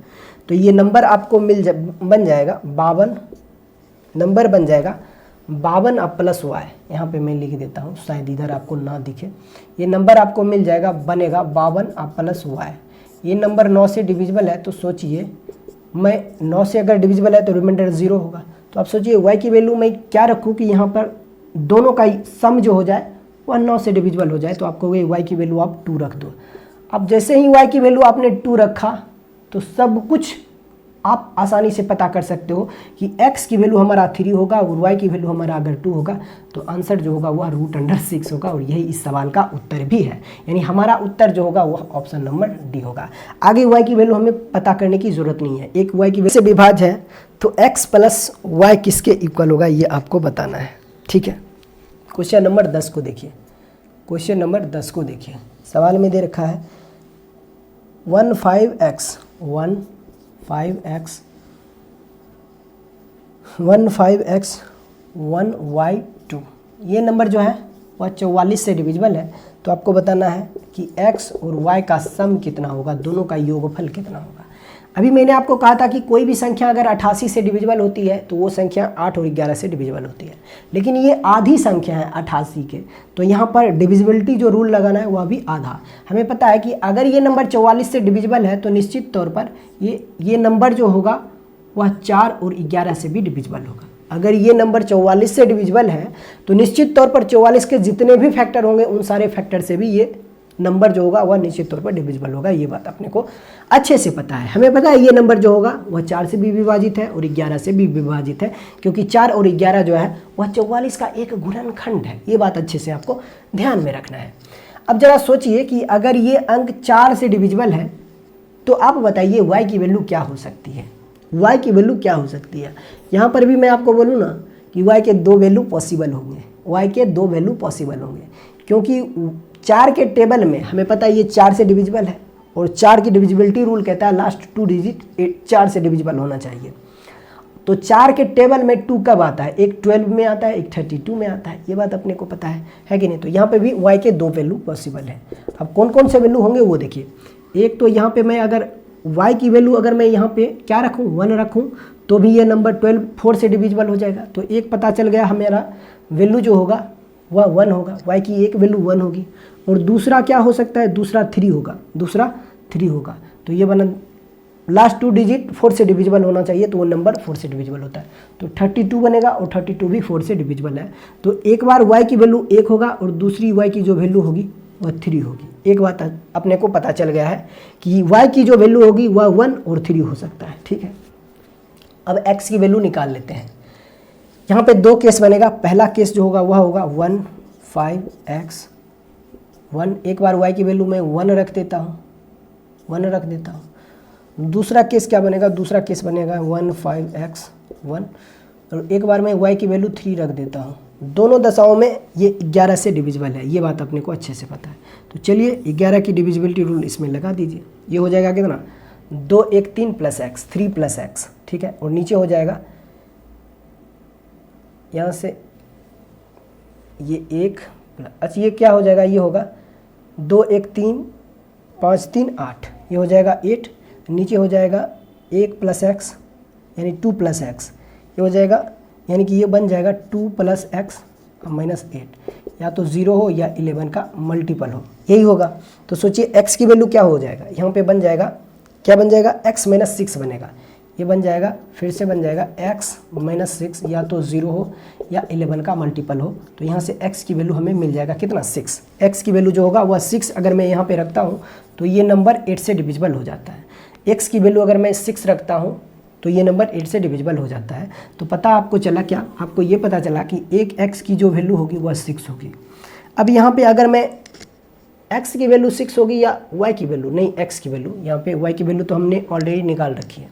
तो ये नंबर आपको बन जाएगा 52, नंबर बन जाएगा 52 अब प्लस y, यहाँ पे मैं लिख देता हूँ शायद इधर आपको ना दिखे। ये नंबर आपको मिल जाएगा, बनेगा 52 अब प्लस y। ये नंबर 9 से डिविजिबल है, तो सोचिए मैं 9 से अगर डिविजिबल है तो रिमाइंडर 0 होगा। तो आप सोचिए y की वैल्यू मैं क्या रखूँ कि यहाँ पर दोनों का सम जो हो जाए वह 9 से डिविजिबल हो जाए। तो आपको y की वैल्यू आप 2 रख दो। अब जैसे ही y की वैल्यू आपने 2 रखा तो सब कुछ आप आसानी से पता कर सकते हो कि x की वैल्यू हमारा 3 होगा और y की वैल्यू हमारा अगर 2 होगा तो आंसर जो होगा वह √6 होगा। और यही इस सवाल का उत्तर भी है, यानी हमारा उत्तर जो होगा वह ऑप्शन नंबर डी होगा। आगे y की वैल्यू हमें पता करने की ज़रूरत नहीं है। एक y की वैल्यू से विभाज्य है तो x प्लस y किसके इक्वल होगा ये आपको बताना है, ठीक है। क्वेश्चन नंबर 10 को देखिए, क्वेश्चन नंबर 10 को देखिए। सवाल में दे रखा है 15x 1y2, ये नंबर जो है वह 44 से डिविजिबल है। तो आपको बताना है कि x और y का सम कितना होगा, दोनों का योगफल कितना होगा। अभी मैंने आपको कहा था कि कोई भी संख्या अगर 88 से डिविजिबल होती है तो वो संख्या 8 और 11 से डिविजिबल होती है, लेकिन ये आधी संख्या है 88 के, तो यहाँ पर डिविजिबिलिटी जो रूल लगाना है वह भी आधा। हमें पता है कि अगर ये नंबर 44 से डिविजिबल है तो निश्चित तौर पर ये नंबर जो होगा वह 4 और 11 से भी डिविजिबल होगा। अगर ये नंबर 44 से डिविजिबल है तो निश्चित तौर पर 44 के जितने भी फैक्टर होंगे उन सारे फैक्टर से भी ये नंबर जो होगा वह निश्चित तौर पर डिविजिबल होगा। ये बात अपने को अच्छे से पता है। हमें पता है ये नंबर जो होगा वह 4 से भी विभाजित है और 11 से भी विभाजित है, क्योंकि 4 और 11 जो है वह 44 का एक गुणनखंड है। ये बात अच्छे से आपको ध्यान में रखना है। अब जरा सोचिए कि अगर ये अंक 4 से डिविजिबल है तो आप बताइए y की वैल्यू क्या हो सकती है, y की वैल्यू क्या हो सकती है। यहाँ पर भी मैं आपको बोलूँ ना कि y के 2 वैल्यू पॉसिबल होंगे, y के 2 वैल्यू पॉसिबल होंगे, क्योंकि 4 के टेबल में हमें पता है ये 4 से डिविजिबल है और 4 की डिविजिबिलिटी रूल कहता है लास्ट 2 डिजिट 4 से डिविजिबल होना चाहिए। तो 4 के टेबल में 2 कब आता है, एक 12 में आता है, एक 32 में आता है। ये बात अपने को पता है कि नहीं। तो यहाँ पे भी y के 2 वैल्यू पॉसिबल है। अब कौन कौन से वैल्यू होंगे वो देखिए। एक तो यहाँ पे मैं अगर y की वैल्यू अगर मैं यहाँ पे क्या रखूँ 1 रखूँ तो भी ये नंबर 4 से डिविजिबल हो जाएगा। तो एक पता चल गया हमारा वैल्यू जो होगा वह 1 होगा, y की एक वैल्यू 1 होगी। और दूसरा क्या हो सकता है, दूसरा 3 होगा, दूसरा 3 होगा। तो ये बना लास्ट 2 डिजिट 4 से डिविजिबल होना चाहिए, तो वो नंबर 4 से डिविजिबल होता है। तो 32 बनेगा और 32 भी 4 से डिविजिबल है। तो एक बार y की वैल्यू 1 होगा और दूसरी y की जो वैल्यू होगी वह 3 होगी। एक बात अपने को पता चल गया है कि y की जो वैल्यू होगी वह 1 और 3 हो सकता है, ठीक है। अब x की वैल्यू निकाल लेते हैं। यहाँ पे 2 केस बनेगा। पहला केस जो होगा वह होगा 15x 1, एक बार y की वैल्यू मैं 1 रख देता हूँ 1 रख देता हूँ। दूसरा केस क्या बनेगा, दूसरा केस बनेगा 1 5x 1, और एक बार मैं y की वैल्यू 3 रख देता हूँ। दोनों दशाओं में ये 11 से डिविजिबल है, ये बात अपने को अच्छे से पता है। तो चलिए 11 की डिविजिबिलिटी रूल इसमें लगा दीजिए। ये हो जाएगा कितना, 2 1 3 प्लस एक्स, 3 प्लस एक्स, ठीक है। और नीचे हो जाएगा यहाँ से ये 1, अच्छा ये क्या हो जाएगा, ये होगा 2 1 3 5 3 8, ये हो जाएगा 8। नीचे हो जाएगा 1 प्लस एक्स यानी 2 प्लस एक्स, ये हो जाएगा यानी कि ये बन जाएगा 2 प्लस एक्स माइनस 8, या तो 0 हो या 11 का मल्टीपल हो, यही होगा। तो सोचिए x की वैल्यू क्या हो जाएगा, यहाँ पे बन जाएगा, क्या बन जाएगा, x माइनस 6 बनेगा। ये बन जाएगा, फिर से बन जाएगा x माइनस 6, या तो 0 हो या 11 का मल्टीपल हो। तो यहाँ से x की वैल्यू हमें मिल जाएगा कितना, 6। x की वैल्यू जो होगा वह 6 अगर मैं यहाँ पे रखता हूँ तो ये नंबर 8 से डिविजिबल हो जाता है। x की वैल्यू अगर मैं 6 रखता हूँ तो ये नंबर 8 से डिविजिबल हो जाता है। तो पता आपको चला क्या, आपको ये पता चला कि एक x की जो वैल्यू होगी वह 6 होगी। अब यहाँ पे अगर मैं x की वैल्यू 6 होगी या y की वैल्यू, नहीं x की वैल्यू, यहाँ पे y की वैल्यू तो हमने ऑलरेडी निकाल रखी है।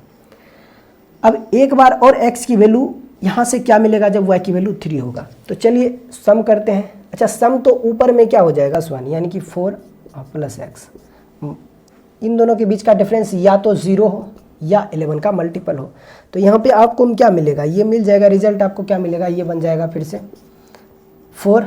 अब एक बार और x की वैल्यू यहाँ से क्या मिलेगा जब y की वैल्यू 3 होगा। तो चलिए सम करते हैं। अच्छा सम तो ऊपर में क्या हो जाएगा स्वान, यानी कि 4 प्लस एक्स, इन दोनों के बीच का डिफरेंस या तो 0 हो या 11 का मल्टीपल हो। तो यहाँ पे आपको क्या मिलेगा, ये मिल जाएगा, रिजल्ट आपको क्या मिलेगा, ये बन जाएगा फिर से 4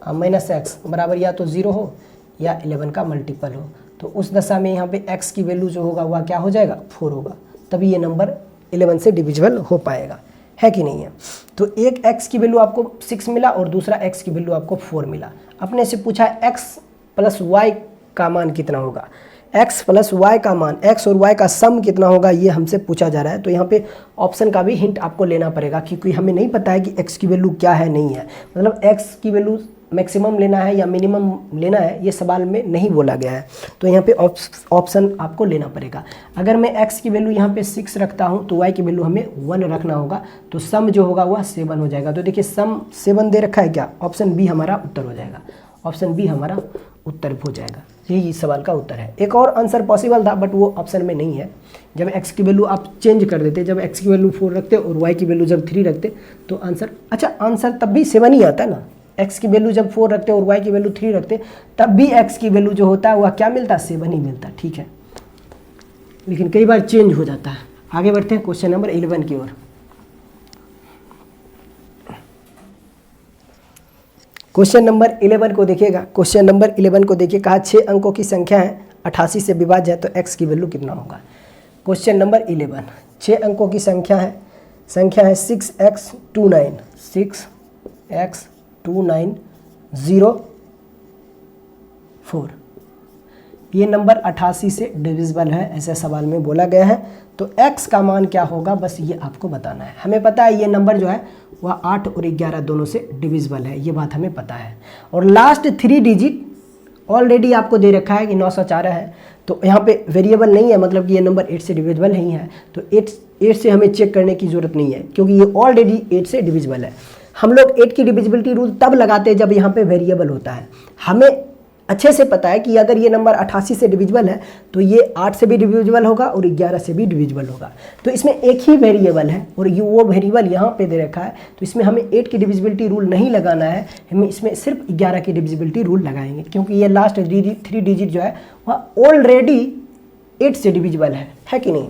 माइनस एक्स बराबर या तो 0 हो या 11 का मल्टीपल हो। तो उस दशा में यहाँ पे x की वैल्यू जो होगा वह क्या हो जाएगा, 4 होगा, तभी ये नंबर 11 से डिविजिबल हो पाएगा, है कि नहीं है। तो एक x की वैल्यू आपको 6 मिला और दूसरा x की वैल्यू आपको 4 मिला। अपने से पूछा x प्लस y का मान कितना होगा, x प्लस y का मान, x और y का सम कितना होगा, ये हमसे पूछा जा रहा है। तो यहाँ पे ऑप्शन का भी हिंट आपको लेना पड़ेगा, क्योंकि हमें नहीं पता है कि x की वैल्यू क्या है, नहीं है, मतलब x की वैल्यू मैक्सिमम लेना है या मिनिमम लेना है, ये सवाल में नहीं बोला गया है। तो यहाँ पे ऑप्शन आपको लेना पड़ेगा। अगर मैं x की वैल्यू यहाँ पे 6 रखता हूँ तो y की वैल्यू हमें 1 रखना होगा, तो सम जो होगा वह 7 हो जाएगा। तो देखिए सम 7 दे रखा है क्या, ऑप्शन बी हमारा उत्तर हो जाएगा, ऑप्शन बी हमारा उत्तर हो जाएगा, यही इस सवाल का उत्तर है। एक और आंसर पॉसिबल था बट वो ऑप्शन में नहीं है। जब x की वैल्यू आप चेंज कर देते, जब x की वैल्यू 4 रखते और y की वैल्यू जब 3 रखते तो आंसर, अच्छा आंसर तब भी 7 ही आता है ना, x की वैल्यू जब 4 रखते और y की वैल्यू 3 रखते तब भी x की वैल्यू जो होता है वह क्या मिलता है, 7 ही मिलता है, ठीक है। लेकिन कई बार चेंज हो जाता है। आगे बढ़ते हैं क्वेश्चन नंबर 11 की ओर। क्वेश्चन नंबर 11 को देखिएगा, क्वेश्चन नंबर 11 को देखिए, कहा 6 अंकों की संख्या है 88 से विभाज्य है तो x की वैल्यू कितना होगा। क्वेश्चन नंबर 11, 6 अंकों की संख्या है 6x29 6x2904, ये नंबर 88 से डिविजिबल है, ऐसे सवाल में बोला गया है। तो x का मान क्या होगा, बस ये आपको बताना है। हमें पता है ये नंबर जो है वह 8 और 11 दोनों से डिविजिबल है, ये बात हमें पता है। और लास्ट 3 डिजिट ऑलरेडी आपको दे रखा है कि 904 है, तो यहाँ पे वेरिएबल नहीं है, मतलब कि ये नंबर 8 से डिविजिबल नहीं है। तो 8 से हमें चेक करने की ज़रूरत नहीं है, क्योंकि ये ऑलरेडी 8 से डिविजिबल है। हम लोग 8 की डिविजिबिलिटी रूल तब लगाते हैं जब यहाँ पे वेरिएबल होता है। हमें अच्छे से पता है कि अगर ये नंबर 88 से डिविजिबल है तो ये 8 से भी डिविजिबल होगा और 11 से भी डिविजिबल होगा। तो इसमें एक ही वेरिएबल है और ये वो वेरिएबल यहाँ पे दे रखा है, तो इसमें हमें 8 की डिविजिबिलिटी रूल नहीं लगाना है, हमें इसमें सिर्फ 11 की डिविजिबिलिटी रूल लगाएंगे, क्योंकि ये लास्ट 3 डिजिट जो है वह ऑलरेडी 8 से डिविजिबल है कि नहीं।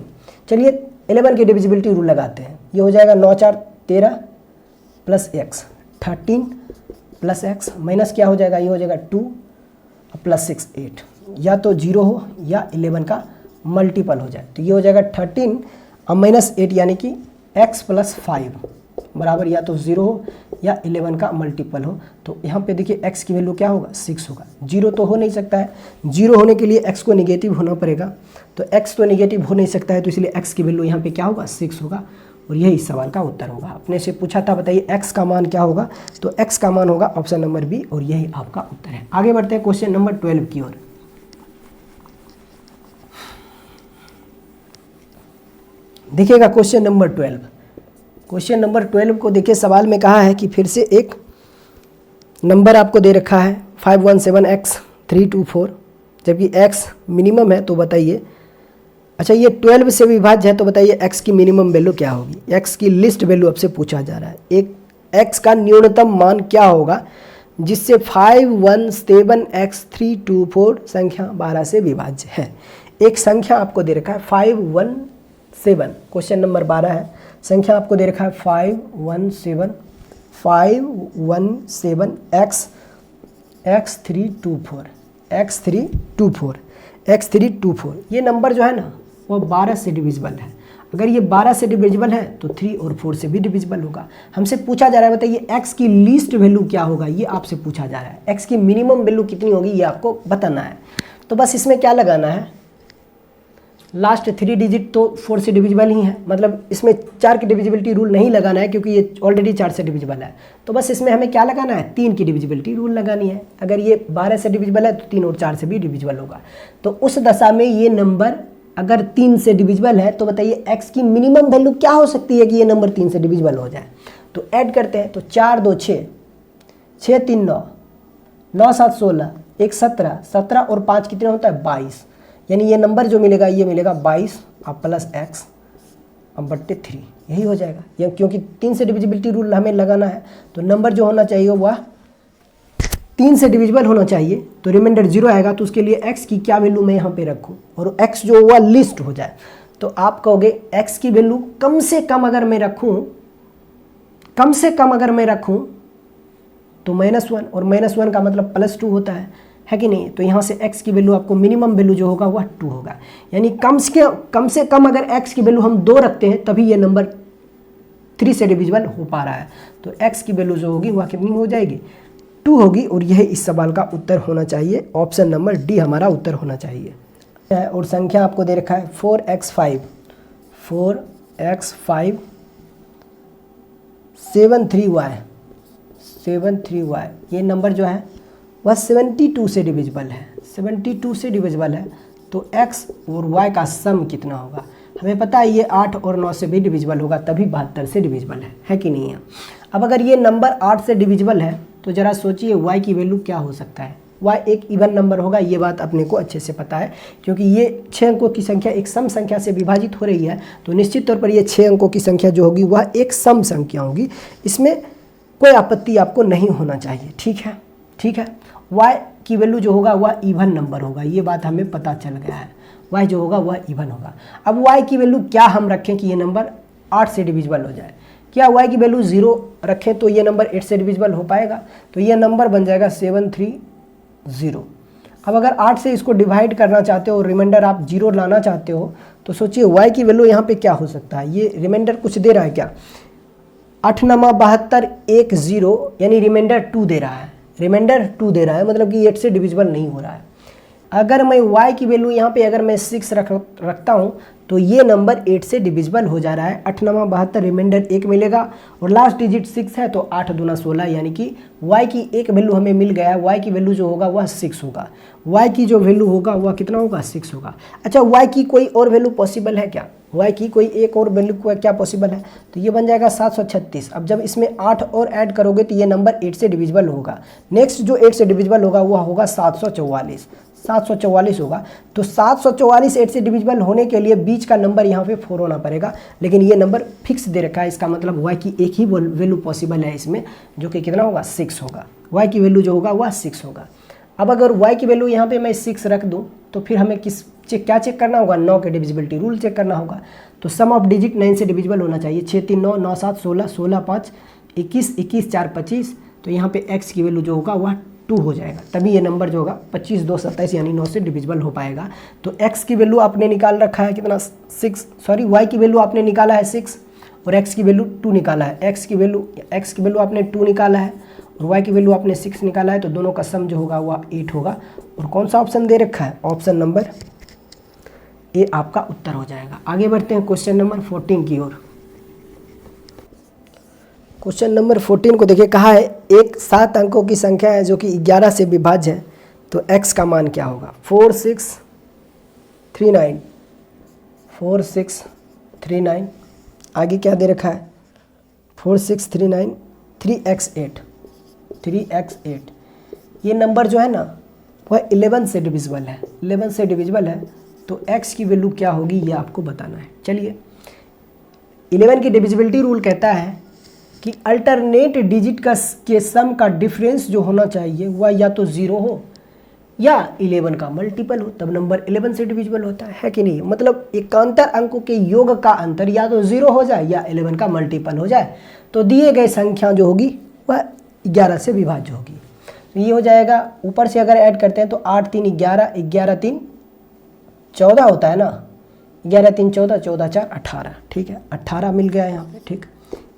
चलिए 11 की डिविजिबिलिटी रूल लगाते हैं। ये हो जाएगा 9 4 13 plus x 13 plus x minus क्या हो जाएगा, ये हो जाएगा 2 प्लस 6 8, या तो 0 हो या 11 का मल्टीपल हो जाए। तो ये हो जाएगा 13 और माइनस 8 यानी कि x प्लस 5 बराबर या तो 0 हो या 11 का मल्टीपल हो। तो यहाँ पे देखिए x की वैल्यू क्या होगा, 6 होगा। 0 तो हो नहीं सकता है, 0 होने के लिए x को निगेटिव होना पड़ेगा, तो x तो निगेटिव हो नहीं सकता है, तो इसलिए x की वैल्यू यहाँ पे क्या होगा, 6 होगा, और यही इस सवाल का उत्तर होगा। अपने से पूछा था बताइए x का मान क्या होगा, तो x का मान होगा ऑप्शन नंबर बी, और यही आपका उत्तर है। आगे बढ़ते हैं क्वेश्चन नंबर 12 की ओर। देखिएगा क्वेश्चन नंबर 12, क्वेश्चन नंबर 12 को देखिए, सवाल में कहा है कि फिर से एक नंबर आपको दे रखा है 517x324, जबकि x मिनिमम है, तो बताइए। अच्छा, ये 12 से विभाज्य है, तो बताइए x की मिनिमम वैल्यू क्या होगी। x की लिस्ट वैल्यू आपसे पूछा जा रहा है। एक x का न्यूनतम मान क्या होगा जिससे 517x324 संख्या 12 से विभाज्य है। एक संख्या आपको दे रखा है 517, क्वेश्चन नंबर 12 है। संख्या आपको दे रखा है 517x324 ये नंबर जो है ना वो 12 से डिविजिबल है। अगर ये 12 से डिविजिबल है तो 3 और 4 से भी डिविजिबल होगा। हमसे पूछा जा रहा है, बताइए x की लीस्ट वैल्यू क्या होगा, ये आपसे पूछा जा रहा है। x की मिनिमम वैल्यू कितनी होगी ये आपको बताना है। तो बस इसमें क्या लगाना है, लास्ट 3 डिजिट तो 4 से डिविजिबल ही है, मतलब इसमें 4 की डिविजिबिलिटी रूल नहीं लगाना है क्योंकि ये ऑलरेडी 4 से डिविजिबल है। तो बस इसमें हमें क्या लगाना है, 3 की डिविजिबिलिटी रूल लगानी है। अगर ये 12 से डिविजिबल है तो 3 और 4 से भी डिविजिबल होगा। तो उस दशा में ये नंबर अगर 3 से डिविजिबल है तो बताइए x की मिनिमम वैल्यू क्या हो सकती है कि ये नंबर 3 से डिविजिबल हो जाए। तो ऐड करते हैं, तो 4 2 6, 6 3 9, 9 7 16, 1 17, 17 और 5 कितना होता है 22। यानी ये नंबर जो मिलेगा ये मिलेगा 22 अब प्लस x अब बट्टे 3, यही हो जाएगा। या क्योंकि 3 से डिविजिबिलिटी रूल हमें लगाना है तो नंबर जो होना चाहिए वह 3 से डिविजिबल होना चाहिए। तो रिमाइंडर 0 आएगा, तो उसके लिए x की क्या वैल्यू मैं यहाँ पे रखूँ और x जो हुआ लिस्ट हो जाए। तो आप कहोगे x की वैल्यू कम से कम अगर मैं रखूँ, कम से कम अगर मैं रखूँ तो -1, और -1 का मतलब +2 होता है कि नहीं। तो यहाँ से x की वैल्यू आपको मिनिमम वैल्यू जो होगा वह 2 होगा। यानी कम से कम अगर x की वैल्यू हम 2 रखते हैं तभी ये नंबर 3 से डिविजिबल हो पा रहा है। तो x की वैल्यू जो होगी वह कितनी हो जाएगी 2 होगी, और यह इस सवाल का उत्तर होना चाहिए। ऑप्शन नंबर डी हमारा उत्तर होना चाहिए। और संख्या आपको दे रखा है 4x5 73y ये नंबर जो है वह 72 से डिविजिबल है। 72 से डिविजिबल है तो x और y का सम कितना होगा। हमें पता है ये 8 और 9 से भी डिविजिबल होगा, तभी 72 से डिविजिबल है कि नहीं है। अब अगर ये नंबर 8 से डिविजिबल है तो ज़रा सोचिए y की वैल्यू क्या हो सकता है। y एक इवन नंबर होगा, ये बात अपने को अच्छे से पता है क्योंकि ये 6 अंकों की संख्या एक सम संख्या से विभाजित हो रही है। तो निश्चित तौर पर ये 6 अंकों की संख्या जो होगी वह एक सम संख्या होगी, इसमें कोई आपत्ति आपको नहीं होना चाहिए। ठीक है। y की वैल्यू जो होगा वह इवन नंबर होगा, ये बात हमें पता चल गया है। y जो होगा वह इवन होगा। अब y की वैल्यू क्या हम रखें कि ये नंबर 8 से डिविजिबल हो जाए। क्या y की वैल्यू 0 रखें तो ये नंबर 8 से डिविजिबल हो पाएगा। तो ये नंबर बन जाएगा 730। अब अगर 8 से इसको डिवाइड करना चाहते हो, रिमाइंडर आप 0 लाना चाहते हो, तो सोचिए y की वैल्यू यहाँ पे क्या हो सकता है। ये रिमाइंडर कुछ दे रहा है क्या, 8 9 72 1 0, यानी रिमाइंडर 2 दे रहा है। रिमाइंडर 2 दे रहा है मतलब कि 8 से डिविजिबल नहीं हो रहा है। अगर मैं y की वैल्यू यहाँ पे अगर मैं 6 रखता हूँ तो ये नंबर 8 से डिविजिबल हो जा रहा है। 8 9 72 रिमाइंडर 1 मिलेगा और लास्ट डिजिट 6 है, तो 8 दूना 16, यानी कि y की एक वैल्यू हमें मिल गया। y की वैल्यू जो होगा वह 6 होगा। y की जो वैल्यू होगा वह कितना होगा 6 होगा। अच्छा, y की कोई और वैल्यू पॉसिबल है क्या, y की कोई एक और वैल्यू क्या पॉसिबल है, तो ये बन जाएगा 736। अब जब इसमें 8 और ऐड करोगे तो ये नंबर 8 से डिविजिबल होगा। नेक्स्ट जो 8 से डिविजिबल होगा वह होगा 744 होगा। तो 744 8 से डिविजिबल होने के लिए बीच का नंबर यहाँ पे 4 होना पड़ेगा, लेकिन ये नंबर फिक्स दे रखा है। इसका मतलब y की एक ही वैल्यू पॉसिबल है इसमें, जो कि कितना होगा 6 होगा। y की वैल्यू जो होगा वह 6 होगा। अब अगर y की वैल्यू यहाँ पे मैं 6 रख दूँ तो फिर हमें क्या चेक करना होगा, 9 के डिविजिबिलिटी रूल चेक करना होगा। तो सम ऑफ डिजिट 9 से डिविजिबल होना चाहिए। 6 3 9, 9 7 16, 16 5 21, 21 4 25। तो यहाँ पे x की वैल्यू जो होगा वह 2 हो जाएगा, तभी ये नंबर जो होगा 25 2 27 यानी 9 से डिविजिबल हो पाएगा। तो x की वैल्यू आपने निकाल रखा है कितना 6, सॉरी y की वैल्यू आपने निकाला है 6 और x की वैल्यू 2 निकाला है। x की वैल्यू आपने 2 निकाला है और y की वैल्यू आपने 6 निकाला है, तो दोनों का सम जो होगा वह 8 होगा। और कौन सा ऑप्शन दे रखा है, ऑप्शन नंबर ए आपका उत्तर हो जाएगा। आगे बढ़ते हैं क्वेश्चन नंबर 14 की ओर। क्वेश्चन नंबर 14 को देखिए, कहा है एक 7 अंकों की संख्या है जो कि 11 से विभाज्य है, तो x का मान क्या होगा। 4639 आगे क्या दे रखा है 4639 3x8 ये नंबर जो है ना वह 11 से डिविजिबल है, 11 से डिविजिबल है, तो x की वैल्यू क्या होगी ये आपको बताना है। चलिए 11 की डिविजिबिलिटी रूल कहता है कि अल्टरनेट डिजिट के सम का डिफरेंस जो होना चाहिए वह या तो 0 हो या 11 का मल्टीपल हो, तब नंबर 11 से डिविजिबल होता है कि नहीं। मतलब एकांतर अंकों के योग का अंतर या तो 0 हो जाए या 11 का मल्टीपल हो जाए, तो दिए गए संख्या जो होगी वह 11 से विभाज्य होगी। तो ये हो जाएगा, ऊपर से अगर ऐड करते हैं तो 8 3 11, 11 3 14 होता है ना, 11 3 14, 14 4 18, ठीक है 18 मिल गया यहाँ पे। ठीक,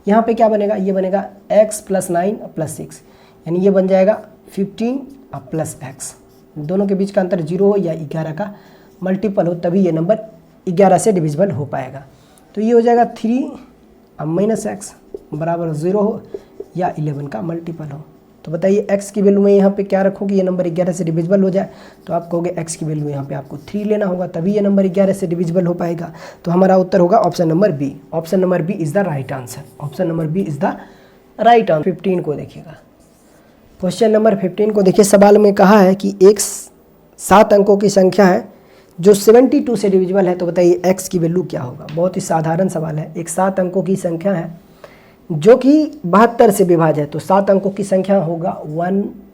यहाँ पे क्या बनेगा, ये बनेगा x + 9 + 6, यानी ये बन जाएगा 15 + x, दोनों के बीच का अंतर 0 हो या 11 का मल्टीपल हो, तभी ये नंबर 11 से डिविजिबल हो पाएगा। तो ये हो जाएगा 3 - x बराबर 0 हो या 11 का मल्टीपल हो। तो बताइए x की वैल्यू में यहाँ पे क्या रखूँ कि ये नंबर 11 से डिविजिबल हो जाए, तो आप कहोगे x की वैल्यू यहाँ पे आपको 3 लेना होगा, तभी ये नंबर 11 से डिविजिबल हो पाएगा। तो हमारा उत्तर होगा option number B. Option number B is the right answer. Option number B is the right answer. 15 को देखिएगा, क्वेश्चन नंबर 15 को देखिए। सवाल में कहा है कि एक 7 अंकों की संख्या है जो 72 से डिविजिबल है, तो बताइए x की वैल्यू क्या होगा। बहुत ही साधारण सवाल है। एक 7 अंकों की संख्या है जो कि 72 से विभाज्य है, तो 7 अंकों की संख्या होगा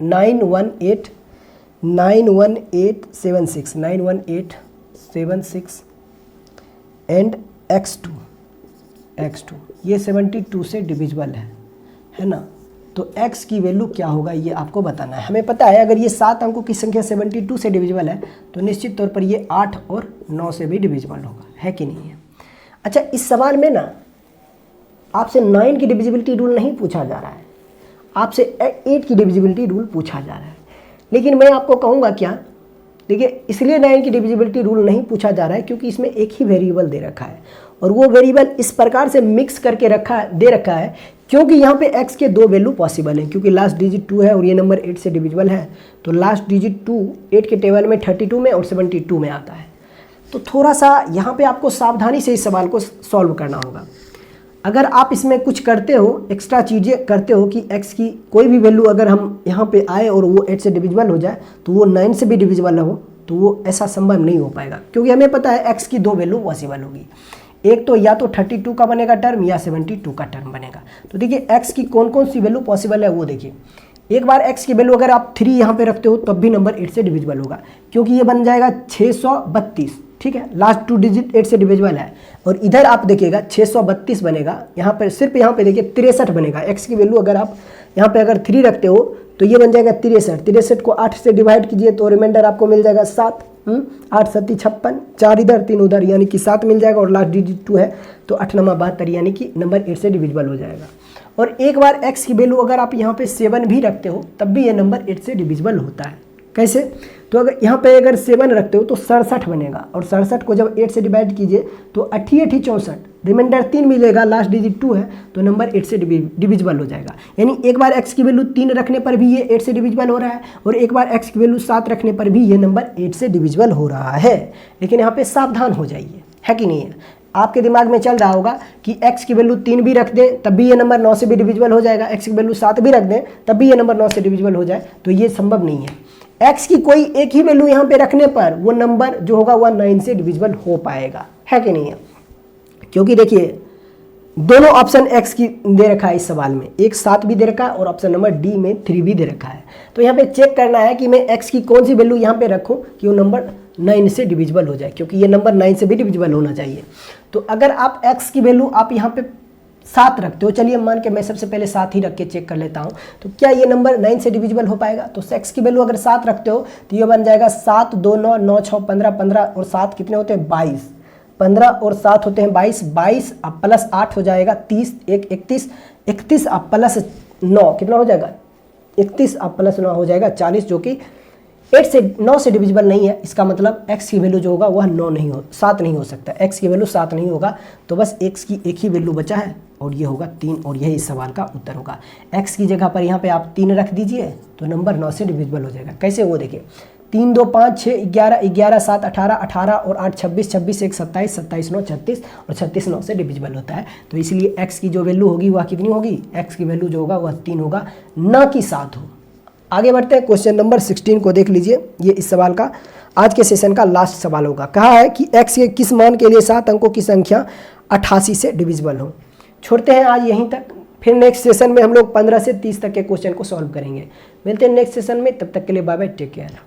918 91876 91876 एंड x2 ये 72 से डिविजिबल है ना। तो x की वैल्यू क्या होगा ये आपको बताना है। हमें पता है अगर ये 7 अंकों की संख्या 72 से डिविजिबल है तो निश्चित तौर पर ये 8 और 9 से भी डिविजिबल होगा, है कि नहीं है। अच्छा, इस सवाल में ना आपसे 9 की डिविजिबिलिटी रूल नहीं पूछा जा रहा है, आपसे 8 की डिविजिबिलिटी रूल पूछा जा रहा है। लेकिन मैं आपको कहूँगा क्या, देखिए इसलिए 9 की डिविजिबिलिटी रूल नहीं पूछा जा रहा है क्योंकि इसमें एक ही वेरिएबल दे रखा है और वो वेरिएबल इस प्रकार से मिक्स करके दे रखा है क्योंकि यहाँ पे x के 2 वैल्यू पॉसिबल हैं, क्योंकि लास्ट डिजिट 2 है और ये नंबर 8 से डिविजिबल है, तो लास्ट डिजिट 2 8 के टेबल में 32 में और 72 में आता है। तो थोड़ा सा यहाँ पे आपको सावधानी से इस सवाल को सॉल्व करना होगा। अगर आप इसमें कुछ करते हो, एक्स्ट्रा चीज़ें करते हो कि x की कोई भी वैल्यू अगर हम यहाँ पे आए और वो 8 से डिविजिबल हो जाए तो वो 9 से भी डिविजिबल हो, तो वो ऐसा संभव नहीं हो पाएगा क्योंकि हमें पता है x की 2 वैल्यू पॉसिबल होगी। एक तो या तो 32 का बनेगा टर्म या 72 का टर्म बनेगा। तो देखिए x की कौन कौन सी वैल्यू पॉसिबल है वो देखिए। एक बार x की वैल्यू अगर आप 3 यहाँ पे रखते हो तब भी नंबर 8 से डिविजिबल होगा क्योंकि ये बन जाएगा 632, ठीक है, लास्ट 2 डिजिट 8 से डिविजिबल है। और इधर आप देखिएगा 632 बनेगा, यहाँ पर सिर्फ यहाँ पे देखिए 63 बनेगा। x की वैल्यू अगर आप यहाँ पे अगर 3 रखते हो तो ये बन जाएगा 63 को 8 से डिवाइड कीजिए तो रिमाइंडर आपको मिल जाएगा 7, 8 7 56, 4 इधर 3 उधर, यानी कि 7 मिल जाएगा और लास्ट डिजिट 2 है तो 8 9 72, यानी कि नंबर 8 से डिविजिबल हो जाएगा। और एक बार x की वैल्यू अगर आप यहाँ पे 7 भी रखते हो तब भी ये नंबर 8 से डिविजिबल होता है। कैसे, तो अगर यहाँ पे अगर 7 रखते हो तो 67 बनेगा और 67 को जब 8 से डिवाइड कीजिए तो 8 64, रिमाइंडर 3 मिलेगा, लास्ट डिजिट 2 है तो नंबर 8 से डिविजिबल हो जाएगा। यानी एक बार x की वैल्यू 3 रखने पर भी ये 8 से डिविजिबल हो रहा है और एक बार x की वैल्यू 7 रखने पर भी ये नंबर 8 से डिविजिबल हो रहा है। लेकिन यहाँ पे सावधान हो जाइए, है कि नहीं है। आपके दिमाग में चल रहा होगा कि x की वैल्यू 3 भी रख दें तब भी ये नंबर 9 से भी डिविजिबल हो जाएगा, x की वैल्यू 7 भी रख दें तब भी ये नंबर 9 से डिविजिबल हो जाए, तो ये संभव नहीं है। x की कोई एक ही वैल्यू यहाँ पे रखने पर वो नंबर जो होगा वह 9 से डिविजिबल हो पाएगा, है कि नहीं है। क्योंकि देखिए दोनों ऑप्शन x की दे रखा है इस सवाल में, एक 7 भी दे रखा है और ऑप्शन नंबर डी में 3 भी दे रखा है। तो यहाँ पे चेक करना है कि मैं x की कौन सी वैल्यू यहाँ पे रखूँ कि वो नंबर 9 से डिविजिबल हो जाए, क्योंकि ये नंबर 9 से भी डिविजिबल होना चाहिए। तो अगर आप x की वैल्यू आप यहाँ पे 7 रखते हो, चलिए मान के मैं सबसे पहले 7 ही रख के चेक कर लेता हूँ, तो क्या ये नंबर 9 से डिविजिबल हो पाएगा। तो x की वैल्यू अगर 7 रखते हो तो ये बन जाएगा 7 2 9 9 6 15, 15 और 7 कितने होते हैं 22, 15 और 7 होते हैं 22, 22 अब प्लस 8 हो जाएगा 30, 1 31, 31 अब प्लस 9 कितना हो जाएगा 31 अब प्लस 9 हो जाएगा 40, जो कि 8 से 9 से डिविजिबल नहीं है। इसका मतलब x की वैल्यू जो होगा वह 7 नहीं हो सकता, x की वैल्यू 7 नहीं होगा। तो बस x की एक ही वैल्यू बचा है और ये होगा 3 और यही इस सवाल का उत्तर होगा। x की जगह पर यहाँ पे आप 3 रख दीजिए तो नंबर 9 से डिविजिबल हो जाएगा। कैसे, वो देखिए 3 2 5 6 11, 11 7 18, 18 और 8 26, 26 1 27, 27 9 36 और 36 9 से डिविजिबल होता है। तो इसलिए x की जो वैल्यू होगी वह कितनी होगी, x की वैल्यू जो होगा वह 3 होगा, ना कि 7 हो। आगे बढ़ते हैं, क्वेश्चन नंबर 16 को देख लीजिए। ये इस सवाल का आज के सेशन का लास्ट सवाल होगा। कहा है कि x के किस मान के लिए 7 अंकों की संख्या 88 से डिविजिबल हो। छोड़ते हैं आज यहीं तक, फिर नेक्स्ट सेशन में हम लोग 15 से 30 तक के क्वेश्चन को सॉल्व करेंगे। मिलते हैं नेक्स्ट सेशन में, तब तक के लिए बाय बाय, टेक केयर।